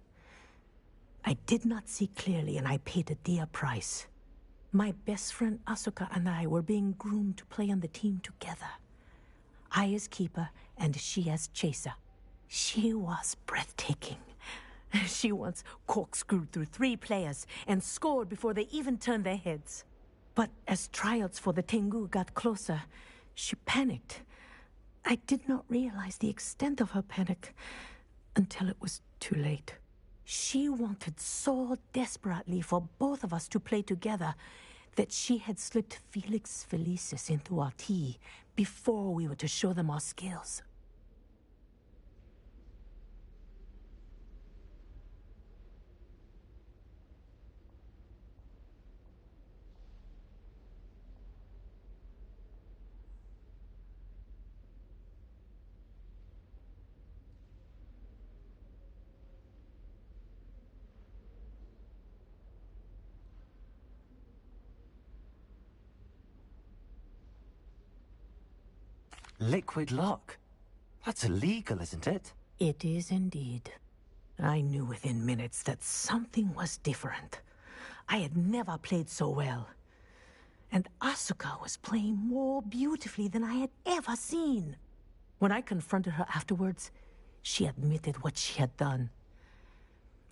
[SPEAKER 18] I did not see clearly, and I paid a dear price. My best friend Asuka and I were being groomed to play on the team together. I as keeper, and she as chaser. She was breathtaking. She once corkscrewed through 3 players and scored before they even turned their heads. But as trials for the Tengu got closer, she panicked. I did not realize the extent of her panic until it was too late. She wanted so desperately for both of us to play together that she had slipped Felix Felicis into our tea before we were to show them our skills.
[SPEAKER 2] Liquid luck? That's illegal, isn't it?
[SPEAKER 18] It is indeed. I knew within minutes that something was different. I had never played so well. And Asuka was playing more beautifully than I had ever seen. When I confronted her afterwards, she admitted what she had done.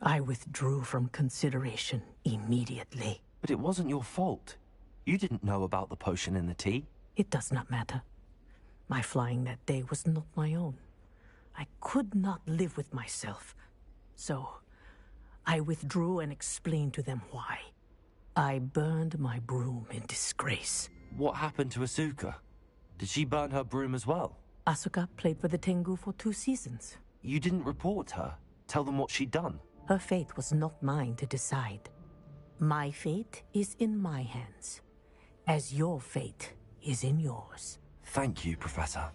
[SPEAKER 18] I withdrew from consideration immediately.
[SPEAKER 2] But it wasn't your fault. You didn't know about the potion in the tea.
[SPEAKER 18] It does not matter. My flying that day was not my own. I could not live with myself. So, I withdrew and explained to them why. I burned my broom in disgrace.
[SPEAKER 2] What happened to Asuka? Did she burn her broom as well?
[SPEAKER 18] Asuka played for the Tengu for 2 seasons.
[SPEAKER 2] You didn't report her? Tell them what she'd done?
[SPEAKER 18] Her fate was not mine to decide. My fate is in my hands, as your fate is in yours.
[SPEAKER 2] Thank you, Professor.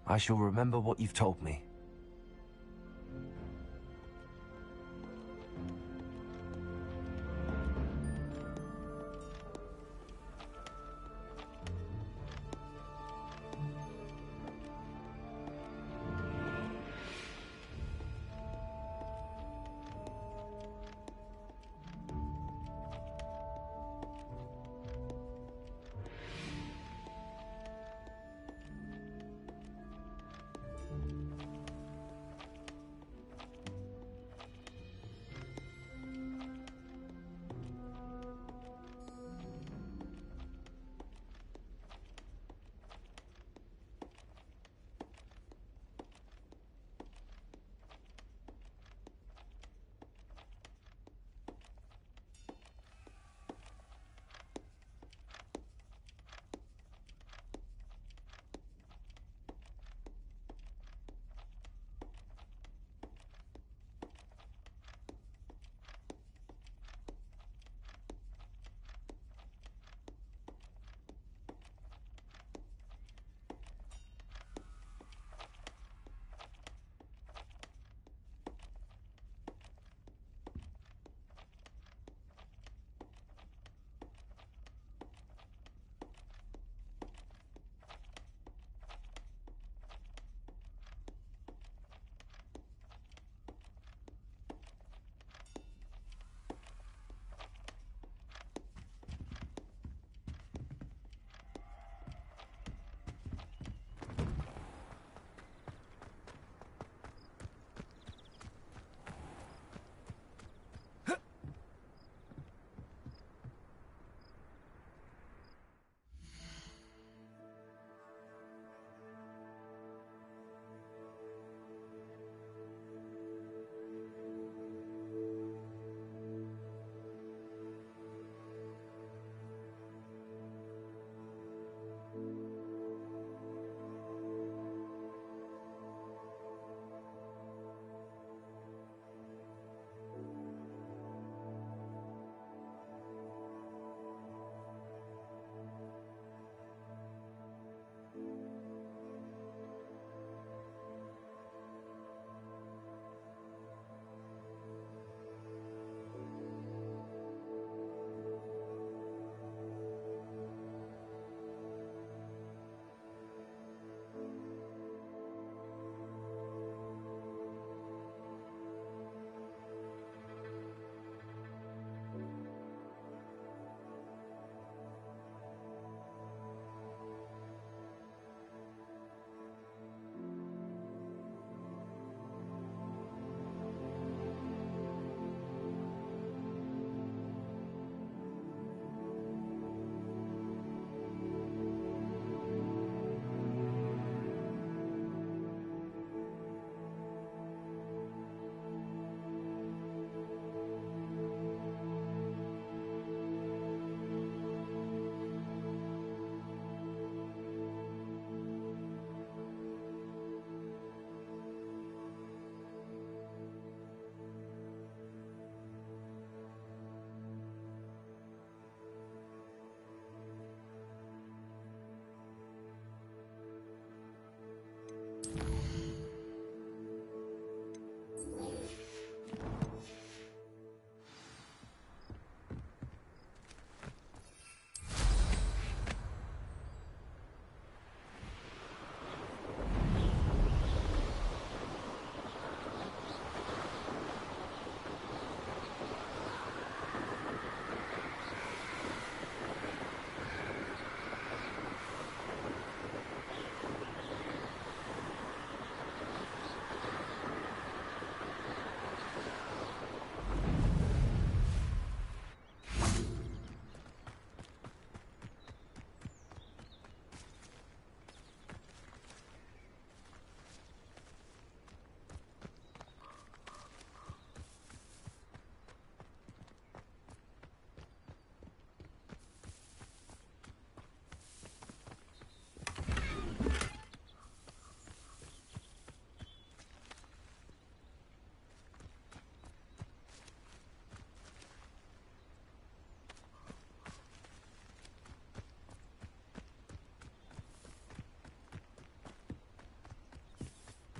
[SPEAKER 2] I shall remember what you've told me.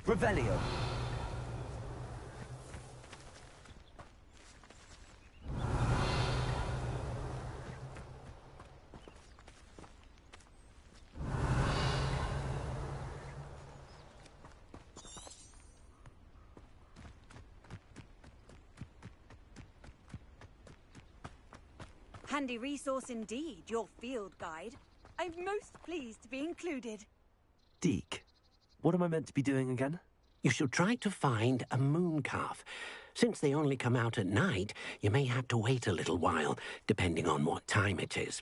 [SPEAKER 2] Revelio.
[SPEAKER 17] Handy resource indeed, your field guide. I'm most pleased to be included.
[SPEAKER 2] Deke, what am I meant to be doing again?
[SPEAKER 4] You shall try to find a moon calf. Since they only come out at night, you may have to wait a little while, depending on what time it is.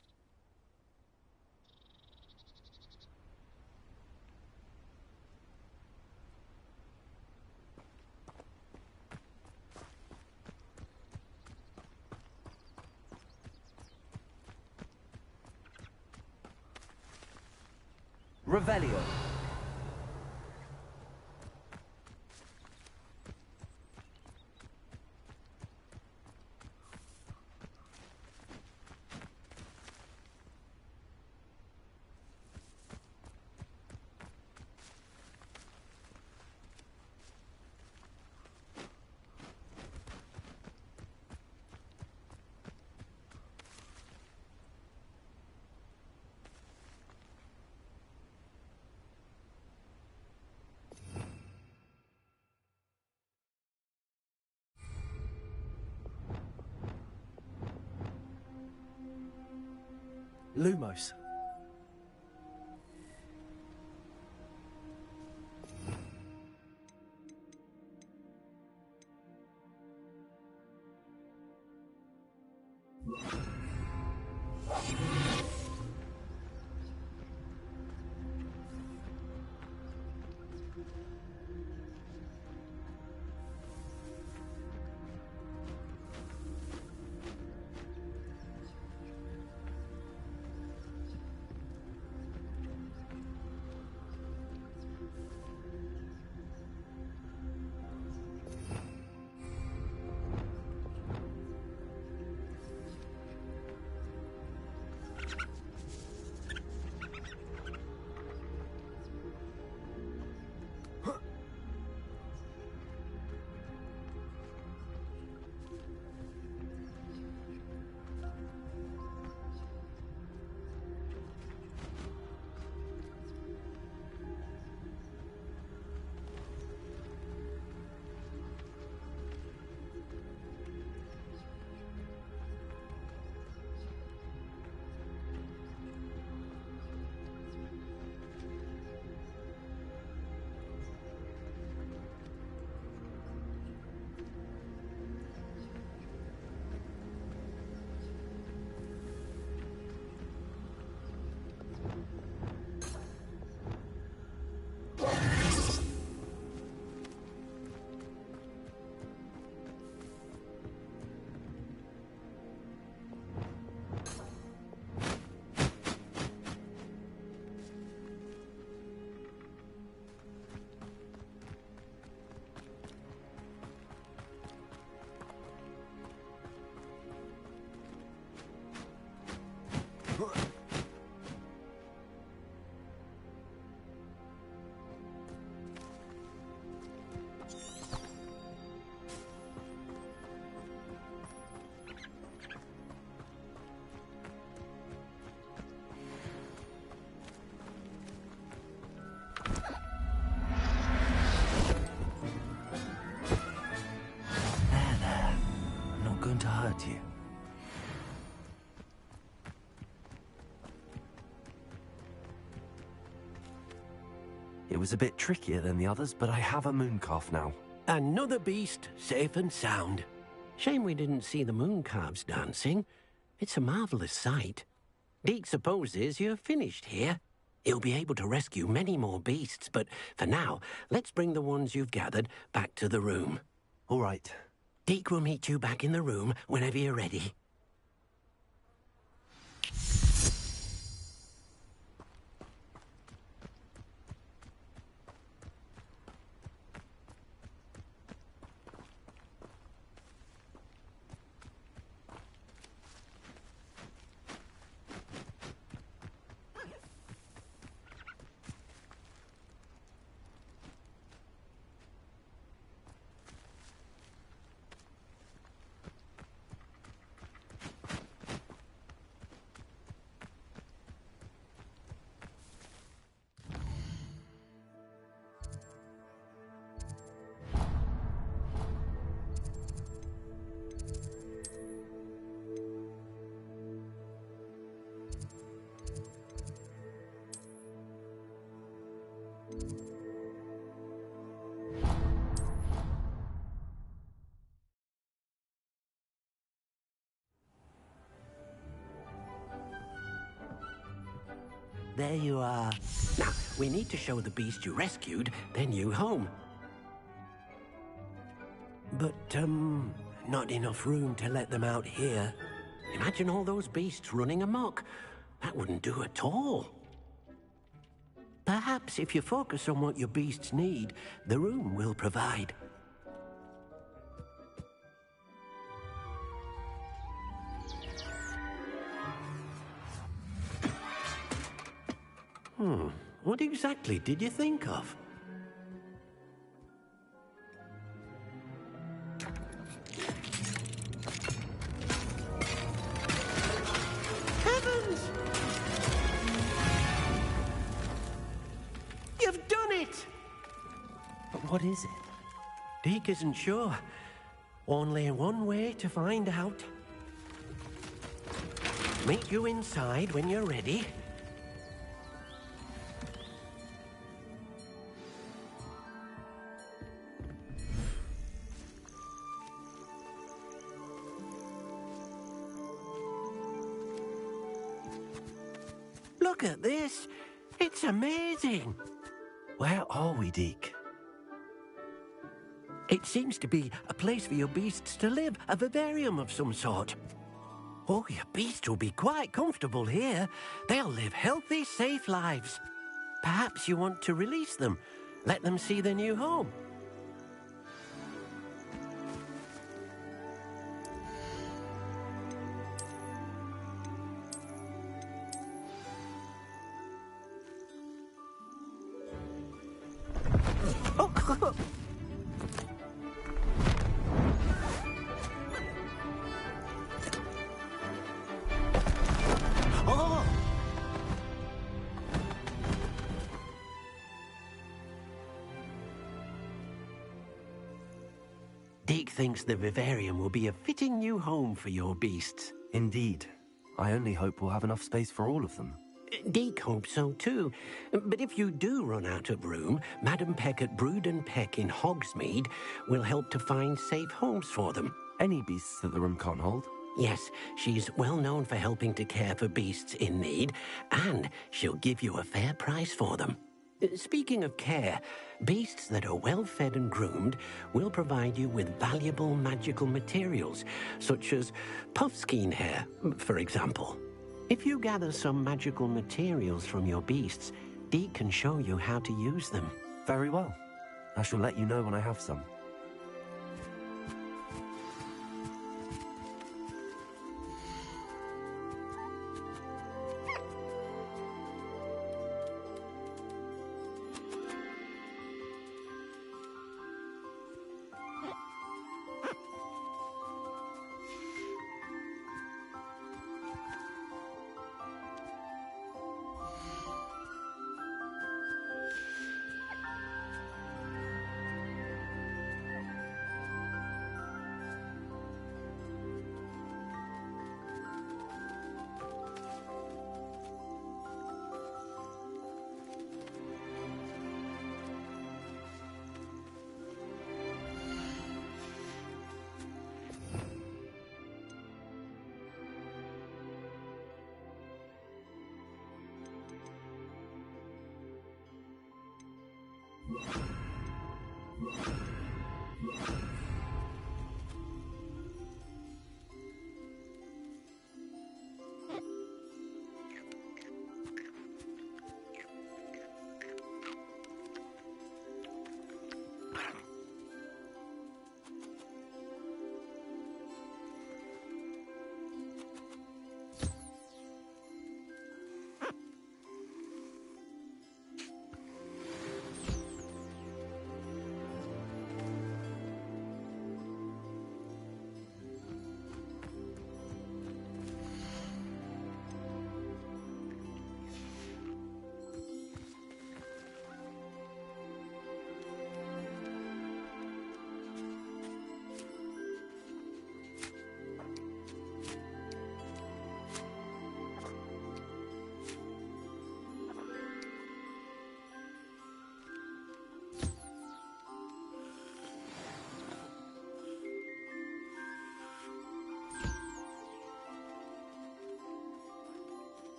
[SPEAKER 2] Revelio. Lumos. To hurt you. It was a bit trickier than the others, but I have a moon calf now.
[SPEAKER 4] Another beast, safe and sound. Shame we didn't see the moon calves dancing. It's a marvelous sight. Deke supposes you're finished here. He'll be able to rescue many more beasts, but for now, let's bring the ones you've gathered back to the room.
[SPEAKER 2] All right.
[SPEAKER 4] Deke will meet you back in the room whenever you're ready. there you are. Now, we need to show the beast you rescued their new home. But, not enough room to let them out here. Imagine all those beasts running amok. That wouldn't do at all. Perhaps if you focus on what your beasts need, the room will provide. What exactly did you think of? Heavens! You've done it!
[SPEAKER 2] But what is it?
[SPEAKER 4] Deke isn't sure. Only one way to find out. Meet you inside when you're ready. Look at this. It's amazing.
[SPEAKER 2] Where are we, Deke?
[SPEAKER 4] It seems to be a place for your beasts to live, a vivarium of some sort. Oh, your beasts will be quite comfortable here. They'll live healthy, safe lives. Perhaps you want to release them, let them see their new home. Deke thinks the vivarium will be a fitting new home for your beasts.
[SPEAKER 2] Indeed. I only hope we'll have enough space for all of them.
[SPEAKER 4] Deke hopes so too. But if you do run out of room, Madam Peck at Brood and Peck in Hogsmeade will help to find safe homes for them.
[SPEAKER 2] Any beasts that the room can't hold?
[SPEAKER 4] Yes, she's well known for helping to care for beasts in need, and she'll give you a fair price for them. Speaking of care, beasts that are well fed and groomed will provide you with valuable magical materials, such as puffskein hair, for example. If you gather some magical materials from your beasts, Deke can show you how to use them.
[SPEAKER 2] Very well. I shall let you know when I have some.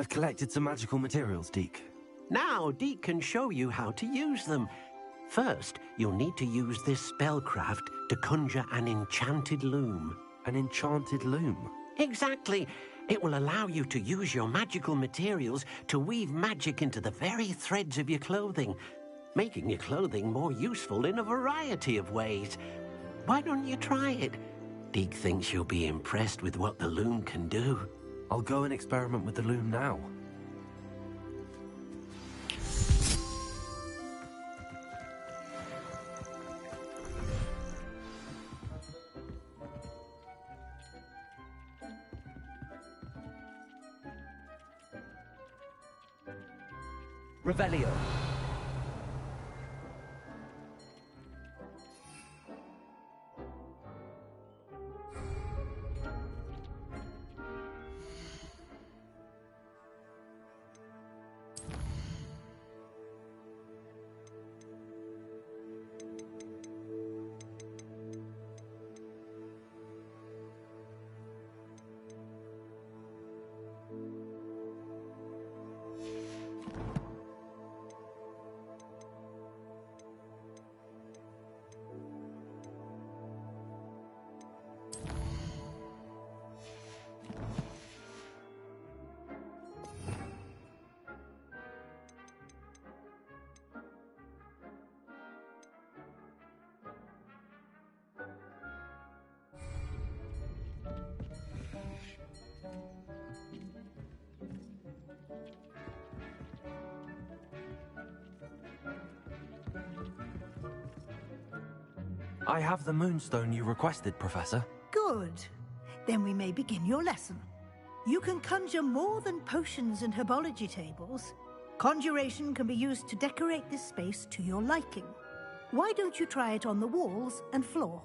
[SPEAKER 2] I've collected some magical materials, Deke.
[SPEAKER 7] Now, Deke can show you how to use them. First, you'll need to use this spellcraft to conjure an enchanted loom.
[SPEAKER 2] An enchanted loom?
[SPEAKER 7] Exactly. It will allow you to use your magical materials to weave magic into the very threads of your clothing, making your clothing more useful in a variety of ways. Why don't you try it? Deke thinks you'll be impressed with what the loom can do.
[SPEAKER 2] I'll go and experiment with the loom now.
[SPEAKER 1] Revelio.
[SPEAKER 2] I have the moonstone you requested, Professor.
[SPEAKER 15] Good. Then we may begin your lesson. You can conjure more than potions and herbology tables. Conjuration can be used to decorate this space to your liking. Why don't you try it on the walls and floor?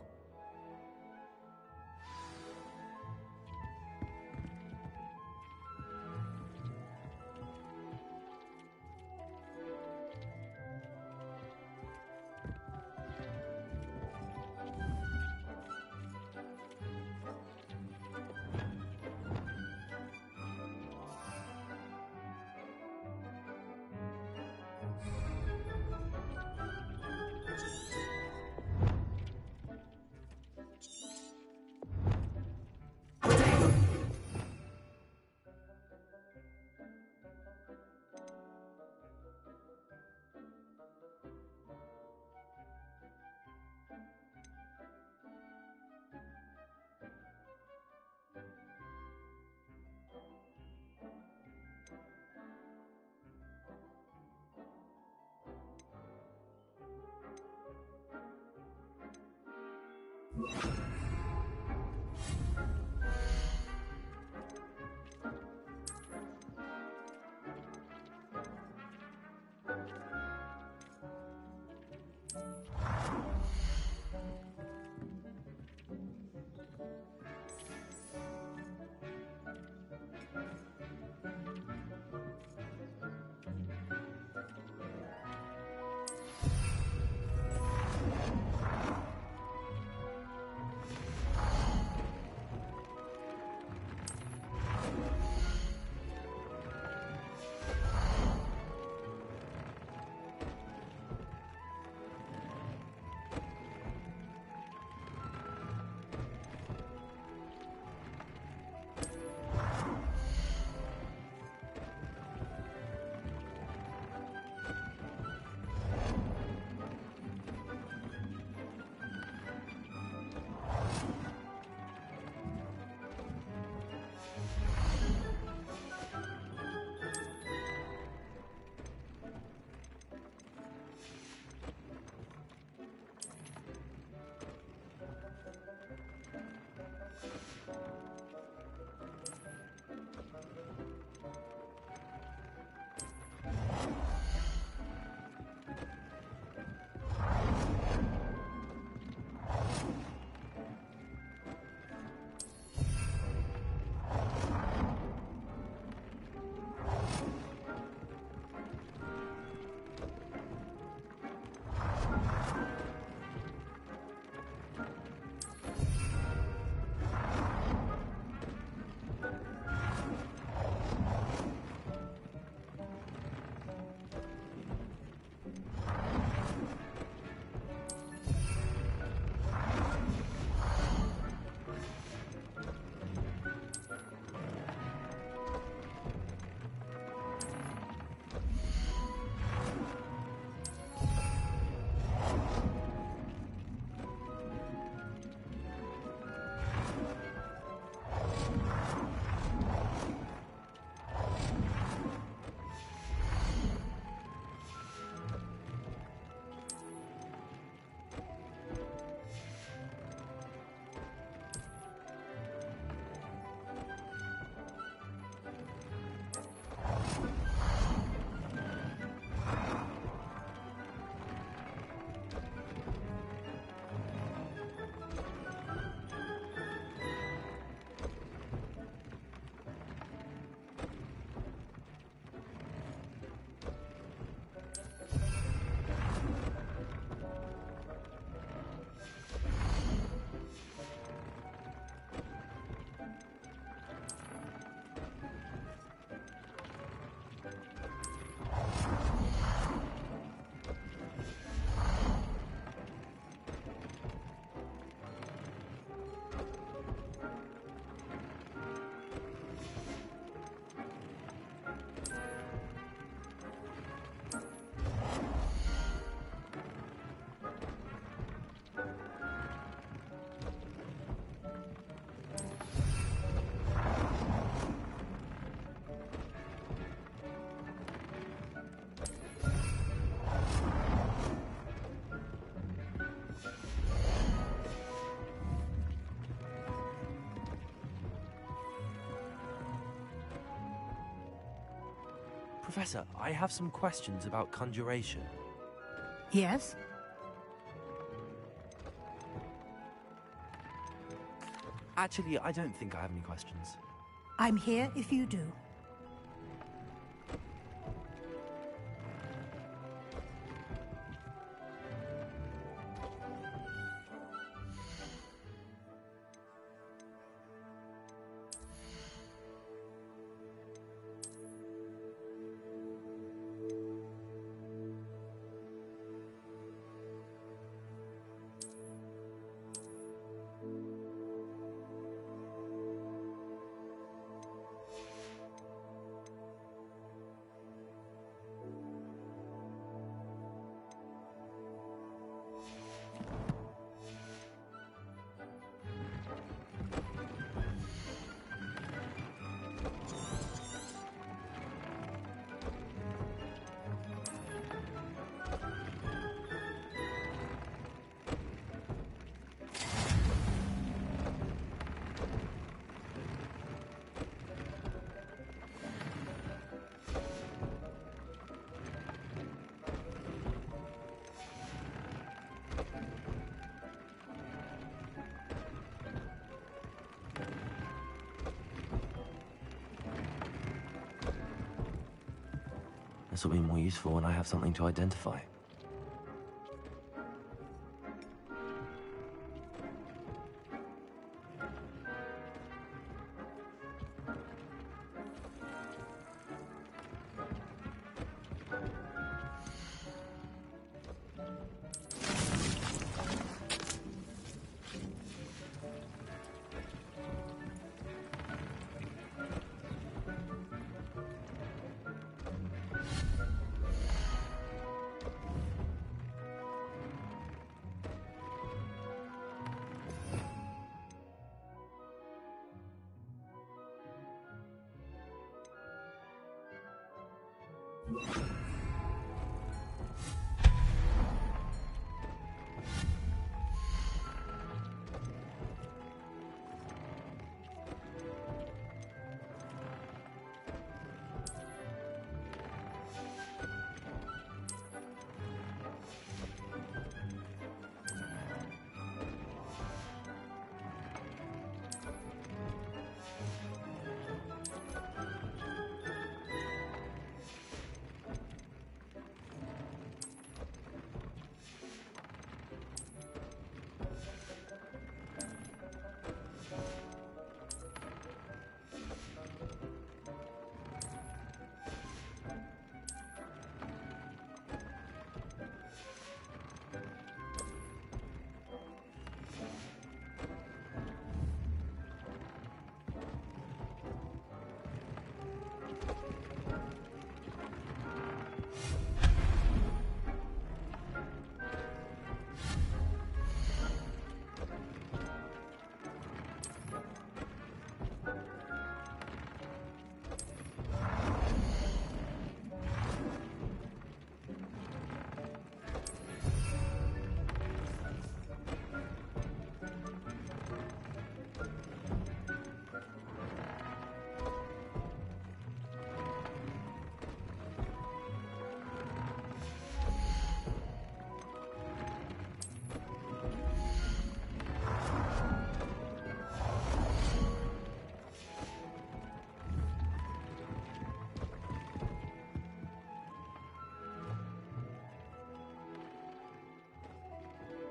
[SPEAKER 2] Professor, I have some questions about conjuration.
[SPEAKER 15] Yes?
[SPEAKER 2] Actually, I don't think I have any questions.
[SPEAKER 15] I'm here if you do.
[SPEAKER 2] This will be more useful when I have something to identify.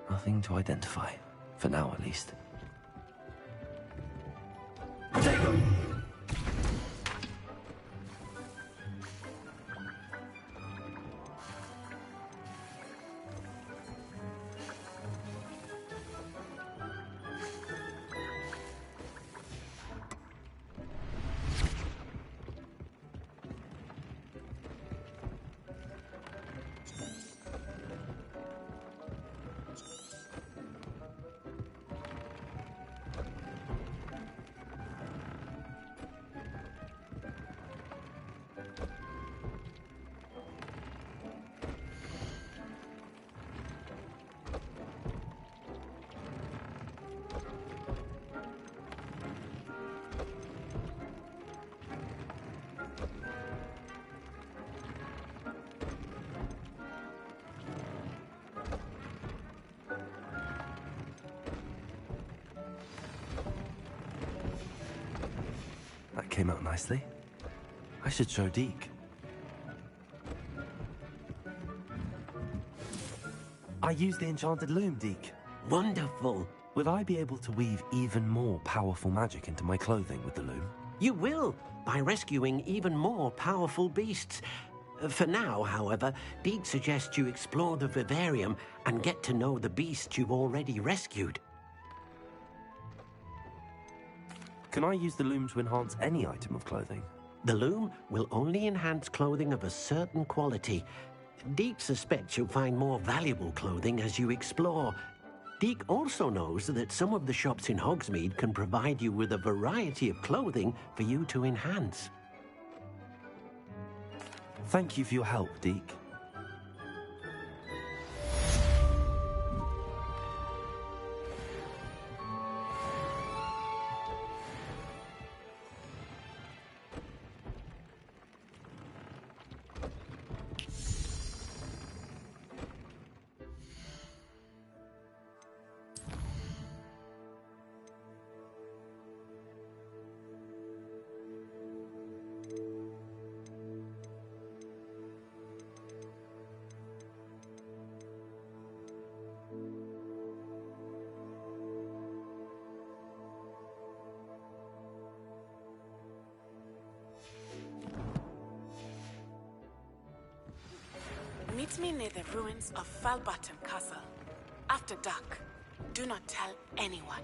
[SPEAKER 2] Nothing to identify. For now, at least. came out nicely. I should show Deke. I used the enchanted loom, Deke.
[SPEAKER 7] Wonderful.
[SPEAKER 2] Will I be able to weave even more powerful magic into my clothing with the loom?
[SPEAKER 7] You will, by rescuing even more powerful beasts. For now, however, Deke suggests you explore the vivarium and get to know the beasts you've already rescued.
[SPEAKER 2] Can I use the loom to enhance any item of clothing?
[SPEAKER 7] The loom will only enhance clothing of a certain quality. Deke suspects you'll find more valuable clothing as you explore. Deke also knows that some of the shops in Hogsmeade can provide you with a variety of clothing for you to enhance.
[SPEAKER 2] Thank you for your help, Deke.
[SPEAKER 10] Meet me near the ruins of Falbottom Castle. After dark. Do not tell anyone.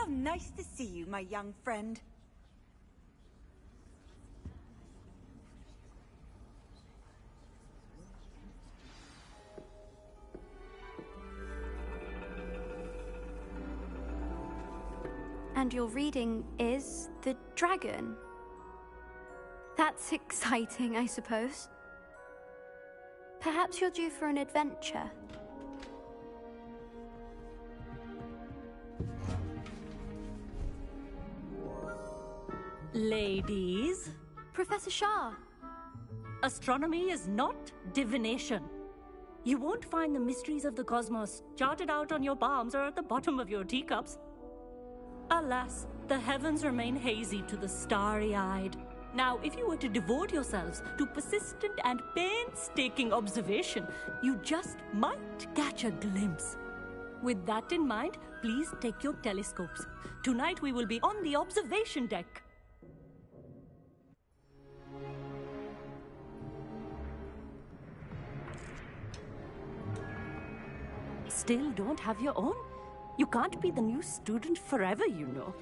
[SPEAKER 17] How nice to see you, my young friend.
[SPEAKER 21] And your reading is The Dragon. That's exciting, I suppose. Perhaps you're due for an adventure.
[SPEAKER 23] Ladies.
[SPEAKER 21] Professor Shah.
[SPEAKER 23] Astronomy is not divination. You won't find the mysteries of the cosmos charted out on your palms or at the bottom of your teacups. Alas, the heavens remain hazy to the starry-eyed. Now, if you were to devote yourselves to persistent and painstaking observation, you just might catch a glimpse. With that in mind, please take your telescopes. Tonight we will be on the observation deck. Still don't have your own? You can't be the new student forever, you know.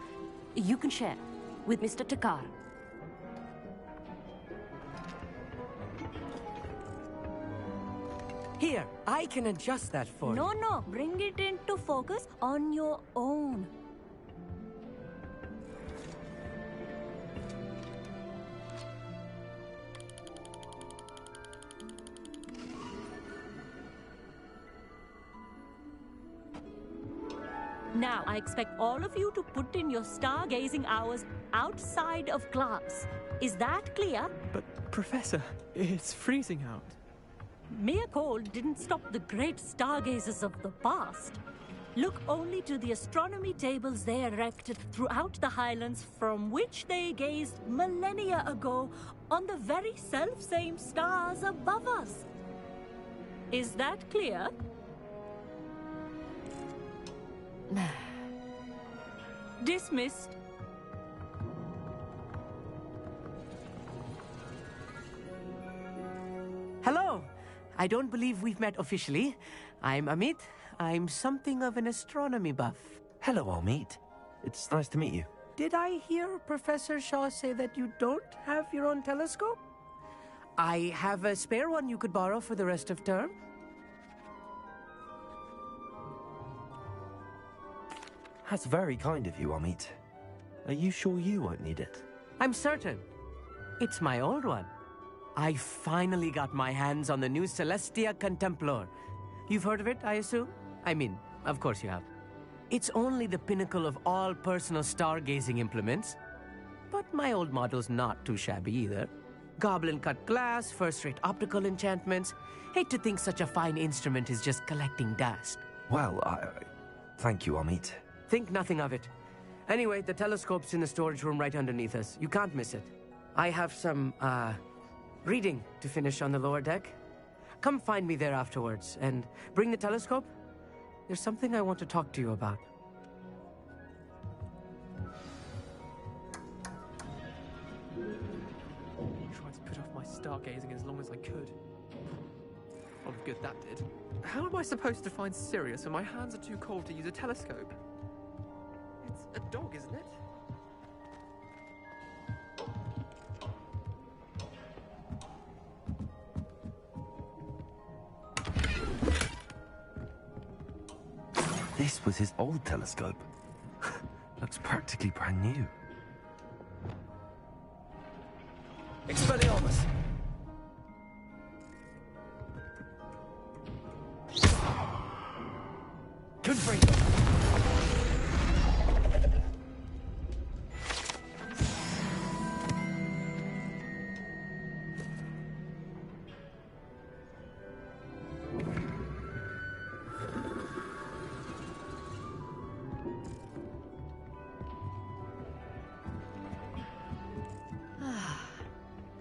[SPEAKER 23] You can share with Mr. Takar.
[SPEAKER 1] Here, I can adjust that for you.
[SPEAKER 23] No, bring it into focus on your own. Now, I expect all of you to put in your stargazing hours outside of class. Is that clear?
[SPEAKER 24] But, Professor, it's freezing out.
[SPEAKER 23] Mere cold didn't stop the great stargazers of the past. Look only to the astronomy tables they erected throughout the Highlands from which they gazed millennia ago on the very self-same stars above us. Is that clear? Dismissed.
[SPEAKER 11] Hello. I don't believe we've met officially. I'm Amit. I'm something of an astronomy buff.
[SPEAKER 2] Hello, Amit. It's nice to meet you.
[SPEAKER 11] Did I hear Professor Shaw say that you don't have your own telescope? I have a spare one you could borrow for the rest of term.
[SPEAKER 2] That's very kind of you, Amit. Are you sure you won't need it?
[SPEAKER 11] I'm certain. It's my old one. I finally got my hands on the new Celestia Contemplar. You've heard of it, I assume? I mean, of course you have. It's only the pinnacle of all personal stargazing implements. But my old model's not too shabby either. Goblin-cut glass, first-rate optical enchantments. Hate to think such a fine instrument is just collecting dust.
[SPEAKER 2] Well, thank you, Amit.
[SPEAKER 11] Think nothing of it. Anyway, the telescope's in the storage room right underneath us. You can't miss it. I have some, reading to finish on the lower deck. Come find me there afterwards, and bring the telescope. There's something I want to talk to you about.
[SPEAKER 24] Tried to put off my stargazing as long as I could. Oh, good that did. How am I supposed to find Sirius when my hands are too cold to use a telescope? It's a dog, isn't it?
[SPEAKER 2] This was his old telescope. Looks practically brand new.
[SPEAKER 11] Expelliarmus! Confringo!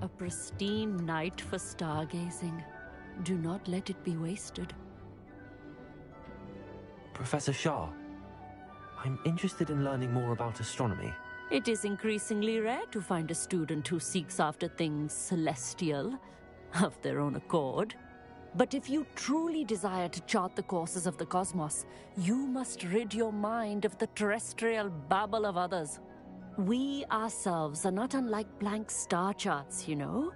[SPEAKER 23] A pristine night for stargazing. Do not let it be wasted.
[SPEAKER 2] Professor Shah, I'm interested in learning more about astronomy.
[SPEAKER 23] It is increasingly rare to find a student who seeks after things celestial, of their own accord. But if you truly desire to chart the courses of the cosmos, you must rid your mind of the terrestrial babble of others. We ourselves are not unlike blank star charts, you know.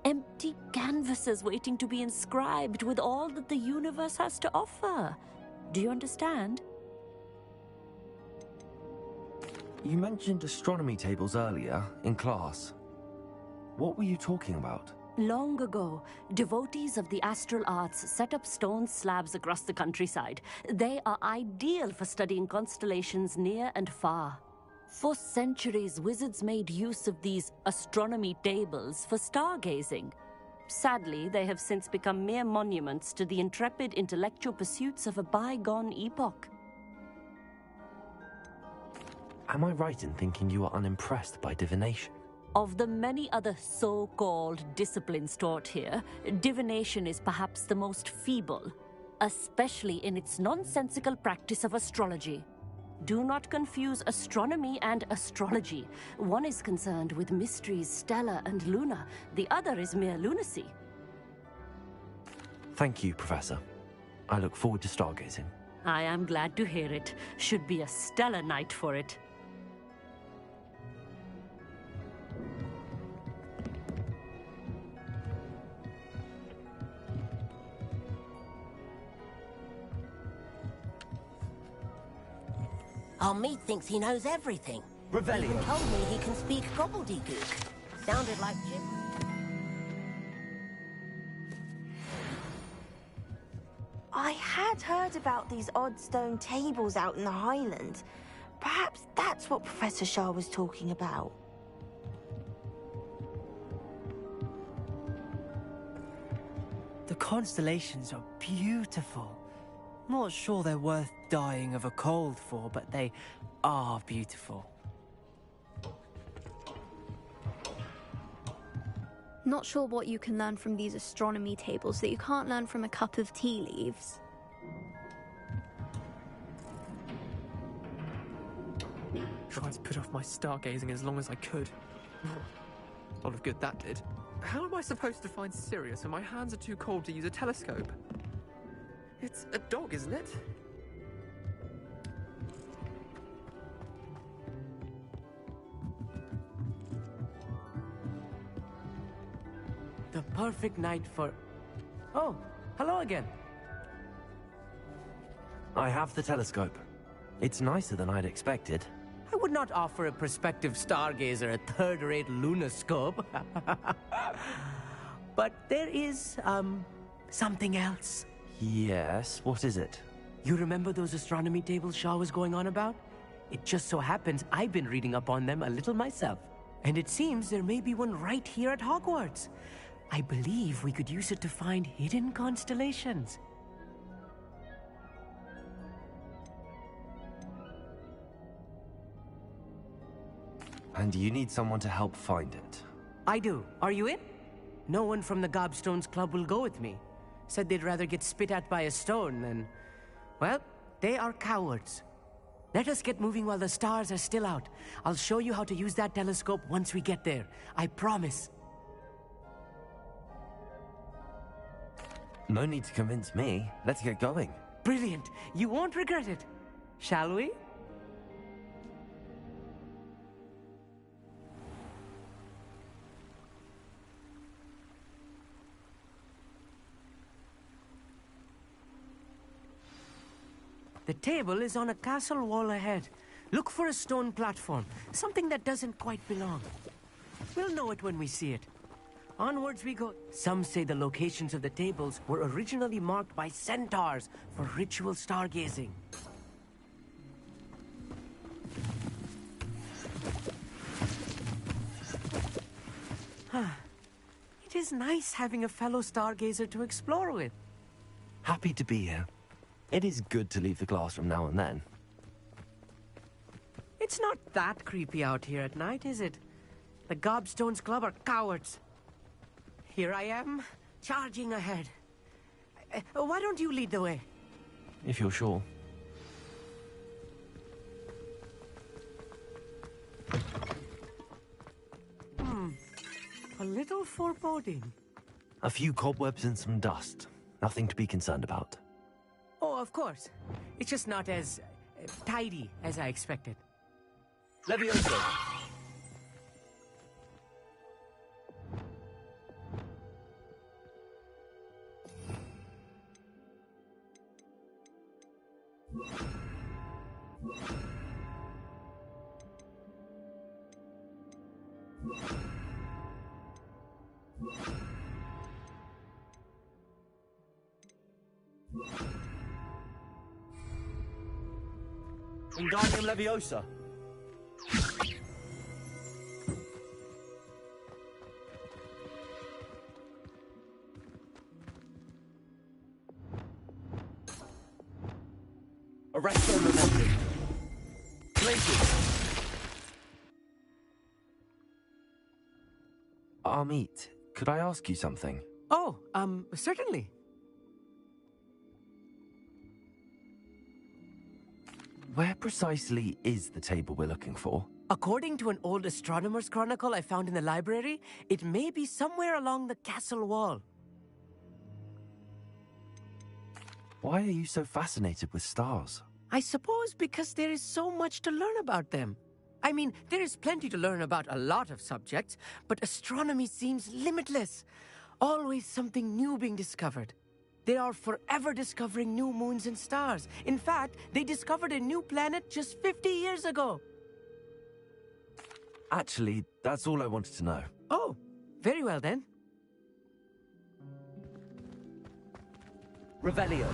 [SPEAKER 23] Empty canvases waiting to be inscribed with all that the universe has to offer. Do you understand?
[SPEAKER 2] You mentioned astronomy tables earlier, in class. What were you talking about?
[SPEAKER 23] Long ago, devotees of the astral arts set up stone slabs across the countryside. They are ideal for studying constellations near and far. For centuries, wizards made use of these astronomy tables for stargazing. Sadly, they have since become mere monuments to the intrepid intellectual pursuits of a bygone epoch.
[SPEAKER 2] Am I right in thinking you are unimpressed by divination?
[SPEAKER 23] Of the many other so-called disciplines taught here, divination is perhaps the most feeble, especially in its nonsensical practice of astrology. Do not confuse astronomy and astrology. One is concerned with mysteries stellar and lunar. The other is mere lunacy.
[SPEAKER 2] Thank you, Professor. I look forward to stargazing.
[SPEAKER 23] I am glad to hear it. Should be a stellar night for it.
[SPEAKER 13] Amit thinks he knows everything.
[SPEAKER 2] Revelio.
[SPEAKER 13] He even told me he can speak gobbledygook. Sounded like Jim.
[SPEAKER 16] I had heard about these odd stone tables out in the Highlands. Perhaps that's what Professor Shah was talking about.
[SPEAKER 20] The constellations are beautiful. Not sure they're worth dying of a cold for, but they are beautiful.
[SPEAKER 21] Not sure what you can learn from these astronomy tables that you can't learn from a cup of tea leaves.
[SPEAKER 24] Tried to put off my stargazing as long as I could. A lot of good that did. How am I supposed to find Sirius when my hands are too cold to use a telescope? It's a dog, isn't it?
[SPEAKER 11] The perfect night for... Oh, hello again.
[SPEAKER 2] I have the telescope. It's nicer than I'd expected.
[SPEAKER 11] I would not offer a prospective stargazer a third-rate lunoscope. But there is, something else.
[SPEAKER 2] Yes, what is it?
[SPEAKER 11] You remember those astronomy tables Shaw was going on about? It just so happens I've been reading up on them a little myself. And it seems there may be one right here at Hogwarts. I believe we could use it to find hidden constellations.
[SPEAKER 2] And you need someone to help find it.
[SPEAKER 11] I do. Are you in? No one from the Gobstones Club will go with me. Said they'd rather get spit at by a stone than... Well, they are cowards. Let us get moving while the stars are still out. I'll show you how to use that telescope once we get there. I promise.
[SPEAKER 2] No need to convince me. Let's get going.
[SPEAKER 11] Brilliant. You won't regret it. Shall we? The table is on a castle wall ahead. Look for a stone platform, something that doesn't quite belong. We'll know it when we see it. Onwards we go. Some say the locations of the tables were originally marked by centaurs for ritual stargazing. It is nice having a fellow stargazer to explore with.
[SPEAKER 2] Happy to be here. It is good to leave the classroom now and then.
[SPEAKER 11] It's not that creepy out here at night, is it? The Gobstones Club are cowards. Here I am, charging ahead. Why don't you lead the way?
[SPEAKER 2] If you're sure.
[SPEAKER 11] A little foreboding.
[SPEAKER 2] A few cobwebs and some dust. Nothing to be concerned about.
[SPEAKER 11] Oh, of course. It's just not as tidy as I expected.
[SPEAKER 2] Levioso! Wingardium Leviosa. Arresto Momentum. Places. Amit, could I ask you something?
[SPEAKER 11] Oh, certainly.
[SPEAKER 2] Where precisely is the table we're looking for?
[SPEAKER 11] According to an old astronomer's chronicle I found in the library, it may be somewhere along the castle wall.
[SPEAKER 2] Why are you so fascinated with stars?
[SPEAKER 11] I suppose because there is so much to learn about them. I mean, there is plenty to learn about a lot of subjects, but astronomy seems limitless. Always something new being discovered. They are forever discovering new moons and stars. In fact, they discovered a new planet just 50 years ago.
[SPEAKER 2] Actually, that's all I wanted to know.
[SPEAKER 11] Oh, very well then.
[SPEAKER 2] Revelio.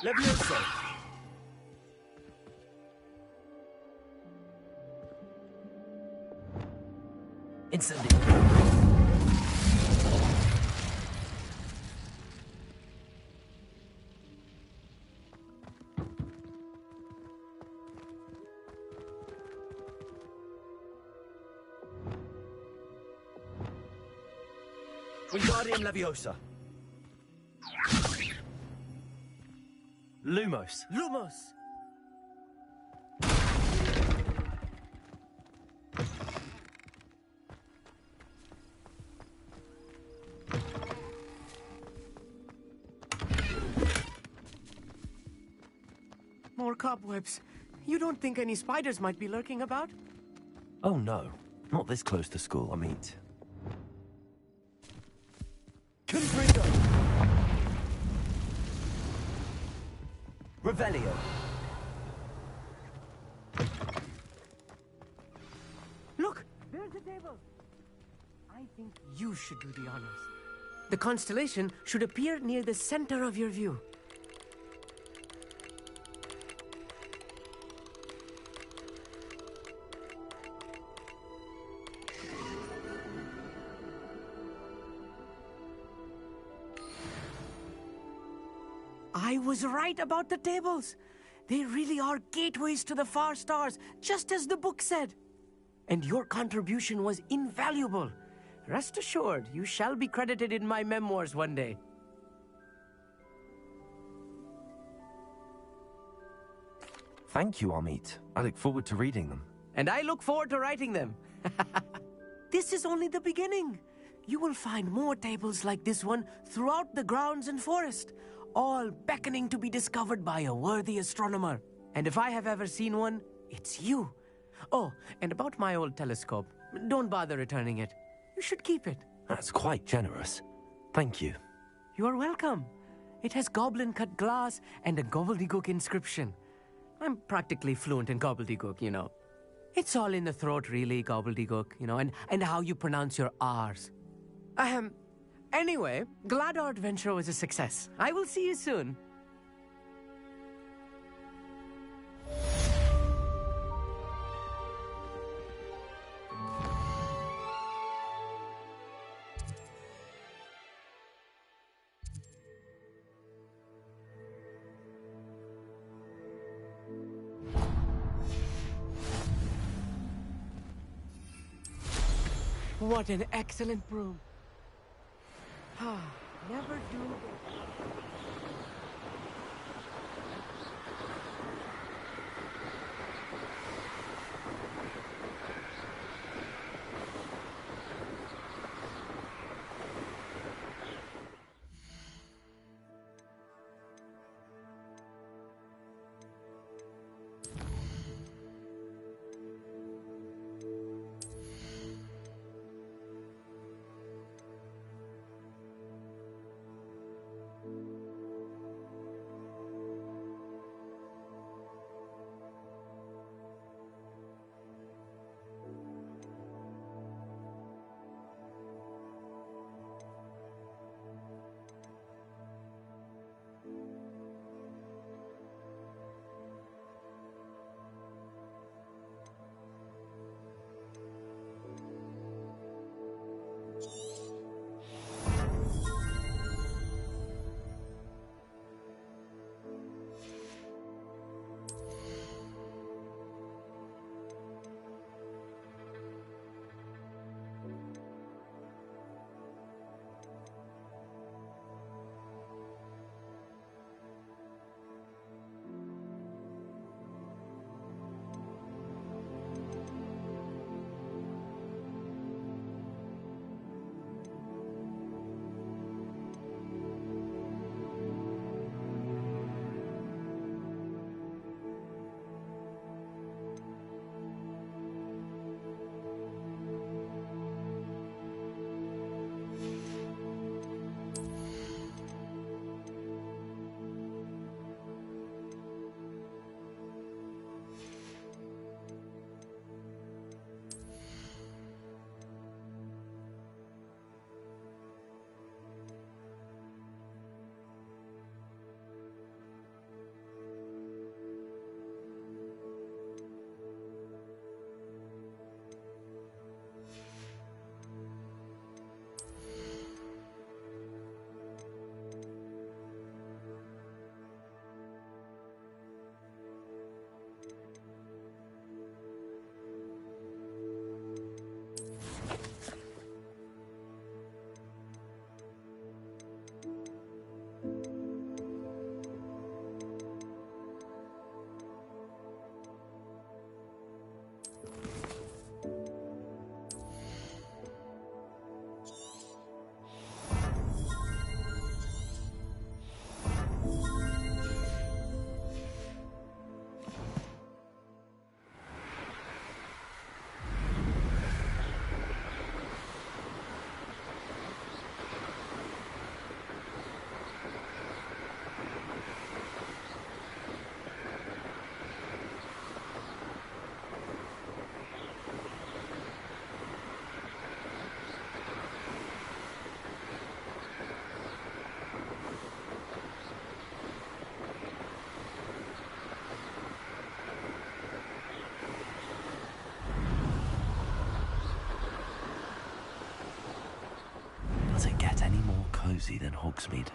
[SPEAKER 2] Levioso. Incendio. Wingardium Leviosa. Lumos.
[SPEAKER 11] Lumos! More cobwebs. You don't think any spiders might be lurking about?
[SPEAKER 2] Oh no, not this close to school, I mean. Confringo! Revelio!
[SPEAKER 11] Look! There's the table! I think you should do the honors. The constellation should appear near the center of your view. I was right about the tables. They really are gateways to the far stars, just as the book said. And your contribution was invaluable. Rest assured, you shall be credited in my memoirs one day.
[SPEAKER 2] Thank you, Amit. I look forward to reading them.
[SPEAKER 11] And I look forward to writing them. This is only the beginning. You will find more tables like this one throughout the grounds and forest, all beckoning to be discovered by a worthy astronomer. And if I have ever seen one, it's you. Oh, and about my old telescope, don't bother returning it. You should keep it.
[SPEAKER 2] That's quite generous. Thank you.
[SPEAKER 11] You are welcome. It has goblin-cut glass and a gobbledygook inscription. I'm practically fluent in gobbledygook, you know. It's all in the throat, really, gobbledygook, you know, and how you pronounce your R's. Anyway, glad our adventure was a success. I will see you soon. What an excellent broom. Never do.
[SPEAKER 2] cozy than Hogsmeade.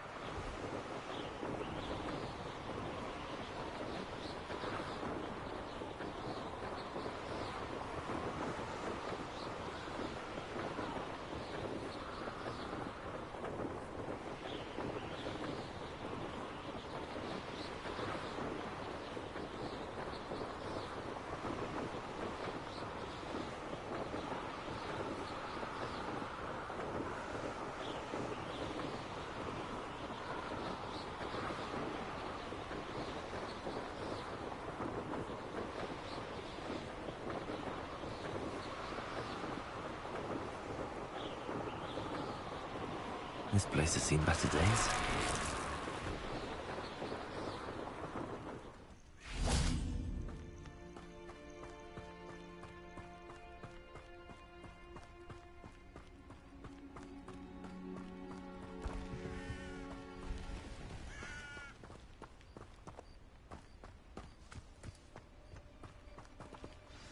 [SPEAKER 2] This place has seen better days.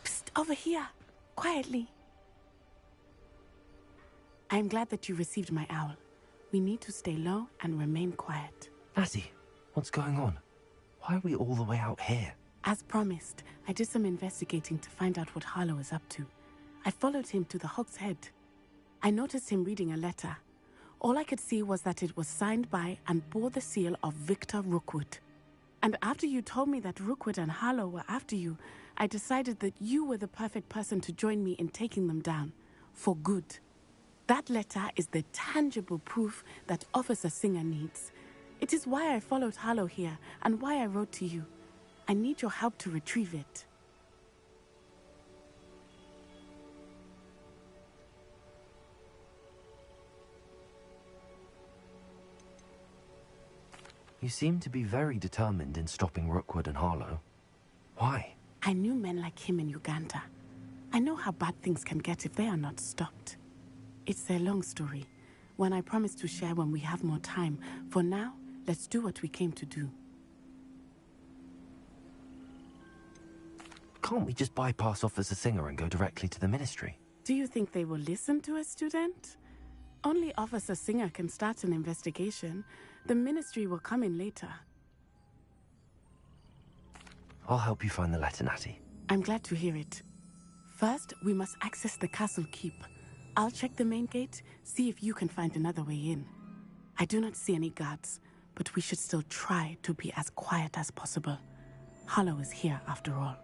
[SPEAKER 10] Psst, over here. Quietly. I'm glad that you received my owl. We need to stay low and remain quiet.
[SPEAKER 2] Natty, what's going on? Why are we all the way out here?
[SPEAKER 10] As promised, I did some investigating to find out what Harlow is up to. I followed him to the Hog's Head. I noticed him reading a letter. All I could see was that it was signed by and bore the seal of Victor Rookwood. And after you told me that Rookwood and Harlow were after you, I decided that you were the perfect person to join me in taking them down. For good. That letter is the tangible proof that Officer Singer needs. It is why I followed Harlow here and why I wrote to you. I need your help to retrieve it.
[SPEAKER 2] You seem to be very determined in stopping Rookwood and Harlow. Why?
[SPEAKER 10] I knew men like him in Uganda. I know how bad things can get if they are not stopped. It's a long story, one I promise to share when we have more time. For now, let's do what we came to do.
[SPEAKER 2] Can't we just bypass Officer Singer and go directly to the Ministry?
[SPEAKER 10] Do you think they will listen to a student? Only Officer Singer can start an investigation. The Ministry will come in later.
[SPEAKER 2] I'll help you find the letter, Natty.
[SPEAKER 10] I'm glad to hear it. First, we must access the castle keep. I'll check the main gate, see if you can find another way in. I do not see any guards, but we should still try to be as quiet as possible. Harlow is here after all.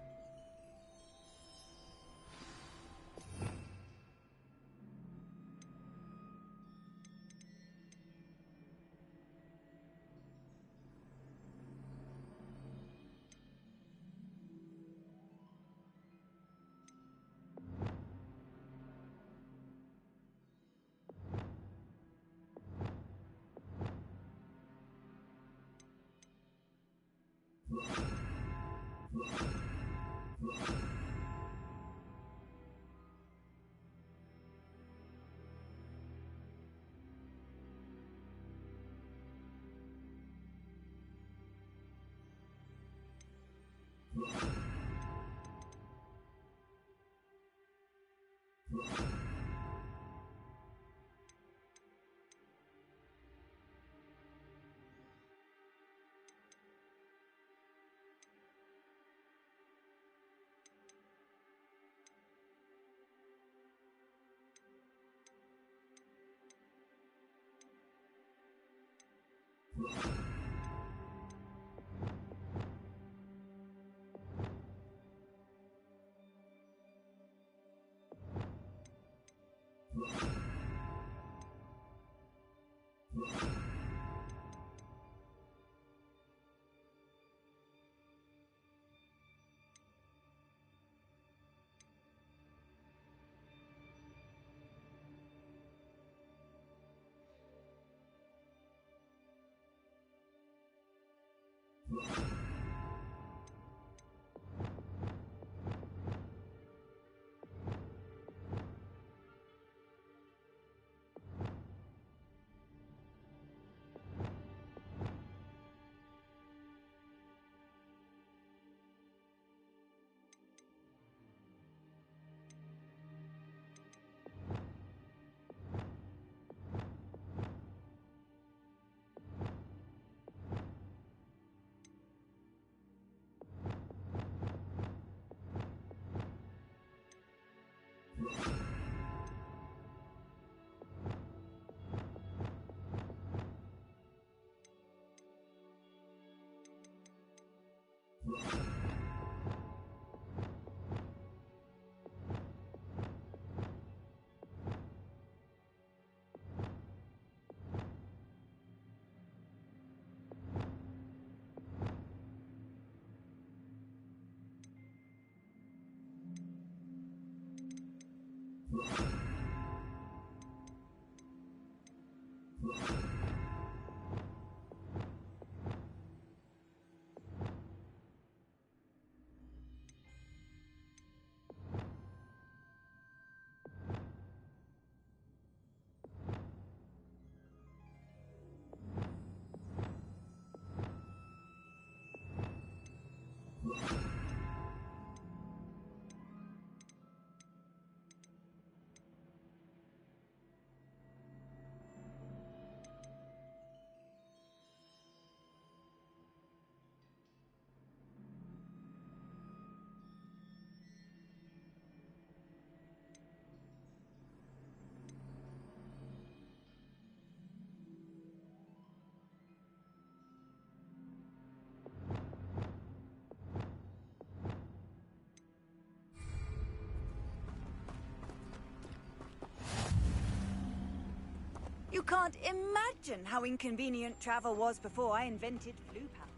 [SPEAKER 17] You can't imagine how inconvenient travel was before I invented flu powder.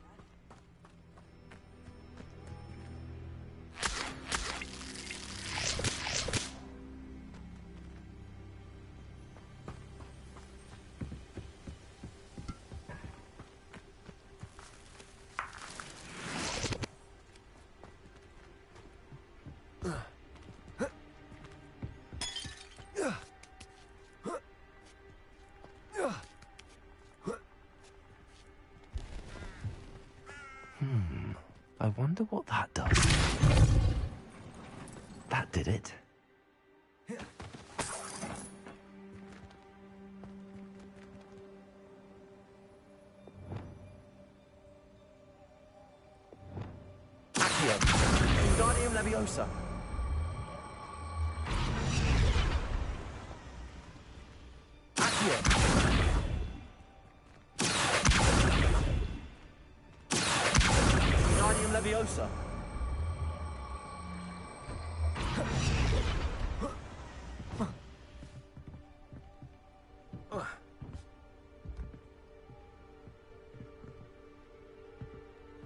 [SPEAKER 2] I wonder what that does. That did it.
[SPEAKER 9] Accio. Wingardium Leviosa. Accio. Wingardium Leviosa.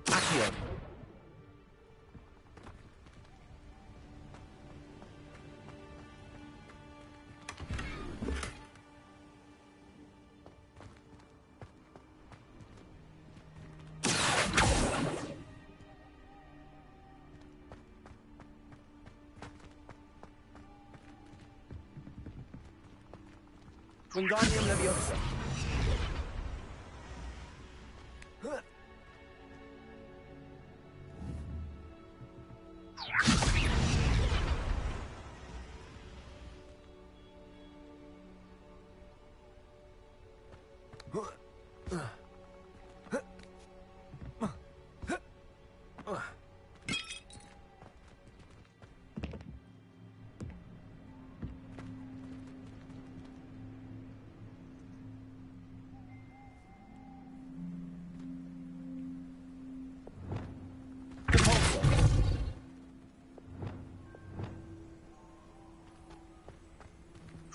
[SPEAKER 9] Accio. Wingardium Leviosa.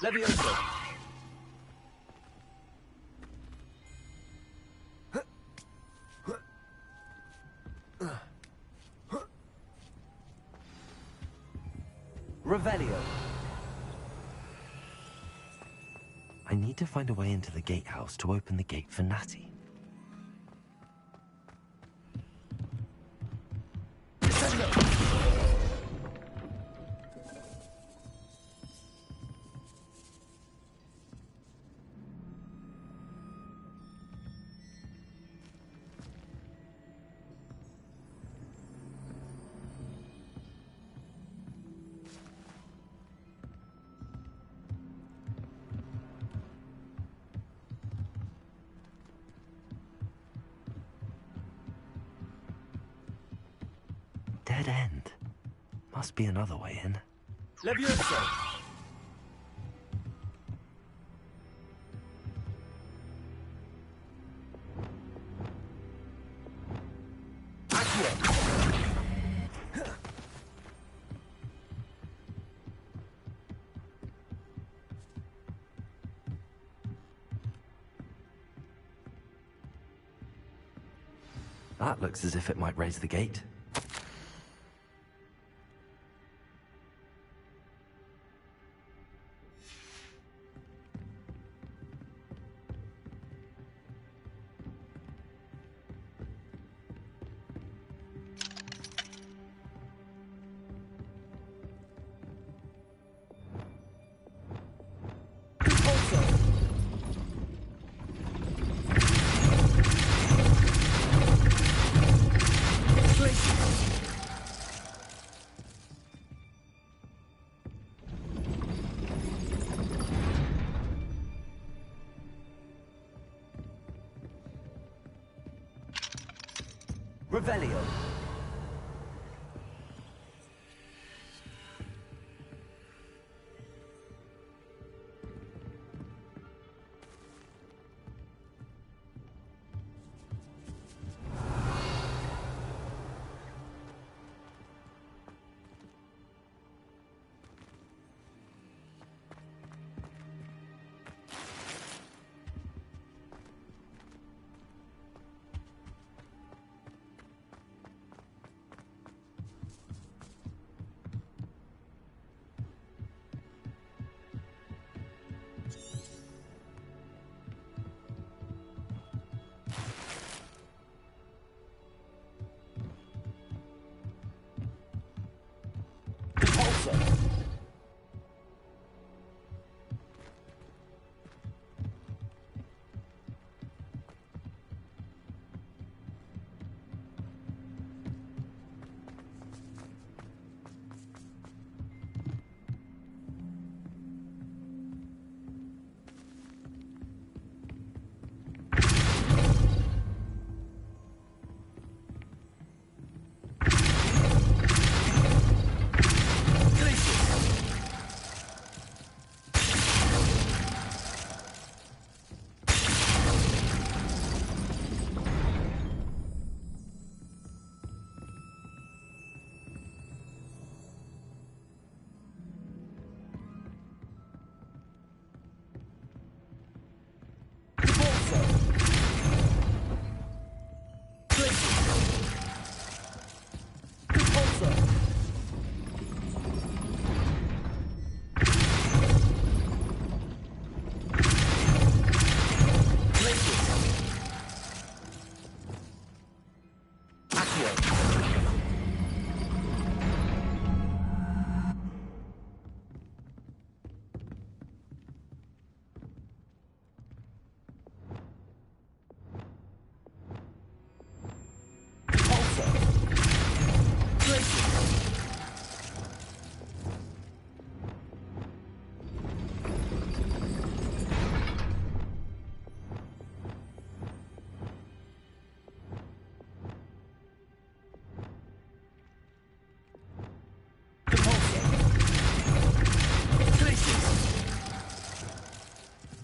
[SPEAKER 9] Leviosa. Revelio.
[SPEAKER 2] I need to find a way into the gatehouse to open the gate for Natty. Dead end. Must be another way in.
[SPEAKER 9] Leviosa.
[SPEAKER 2] That looks as if it might raise the gate.
[SPEAKER 1] Revelio.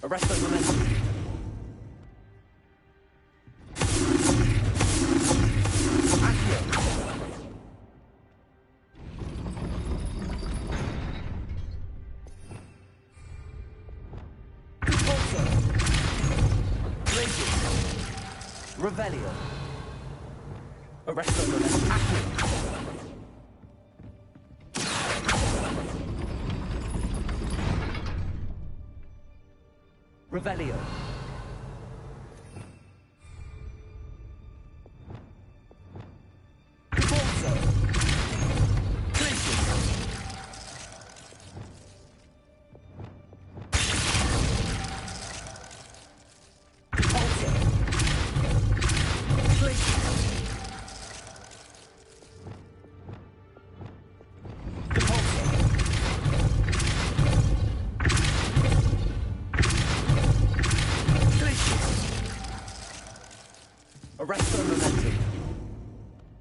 [SPEAKER 1] Arrest the momentum. Revelio. Arrest the momentum. Revelio. Arrest the momentum.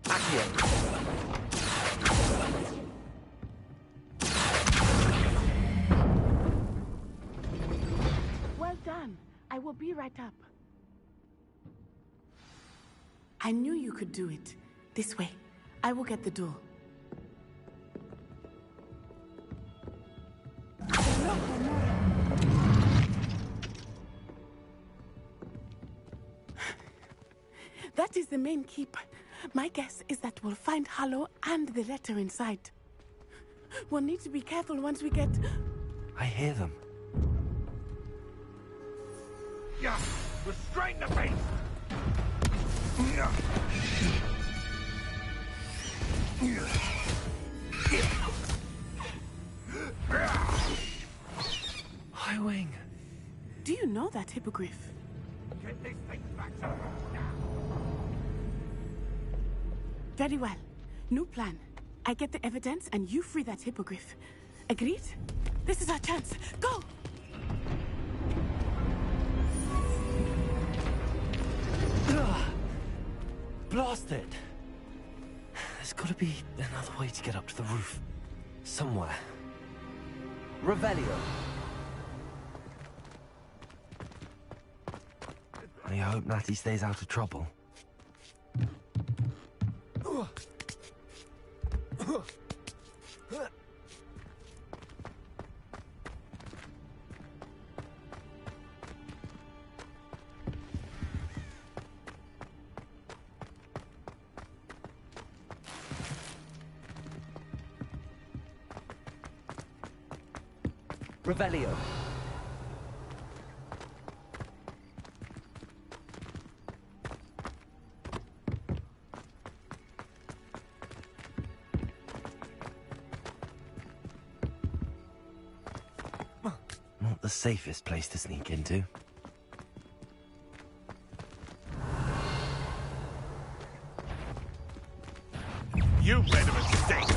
[SPEAKER 1] Accio.
[SPEAKER 10] Well done. I will be right up. I knew you could do it. This way. I will get the door. That That is the main keep. My guess is that we'll find Harlow and the letter inside. We'll need to be careful once we get...
[SPEAKER 2] I hear them.
[SPEAKER 9] Yeah, restrain the beast! Yeah.
[SPEAKER 2] High Wing.
[SPEAKER 10] Do you know that hippogriff?
[SPEAKER 9] Get this thing back to now.
[SPEAKER 10] Very well. New plan. I get the evidence and you free that hippogriff. Agreed? This is our chance. Go!
[SPEAKER 2] Blast it! There's got to be another way to get up to the roof. Somewhere. Revelio. I hope Natty stays out of trouble. Revelio. Not the safest place to sneak into.
[SPEAKER 12] You made a mistake.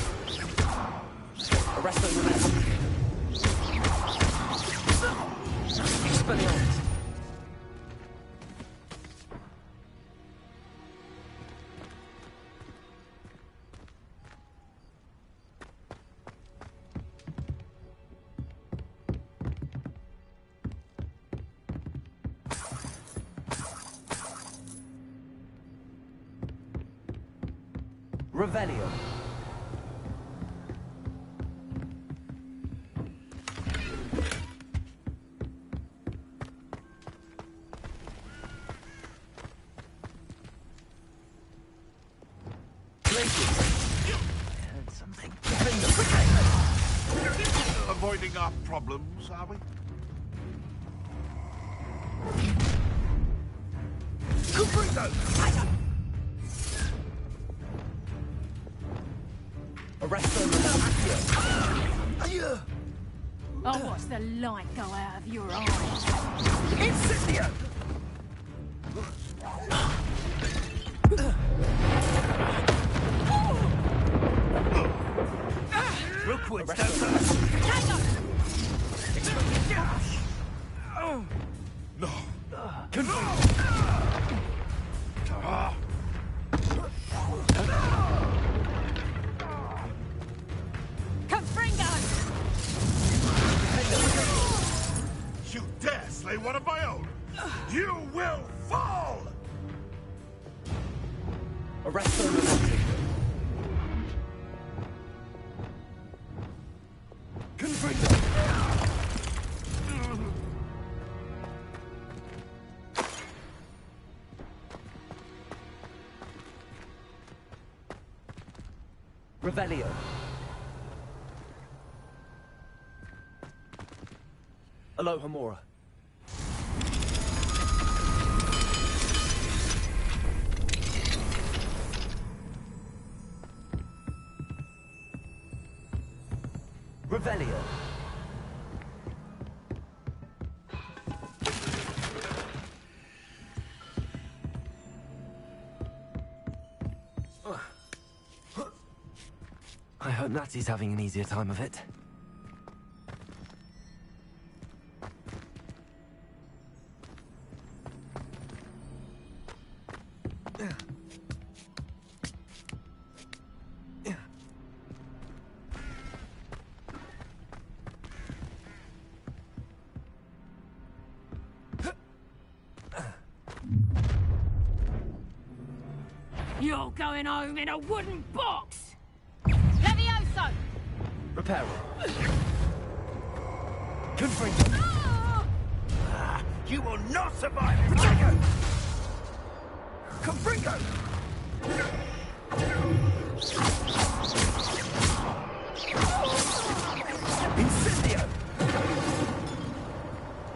[SPEAKER 2] Arrest them. Expelliarmus. Revelio.
[SPEAKER 12] Avoiding our problems, are we?
[SPEAKER 2] Arrest them.
[SPEAKER 5] I'll watch the light go out of your eyes.
[SPEAKER 9] Incendio! Rookwood's
[SPEAKER 12] No. You dare slay one of my own? You will fall!
[SPEAKER 2] Arrest them. Revelio. Aloha Mora. Revelio. I hope Natty's having an easier time of it.
[SPEAKER 5] You're going home in a wooden box! Levioso!
[SPEAKER 2] Repair it. Confringo.
[SPEAKER 9] You will not survive it! Confringo! Incendio!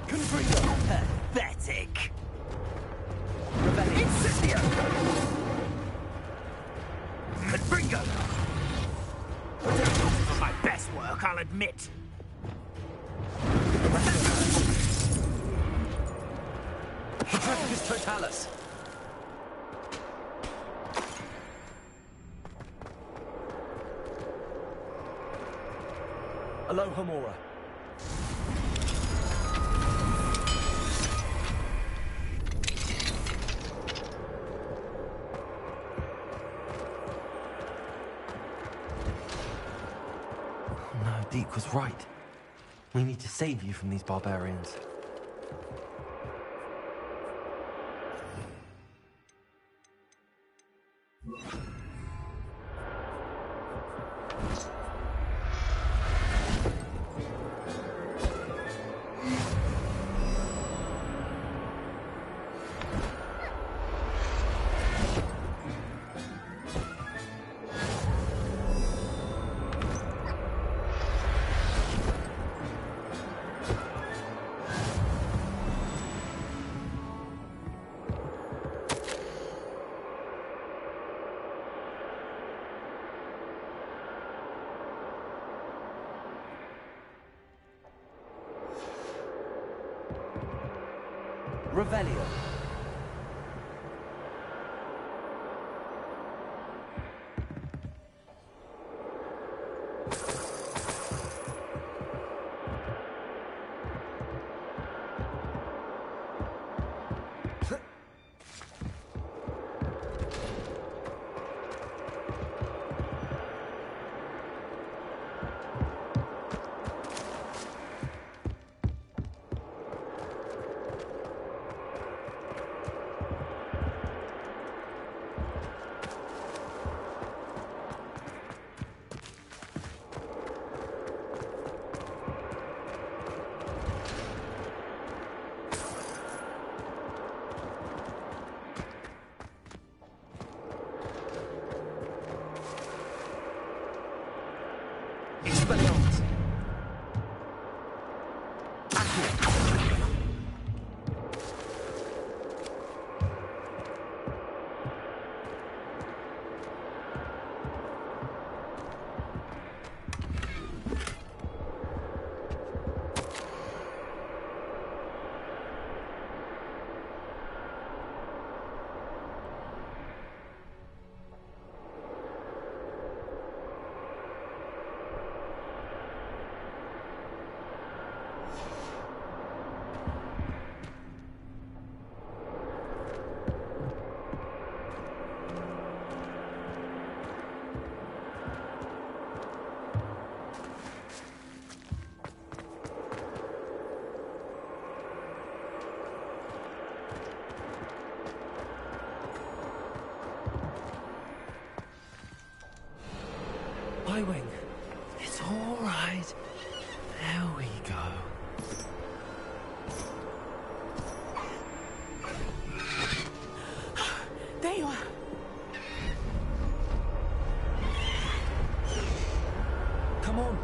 [SPEAKER 9] Confringo! Pathetic! Incendio! Confringo! For my best work, I'll admit.
[SPEAKER 2] Patricus Totalis! Aloha Mora. No, Deke was right. We need to save you from these barbarians. Revelio. Expelliarmus. Wing. It's all right. There we go.
[SPEAKER 10] There you are.
[SPEAKER 2] Come on.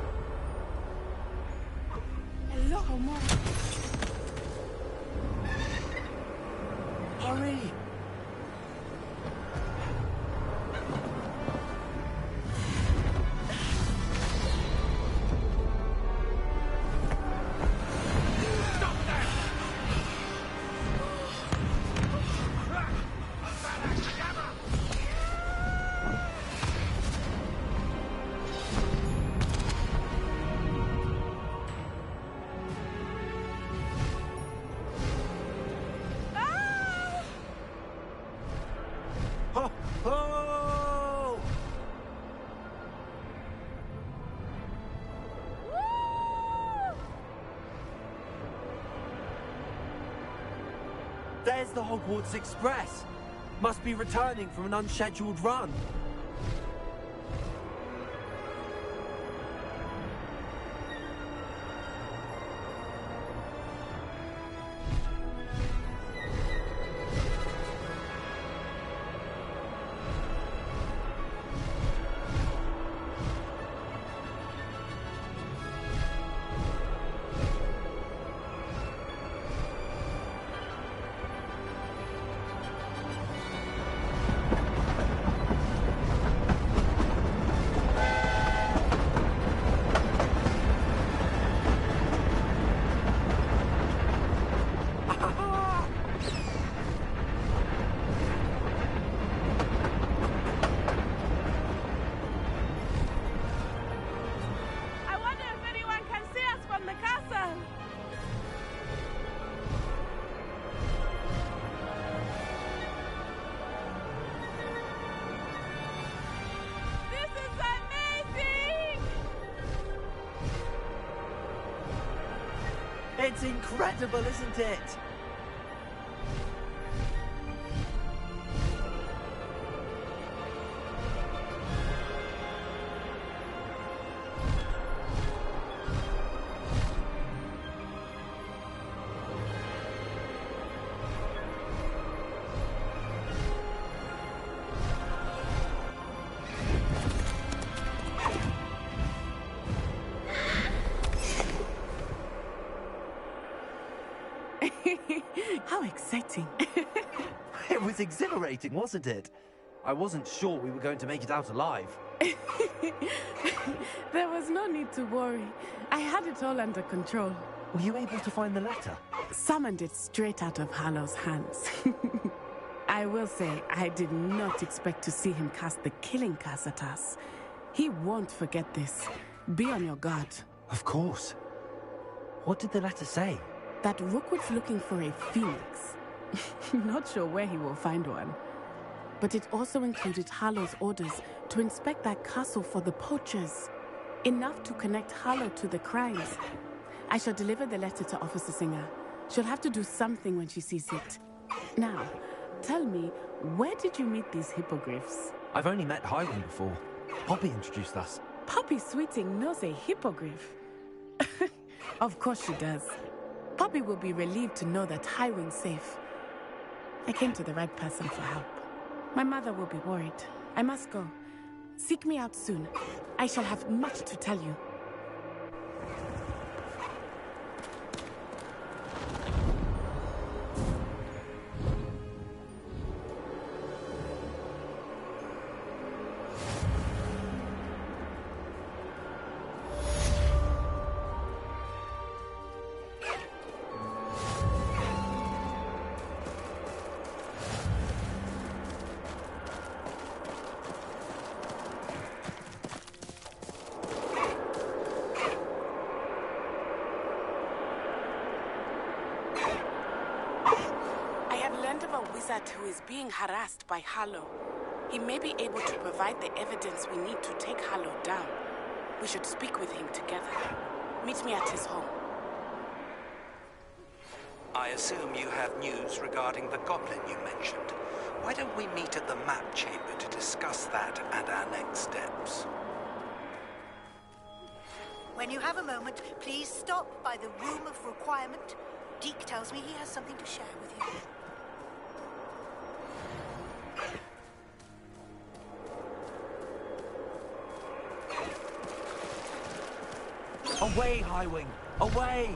[SPEAKER 10] Hello, Mom.
[SPEAKER 2] Hurry. There's the Hogwarts Express. Must be returning from an unscheduled run. It's incredible, isn't it?
[SPEAKER 10] How exciting.
[SPEAKER 2] It was exhilarating, wasn't it? I wasn't sure we were going to make it out alive.
[SPEAKER 10] There was no need to worry. I had it all under control.
[SPEAKER 2] Were you able to find the letter?
[SPEAKER 10] Summoned it straight out of Harlow's hands. I will say, I did not expect to see him cast the killing curse at us. He won't forget this. Be on your guard.
[SPEAKER 2] Of course. What did the letter say?
[SPEAKER 10] That Rookwood's looking for a phoenix. Not sure where he will find one. But it also included Harlow's orders to inspect that castle for the poachers. Enough to connect Harlow to the crimes. I shall deliver the letter to Officer Singer. She'll have to do something when she sees it. Now, tell me, where did you meet these hippogriffs?
[SPEAKER 2] I've only met Highwing before. Poppy introduced us.
[SPEAKER 10] Poppy Sweeting knows a hippogriff. Of course she does. Poppy will be relieved to know that Highwing's safe. I came to the right person for help. My mother will be worried. I must go. Seek me out soon. I shall have much to tell you. Who is being harassed by Harlow. He may be able to provide the evidence we need to take Harlow down. We should speak with him together. Meet me at his home.
[SPEAKER 8] I assume you have news regarding the goblin you mentioned. Why don't we meet at the map chamber to discuss that and our next steps?
[SPEAKER 15] When you have a moment, please stop by the Room of Requirement. Deke tells me he has something to share with you.
[SPEAKER 2] Away, Highwing! Away!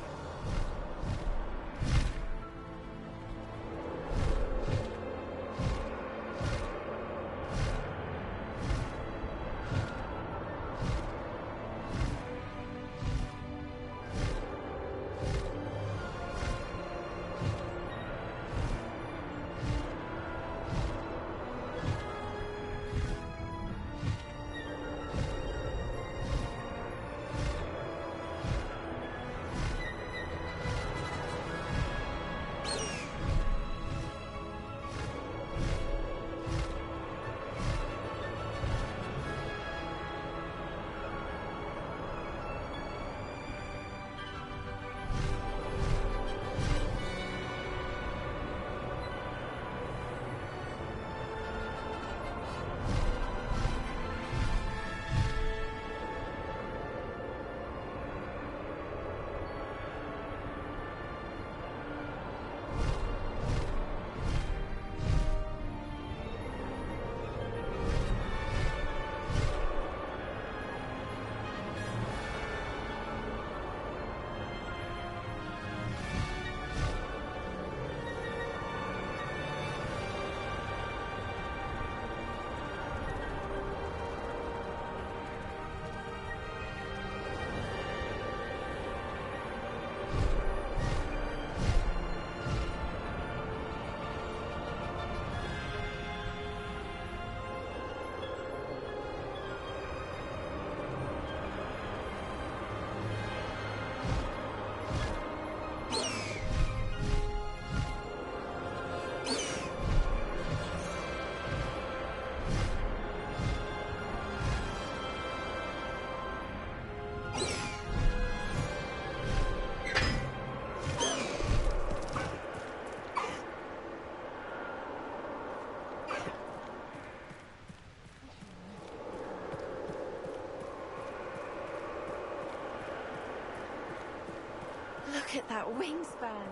[SPEAKER 16] Look at that wingspan.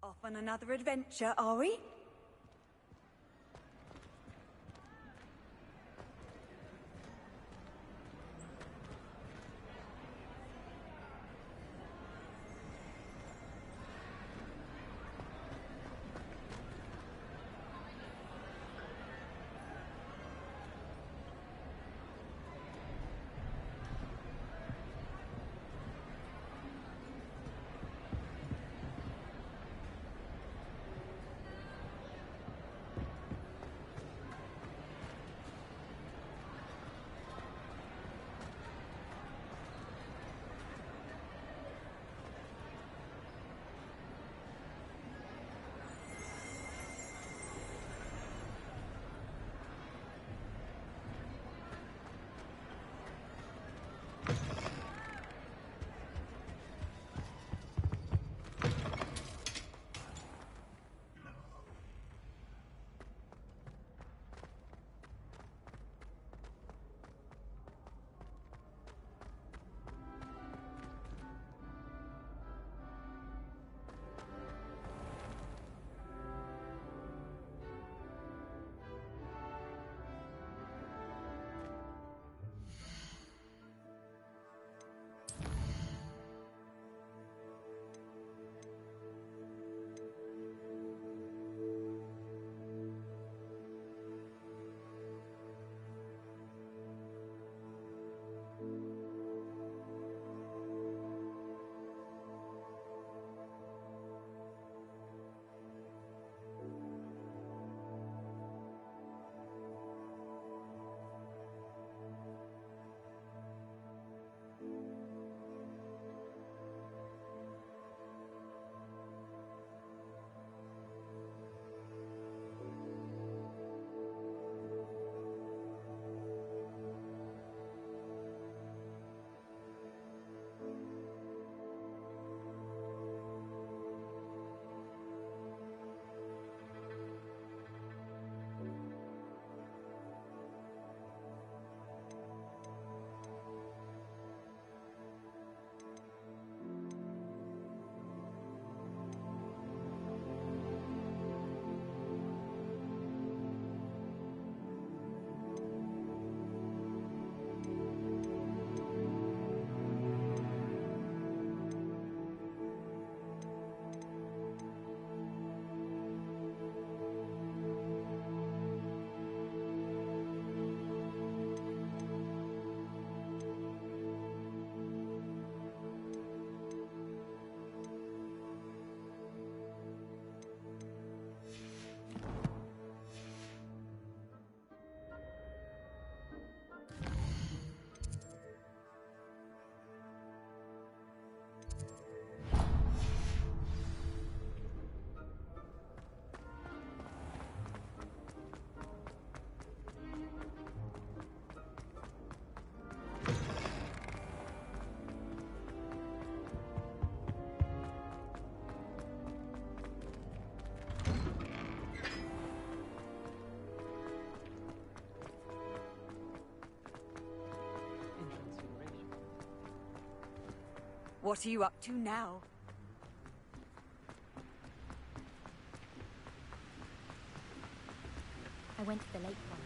[SPEAKER 17] Off on another adventure, are we? What are you up to now?
[SPEAKER 6] I went to the lake one.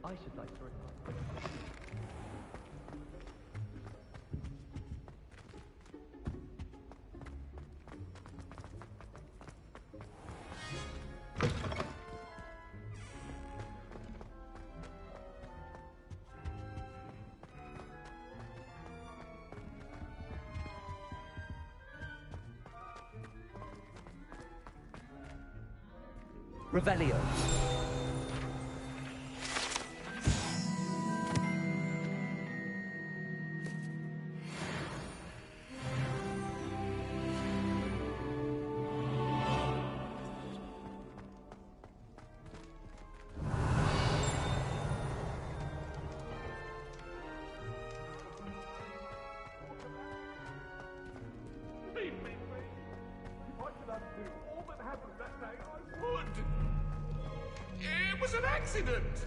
[SPEAKER 24] I should like to reply.
[SPEAKER 2] Revelio.
[SPEAKER 12] It was an accident!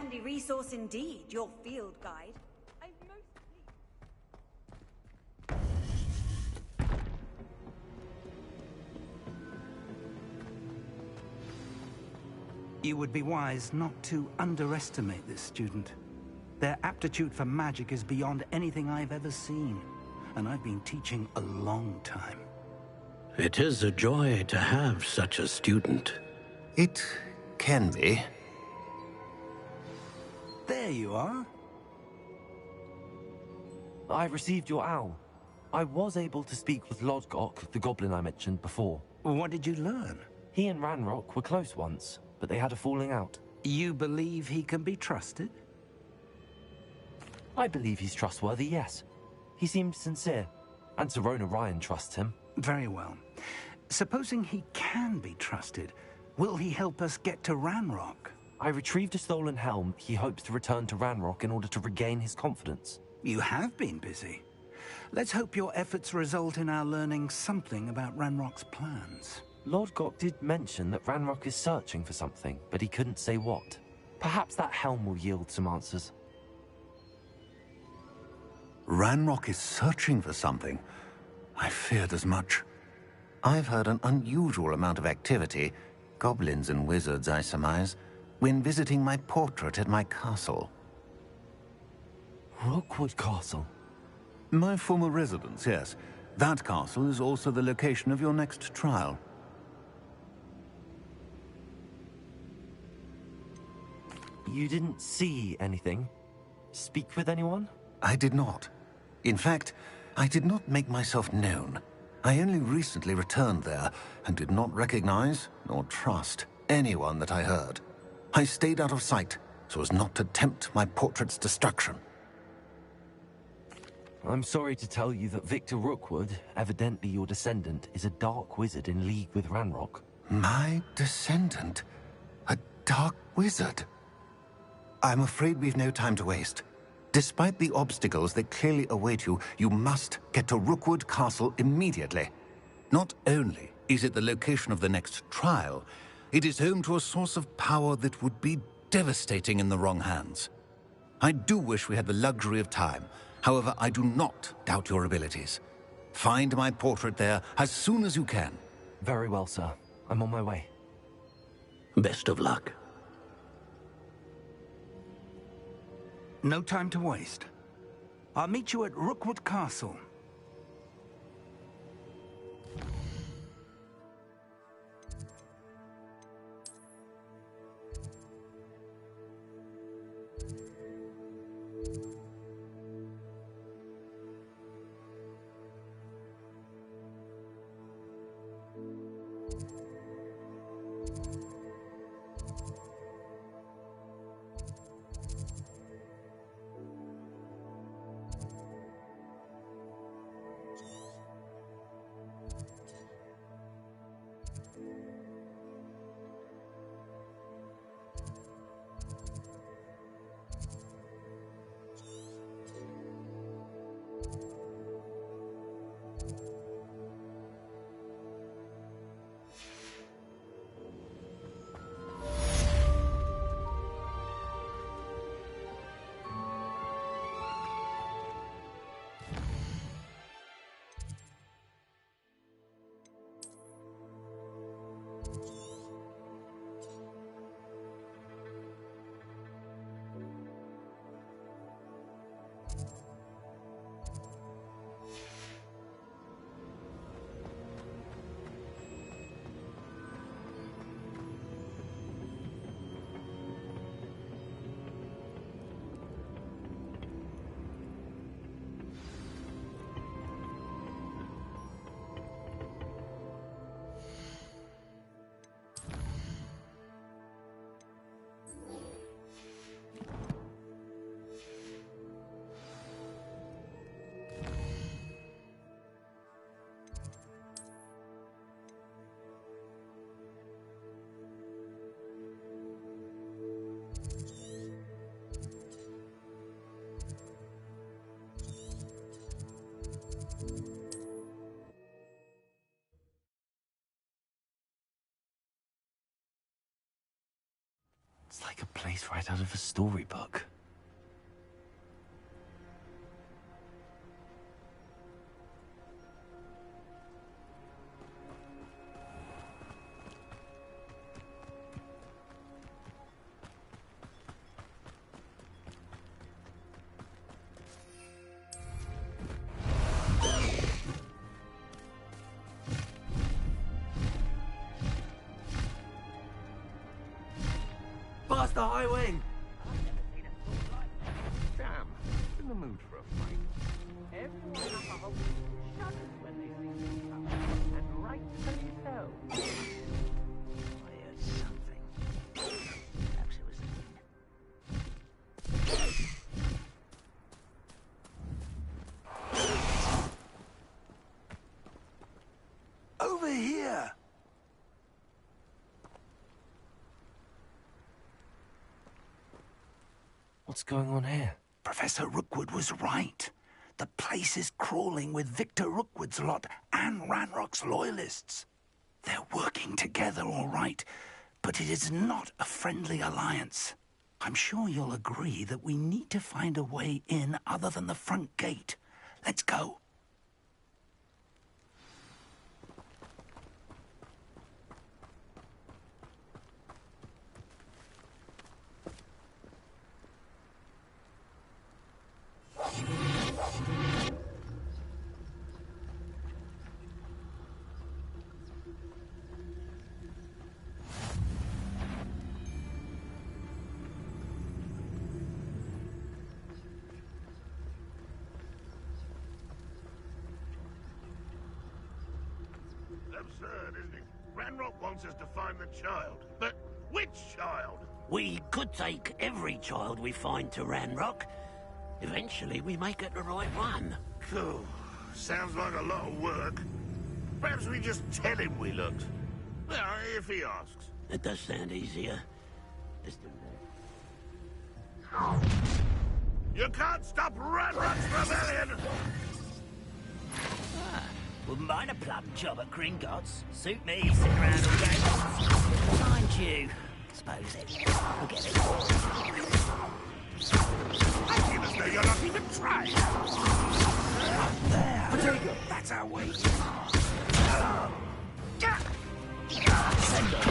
[SPEAKER 17] Handy resource indeed, your field guide. I'm most
[SPEAKER 8] You would be wise not to underestimate this student. Their aptitude for magic is beyond anything I've ever seen, and I've been teaching a long time.
[SPEAKER 4] It is a joy to have such a student.
[SPEAKER 3] It can be.
[SPEAKER 8] There you are.
[SPEAKER 2] I received your owl. I was able to speak with Lodgok, the goblin I mentioned before.
[SPEAKER 8] What did you learn?
[SPEAKER 2] He and Ranrock were close once, but they had a falling out.
[SPEAKER 8] You believe he can be trusted?
[SPEAKER 2] I believe he's trustworthy, yes. He seems sincere, and Serona Ryan trusts him.
[SPEAKER 8] Very well. Supposing he can be trusted, will he help us get to Ranrock?
[SPEAKER 2] I retrieved a stolen helm. He hopes to return to Ranrock in order to regain his confidence.
[SPEAKER 8] You have been busy. Let's hope your efforts result in our learning something about Ranrock's plans.
[SPEAKER 2] Lodgok did mention that Ranrock is searching for something, but he couldn't say what. Perhaps that helm will yield some answers.
[SPEAKER 3] Ranrock is searching for something. I feared as much. I've heard an unusual amount of activity, goblins and wizards, I surmise, when visiting my portrait at my castle.
[SPEAKER 2] Rookwood Castle?
[SPEAKER 3] My former residence, yes. That castle is also the location of your next trial.
[SPEAKER 2] You didn't see anything? Speak with anyone?
[SPEAKER 3] I did not. In fact, I did not make myself known. I only recently returned there and did not recognize nor trust anyone that I heard. I stayed out of sight so as not to tempt my portrait's destruction.
[SPEAKER 2] I'm sorry to tell you that Victor Rookwood, evidently your descendant, is a dark wizard in league with Ranrock.
[SPEAKER 3] My descendant? A dark wizard? I'm afraid we've no time to waste. Despite the obstacles that clearly await you, you must get to Rookwood Castle immediately. Not only is it the location of the next trial, it is home to a source of power that would be devastating in the wrong hands. I do wish we had the luxury of time. However, I do not doubt your abilities. Find my portrait there as soon as you can.
[SPEAKER 2] Very well, sir. I'm on my way.
[SPEAKER 4] Best of luck.
[SPEAKER 8] No time to waste. I'll meet you at Rookwood Castle.
[SPEAKER 2] It's like a place right out of a storybook.
[SPEAKER 9] Past the high wing!
[SPEAKER 6] Damn, in the mood for a fight. Everyone at the Hogwarts shudders when they see me come, and rightfully so. I heard something. Perhaps it was
[SPEAKER 8] Over here!
[SPEAKER 2] What's going on here?
[SPEAKER 8] Professor Rookwood was right. The place is crawling with Victor Rookwood's lot and Ranrock's loyalists. They're working together, all right, but it is not a friendly alliance. I'm sure you'll agree that we need to find a way in other than the front gate. Let's go.
[SPEAKER 12] Absurd, isn't it? Ranrock wants us to find the child. But which child?
[SPEAKER 4] We could take every child we find to Ranrock. Eventually, we may get the right one.
[SPEAKER 12] Phew, sounds like a lot of work. Perhaps we just tell him we looked. Well, if he asks.
[SPEAKER 4] It does sound easier. Let's do that.
[SPEAKER 12] You can't stop Ranrock's rebellion!
[SPEAKER 14] Wouldn't mind a plum job at Gringotts. Suit me, sit around all day. Mind you, suppose it. We'll get it.
[SPEAKER 12] I feel as though you're not even trying.
[SPEAKER 8] There! Potato! That's our way.
[SPEAKER 14] Send it.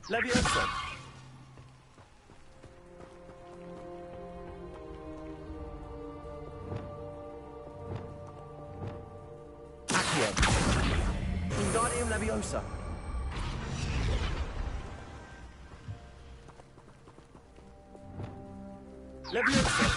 [SPEAKER 9] Leviosa! Accio! Wingardium Leviosa! Leviosa!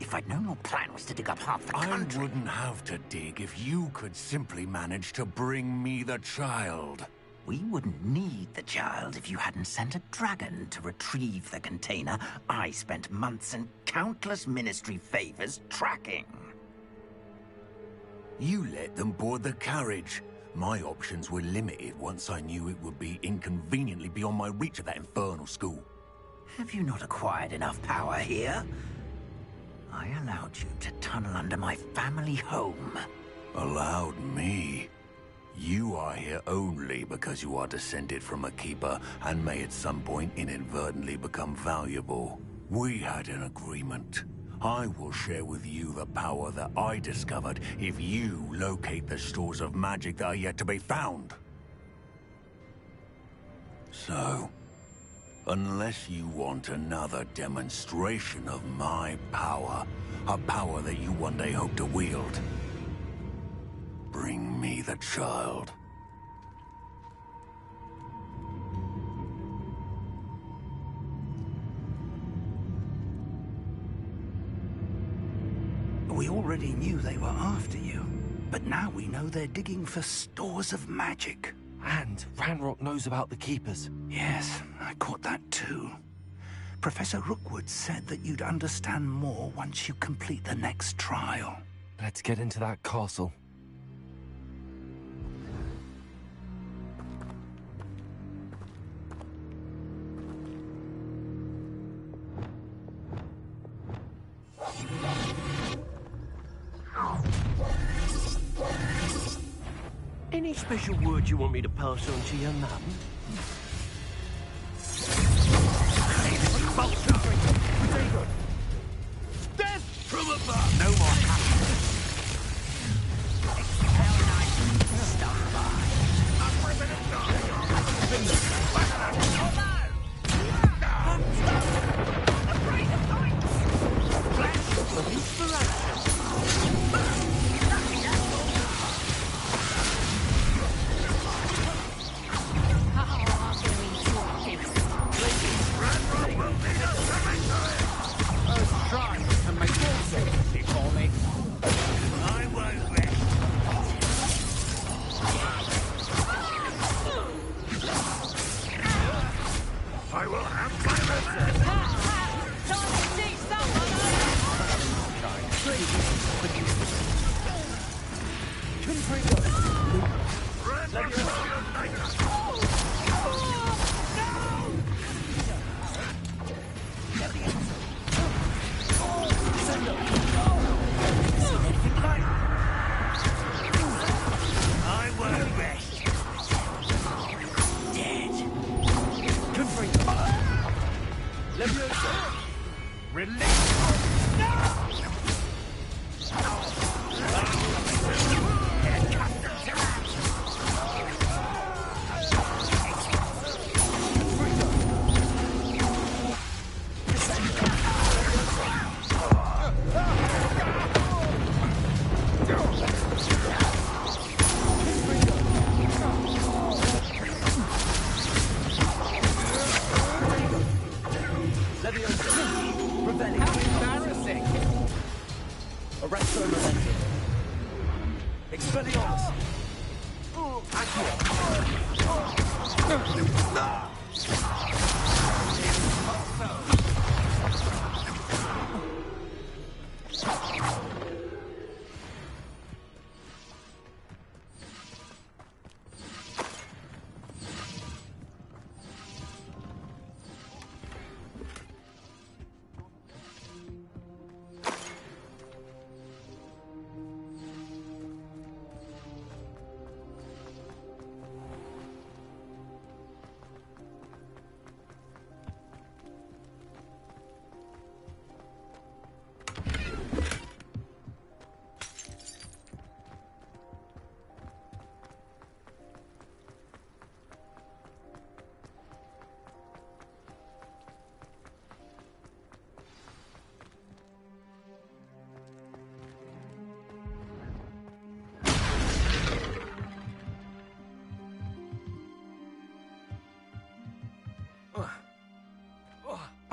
[SPEAKER 14] If I'd known your plan was to dig up half the country...
[SPEAKER 3] I wouldn't have to dig if you could simply manage to bring me the child.
[SPEAKER 14] We wouldn't need the child if you hadn't sent a dragon to retrieve the container I spent months and countless ministry favors tracking.
[SPEAKER 3] You let them board the carriage. My options were limited once I knew it would be inconveniently beyond my reach at that infernal school.
[SPEAKER 14] Have you not acquired enough power here? I allowed you to tunnel under my family home.
[SPEAKER 3] Allowed me? You are here only because you are descended from a keeper and may at some point inadvertently become valuable. We had an agreement. I will share with you the power that I discovered if you locate the stores of magic that are yet to be found. So, unless you want another demonstration of my power, a power that you one day hope to wield, bring me the child.
[SPEAKER 8] We already knew they were after you, but now we know they're digging for stores of magic.
[SPEAKER 2] And Ranrock knows about the Keepers.
[SPEAKER 8] Yes, I caught that too. Professor Rookwood said that you'd understand more once you complete the next trial.
[SPEAKER 2] Let's get into that castle.
[SPEAKER 4] Any special word you want me to pass on to your mum?
[SPEAKER 9] Death from above! No more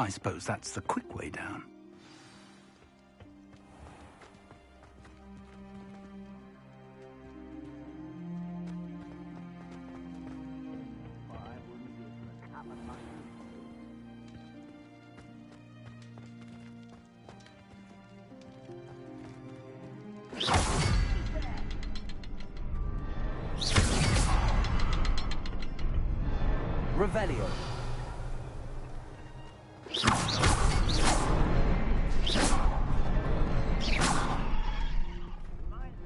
[SPEAKER 8] I suppose that's the quick way down.
[SPEAKER 2] Revelio.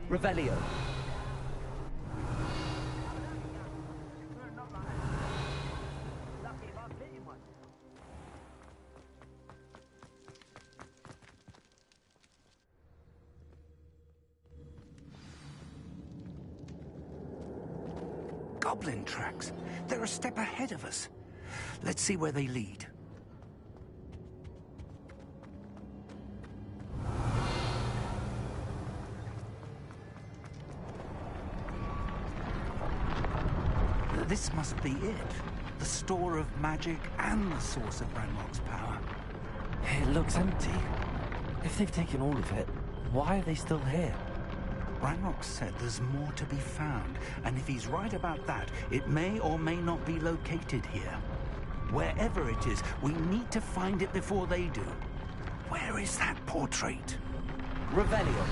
[SPEAKER 2] Revelio.
[SPEAKER 8] Goblin tracks. They're a step ahead of us. Let's see where they lead. This must be it. The store of magic and the source of Ranrock's power.
[SPEAKER 2] It looks empty. If they've taken all of it, why are they still here?
[SPEAKER 8] Ranrock said there's more to be found, and if he's right about that, it may or may not be located here. Wherever it is, we need to find it before they do. Where is that portrait?
[SPEAKER 2] Revelio.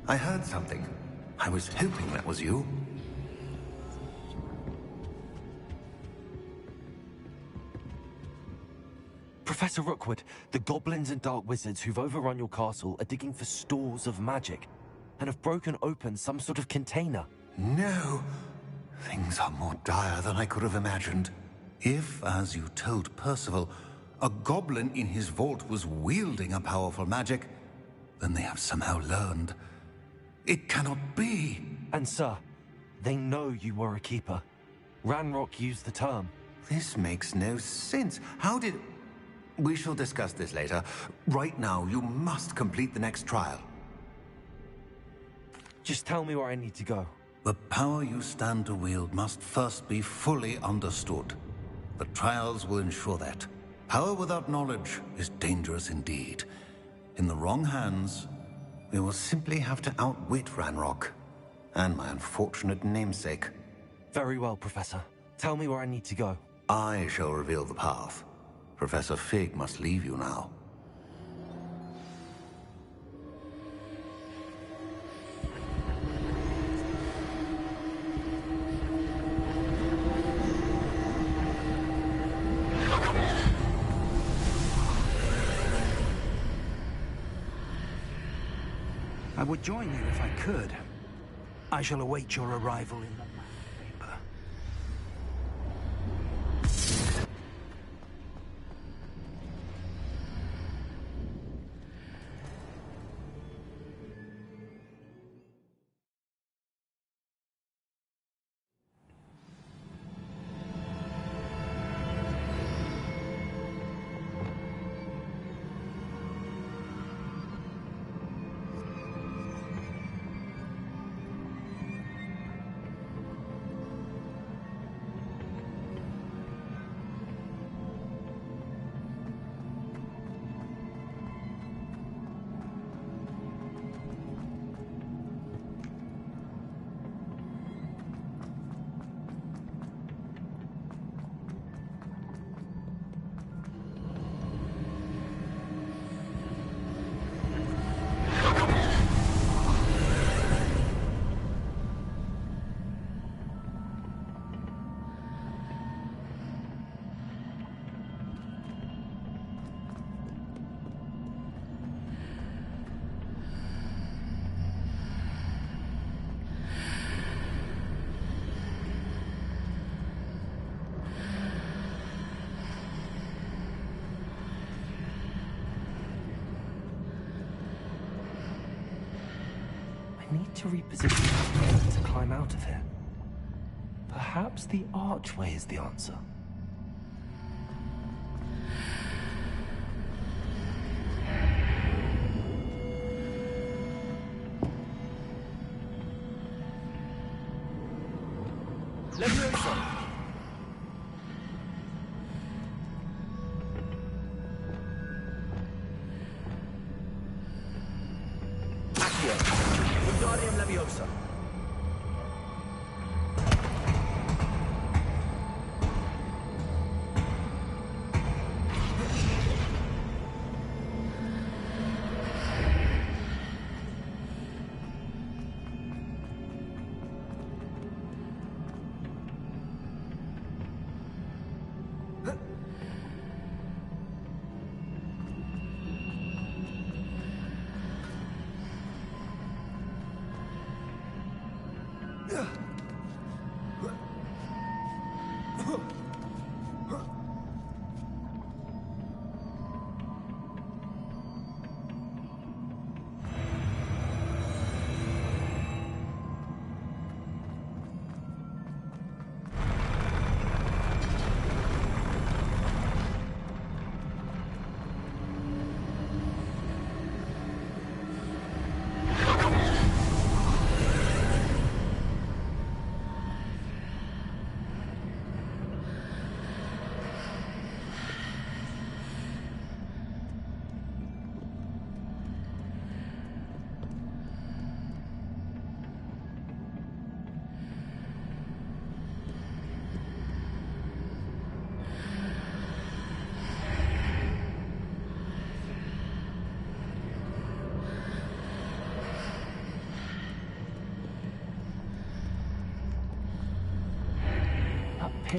[SPEAKER 3] I heard something. I was hoping that was you.
[SPEAKER 2] Professor Rookwood, the goblins and dark wizards who've overrun your castle are digging for stores of magic and have broken open some sort of container.
[SPEAKER 3] No. Things are more dire than I could have imagined. If, as you told Percival, a goblin in his vault was wielding a powerful magic, then they have somehow learned. It cannot be.
[SPEAKER 2] And sir, they know you were a keeper. Ranrock used the term.
[SPEAKER 3] This makes no sense. How did... We shall discuss this later. Right now, you must complete the next trial.
[SPEAKER 2] Just tell me where I need to go.
[SPEAKER 3] The power you stand to wield must first be fully understood. The trials will ensure that. Power without knowledge is dangerous indeed. In the wrong hands, we will simply have to outwit Ranrock and my unfortunate namesake.
[SPEAKER 2] Very well, Professor. Tell me where I need to go.
[SPEAKER 3] I shall reveal the path. Professor Fig must leave you now.
[SPEAKER 8] I would join you if I could. I shall await your arrival in the map paper.
[SPEAKER 2] I need to reposition my feet to climb out of here. Perhaps the archway is the answer.
[SPEAKER 1] Levioso! Accio! Wingardium Leviosa!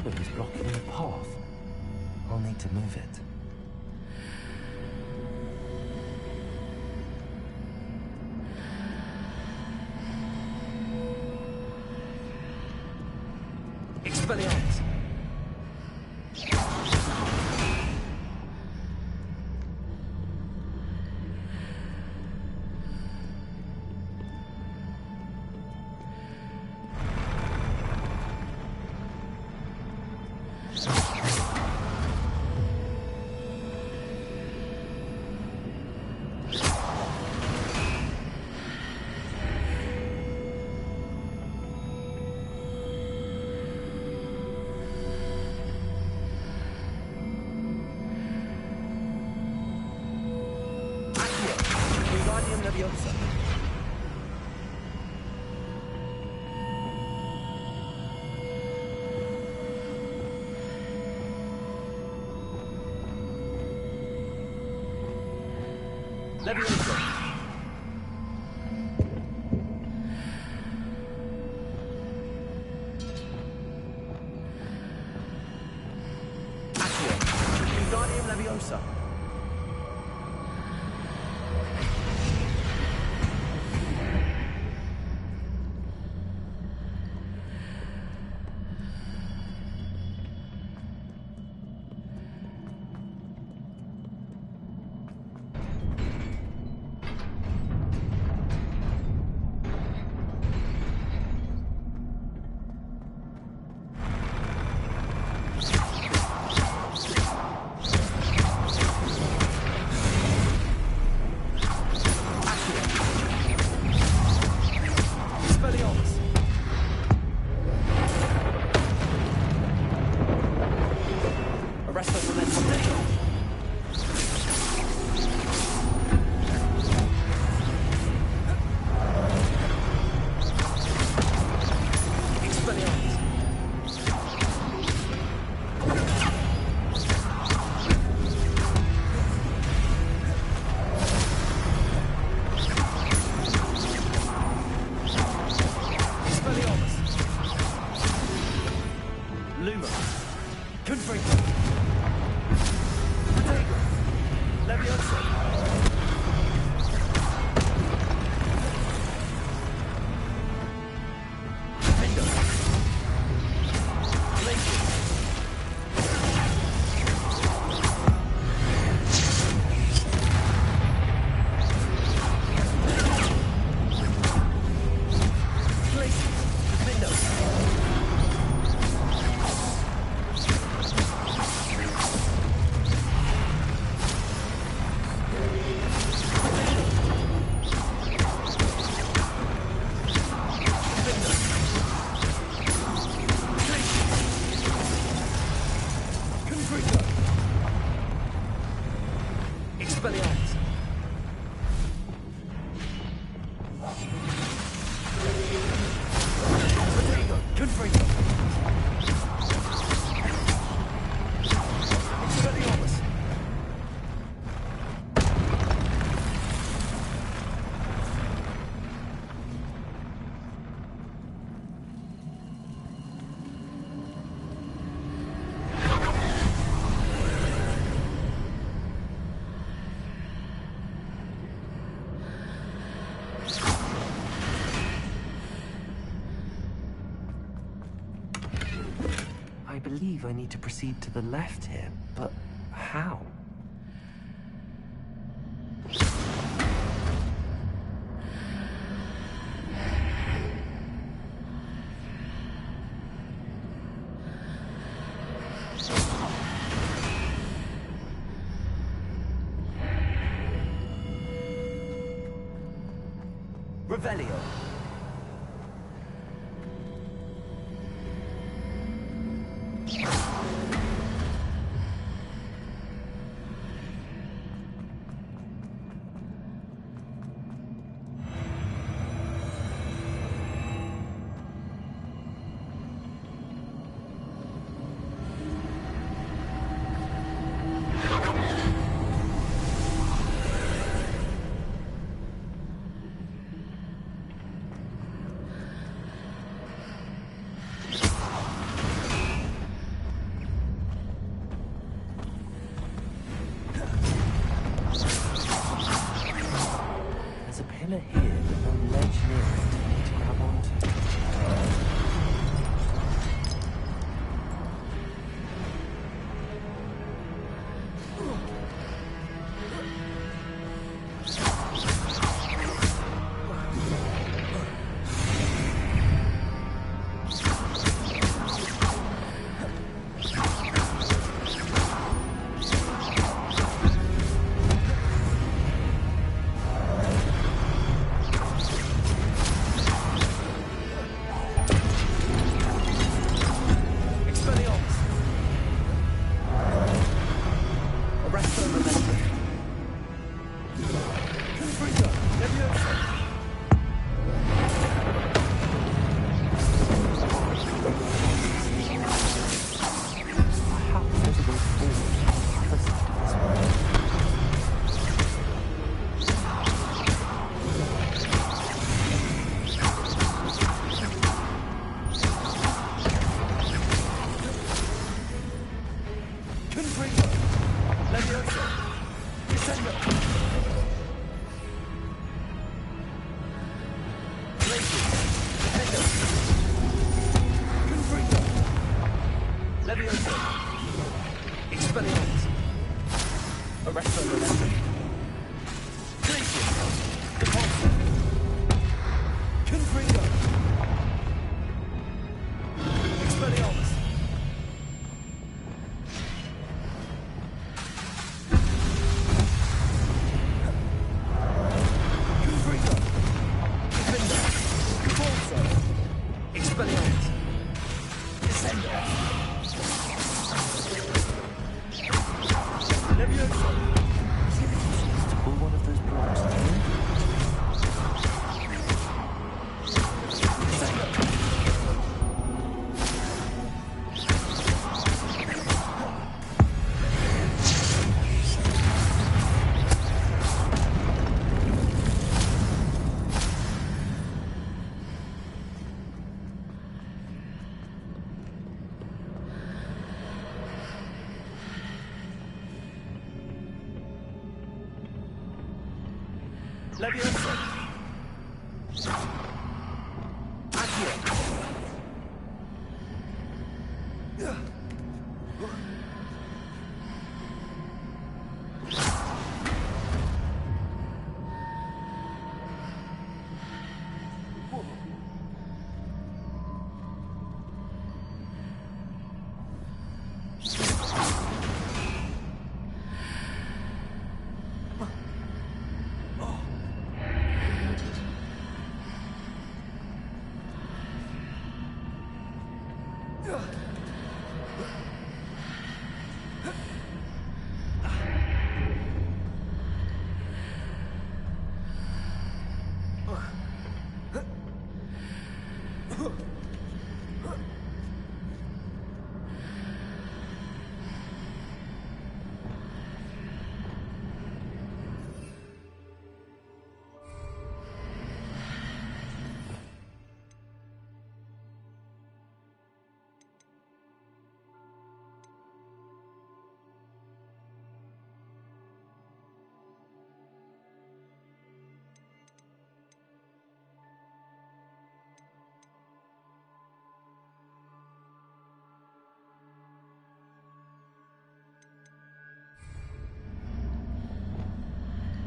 [SPEAKER 2] pillar is blocking the path. I'll need to move it.
[SPEAKER 11] Expelliarmus! Leviosa. Leviosa. Accio. Wingardium Leviosa.
[SPEAKER 2] I believe I need to proceed to the left here, but how?
[SPEAKER 11] Revelio.
[SPEAKER 2] pillar here with no ledge near it for me to grab onto.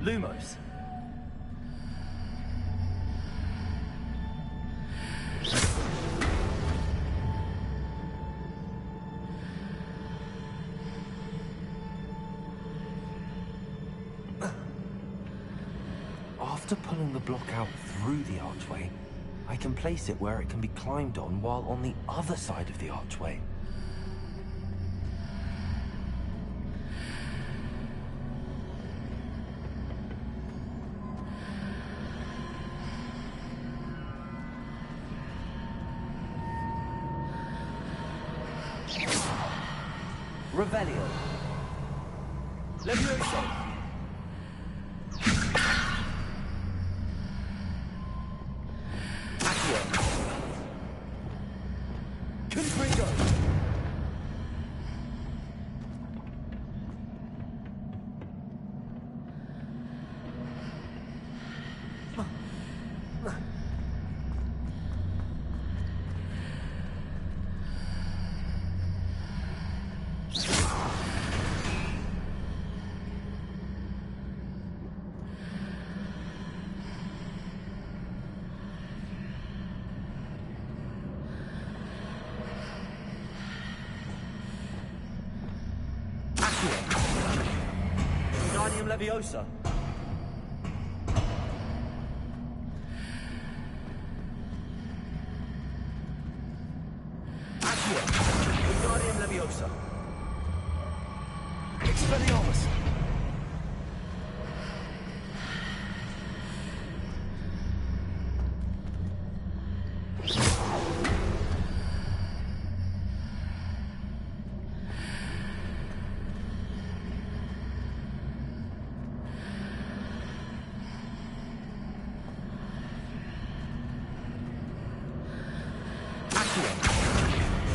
[SPEAKER 2] Lumos. After pulling the block out through the archway, I can place it where it can be climbed on while on the other side of the archway. Revelio. Levioso. Accio. Confringo. Leviosa. Accio. Wingardium Leviosa. Expelliarmus.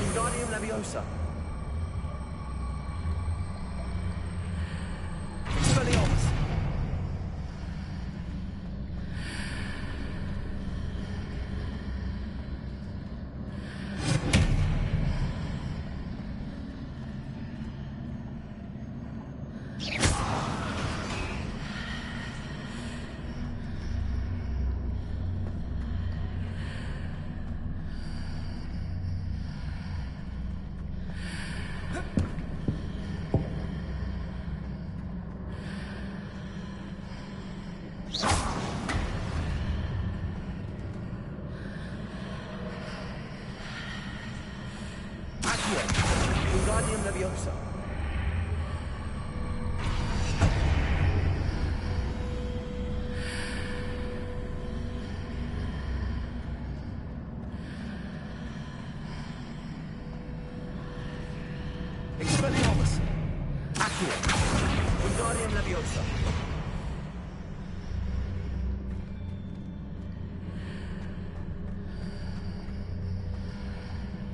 [SPEAKER 2] Wingardium Leviosa. Expelliarmus. Wingardium Leviosa. Expelliarmus. Accio. Wingardium Leviosa.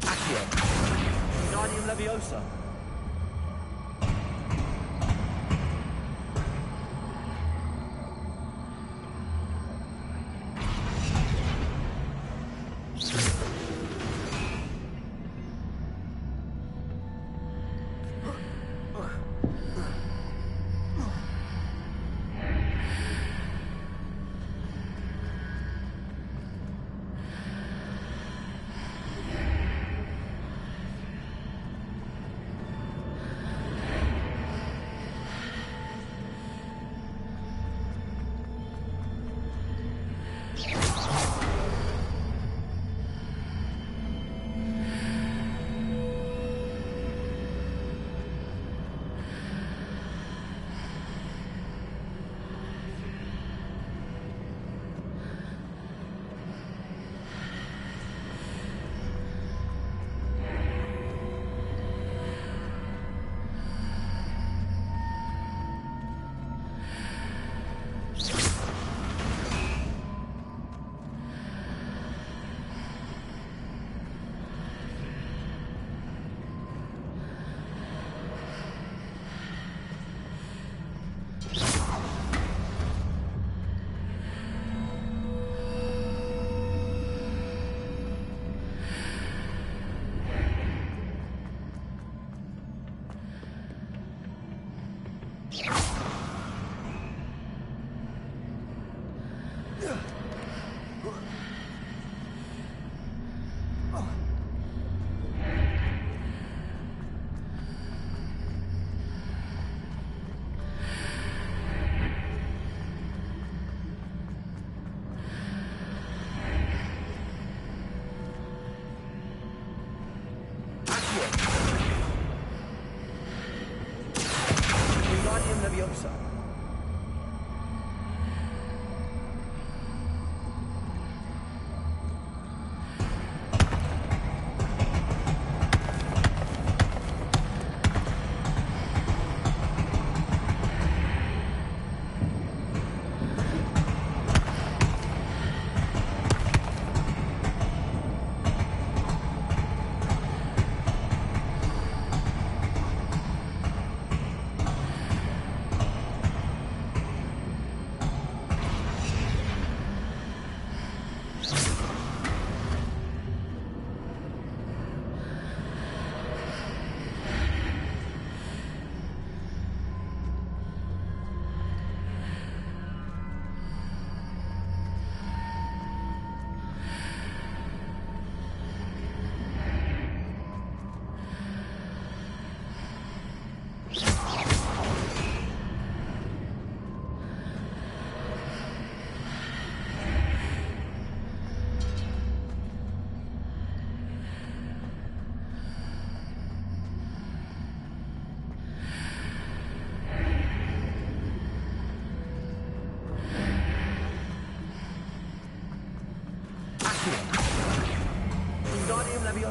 [SPEAKER 2] Accio. Wingardium Leviosa.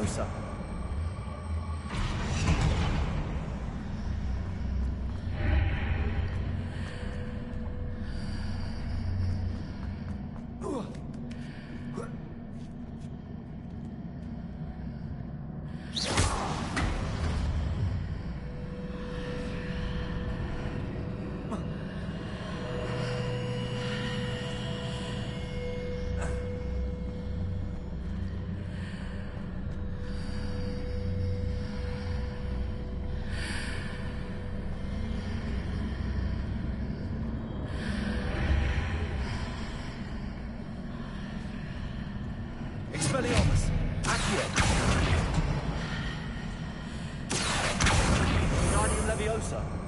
[SPEAKER 9] Leviosa. Expelliarmus! Accio! Guardian Leviosa!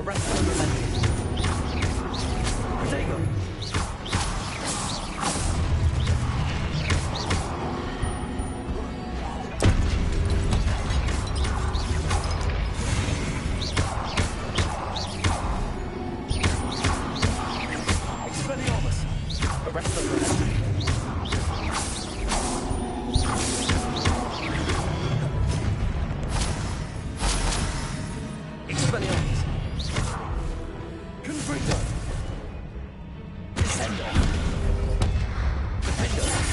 [SPEAKER 9] Arrest unrelenting. Protego. Expelliarmus. Arrest unrelenting. Expelliarmus. Confringo. Descendo. Defendo.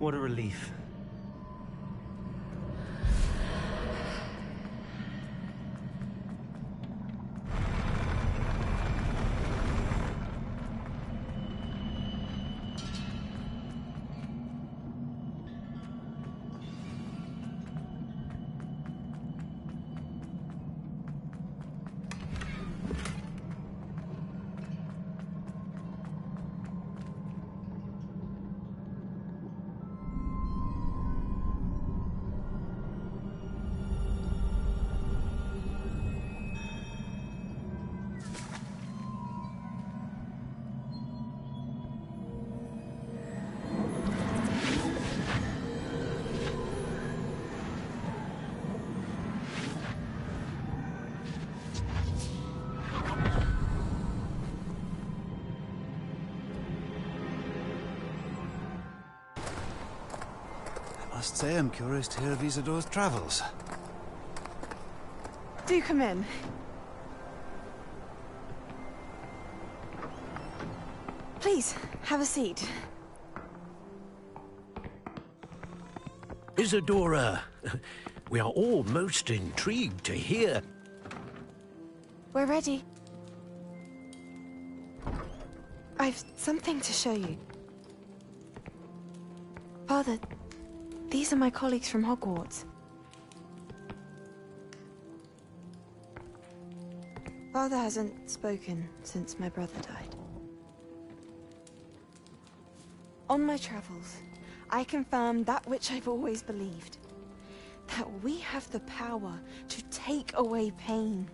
[SPEAKER 2] What a relief.
[SPEAKER 7] I must say I'm curious to hear of Isadore's travels.
[SPEAKER 18] Do come in. Please, have a seat.
[SPEAKER 4] Isadora, we are all most intrigued to hear.
[SPEAKER 18] We're ready. I've something to show you. Father, these are my colleagues from Hogwarts. Father hasn't spoken since my brother died. On my travels, I confirmed that which I've always believed. That we have the power to take away pain.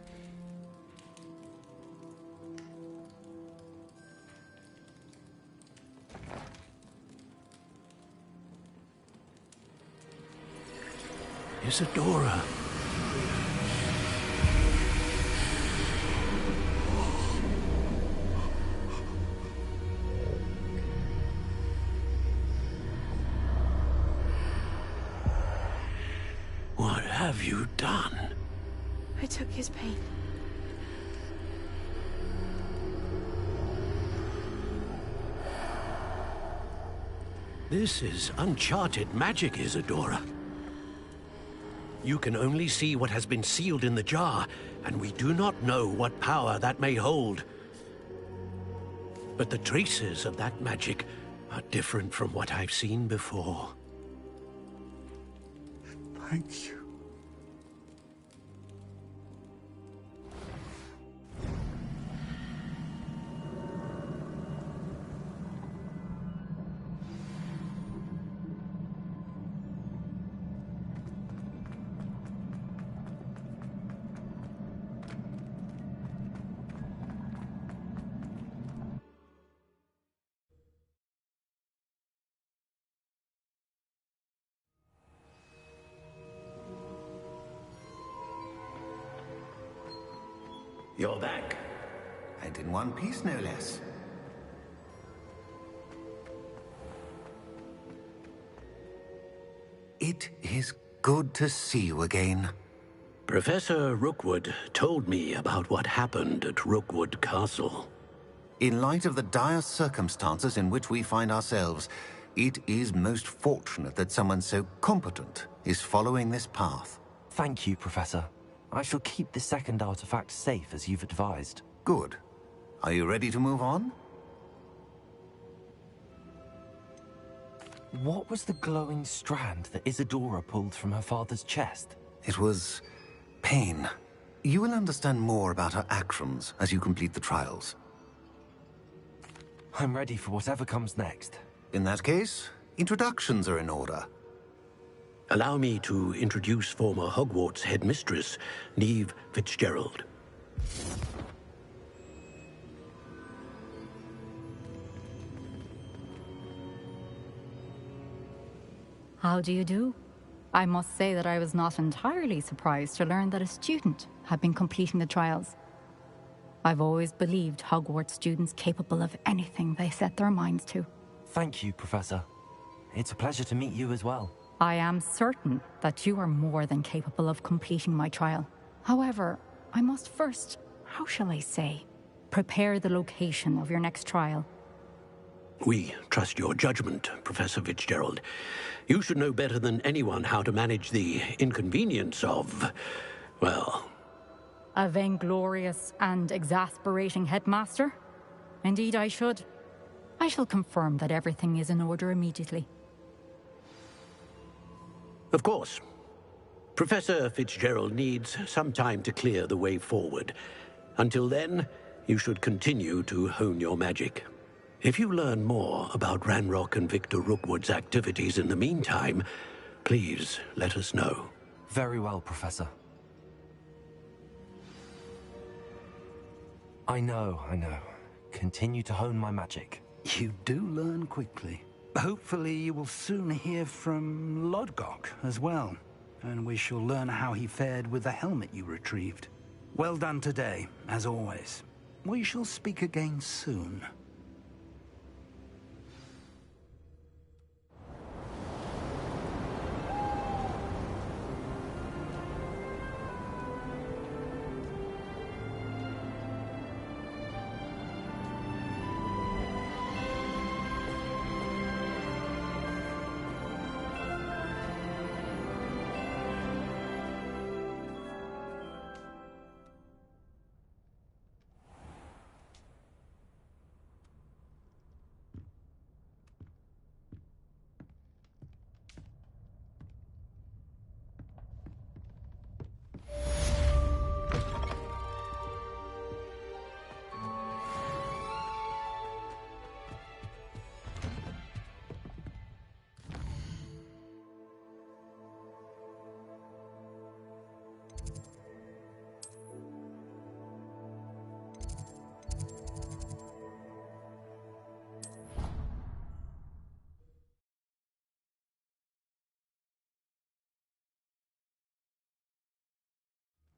[SPEAKER 4] Isadora. What have you done?
[SPEAKER 18] I took his pain.
[SPEAKER 4] This is uncharted magic, Isadora. You can only see what has been sealed in the jar, and we do not know what power that may hold. But the traces of that magic are different from what I've seen before.
[SPEAKER 7] Thank you.
[SPEAKER 3] You're back. And in one piece, no less. It is good to see you again.
[SPEAKER 4] Professor Rookwood told me about what happened at Rookwood Castle.
[SPEAKER 3] In light of the dire circumstances in which we find ourselves, it is most fortunate that someone so competent is following this path.
[SPEAKER 2] Thank you, Professor. I shall keep the second artifact safe as you've advised.
[SPEAKER 3] Good. Are you ready to move on?
[SPEAKER 2] What was the glowing strand that Isadora pulled from her father's chest?
[SPEAKER 3] It was pain. You will understand more about her actions as you complete the trials.
[SPEAKER 2] I'm ready for whatever comes next.
[SPEAKER 3] In that case, introductions are in order.
[SPEAKER 4] Allow me to introduce former Hogwarts headmistress, Neve Fitzgerald.
[SPEAKER 19] How do you do? I must say that I was not entirely surprised to learn that a student had been completing the trials. I've always believed Hogwarts students capable of anything they set their minds to.
[SPEAKER 2] Thank you, Professor. It's a pleasure to meet you as well.
[SPEAKER 19] I am certain that you are more than capable of completing my trial. However, I must first, how shall I say, prepare the location of your next trial.
[SPEAKER 4] We trust your judgment, Professor Fitzgerald. You should know better than anyone how to manage the inconvenience of, well...
[SPEAKER 19] A vainglorious and exasperating headmaster? Indeed I should. I shall confirm that everything is in order immediately.
[SPEAKER 4] Of course. Professor Fitzgerald needs some time to clear the way forward. Until then, you should continue to hone your magic. If you learn more about Ranrock and Victor Rookwood's activities in the meantime, please let us know.
[SPEAKER 2] Very well, Professor. I know. Continue to hone my magic.
[SPEAKER 8] You do learn quickly. Hopefully you will soon hear from Lodgok as well, and we shall learn how he fared with the helmet you retrieved. Well done today, as always. We shall speak again soon.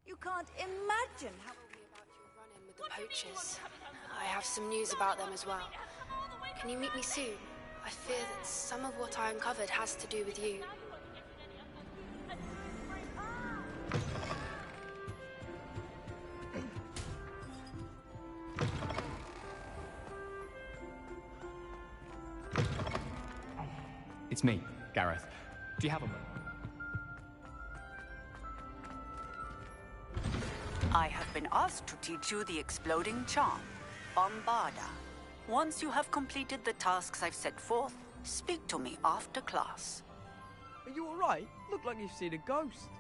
[SPEAKER 17] You can't imagine how...
[SPEAKER 13] With the poachers. I have some news about them as well. Can you meet me soon? I fear that some of what I uncovered has to do with you.
[SPEAKER 20] It's me, Gareth. Do you have a moment?
[SPEAKER 22] I have been asked to teach you the exploding charm, Bombarda. Once you have completed the tasks I've set forth, speak to me after class.
[SPEAKER 11] Are you alright? Look like you've seen a ghost.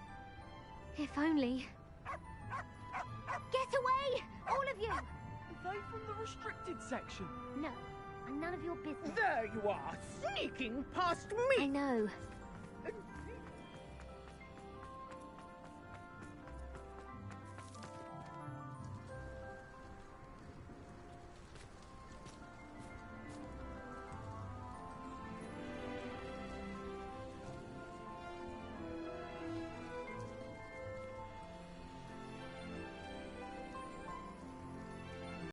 [SPEAKER 23] If only. Get away! All of you!
[SPEAKER 9] Are they from the restricted section?
[SPEAKER 23] No, and none of your business.
[SPEAKER 9] There you are, sneaking past me!
[SPEAKER 23] I know.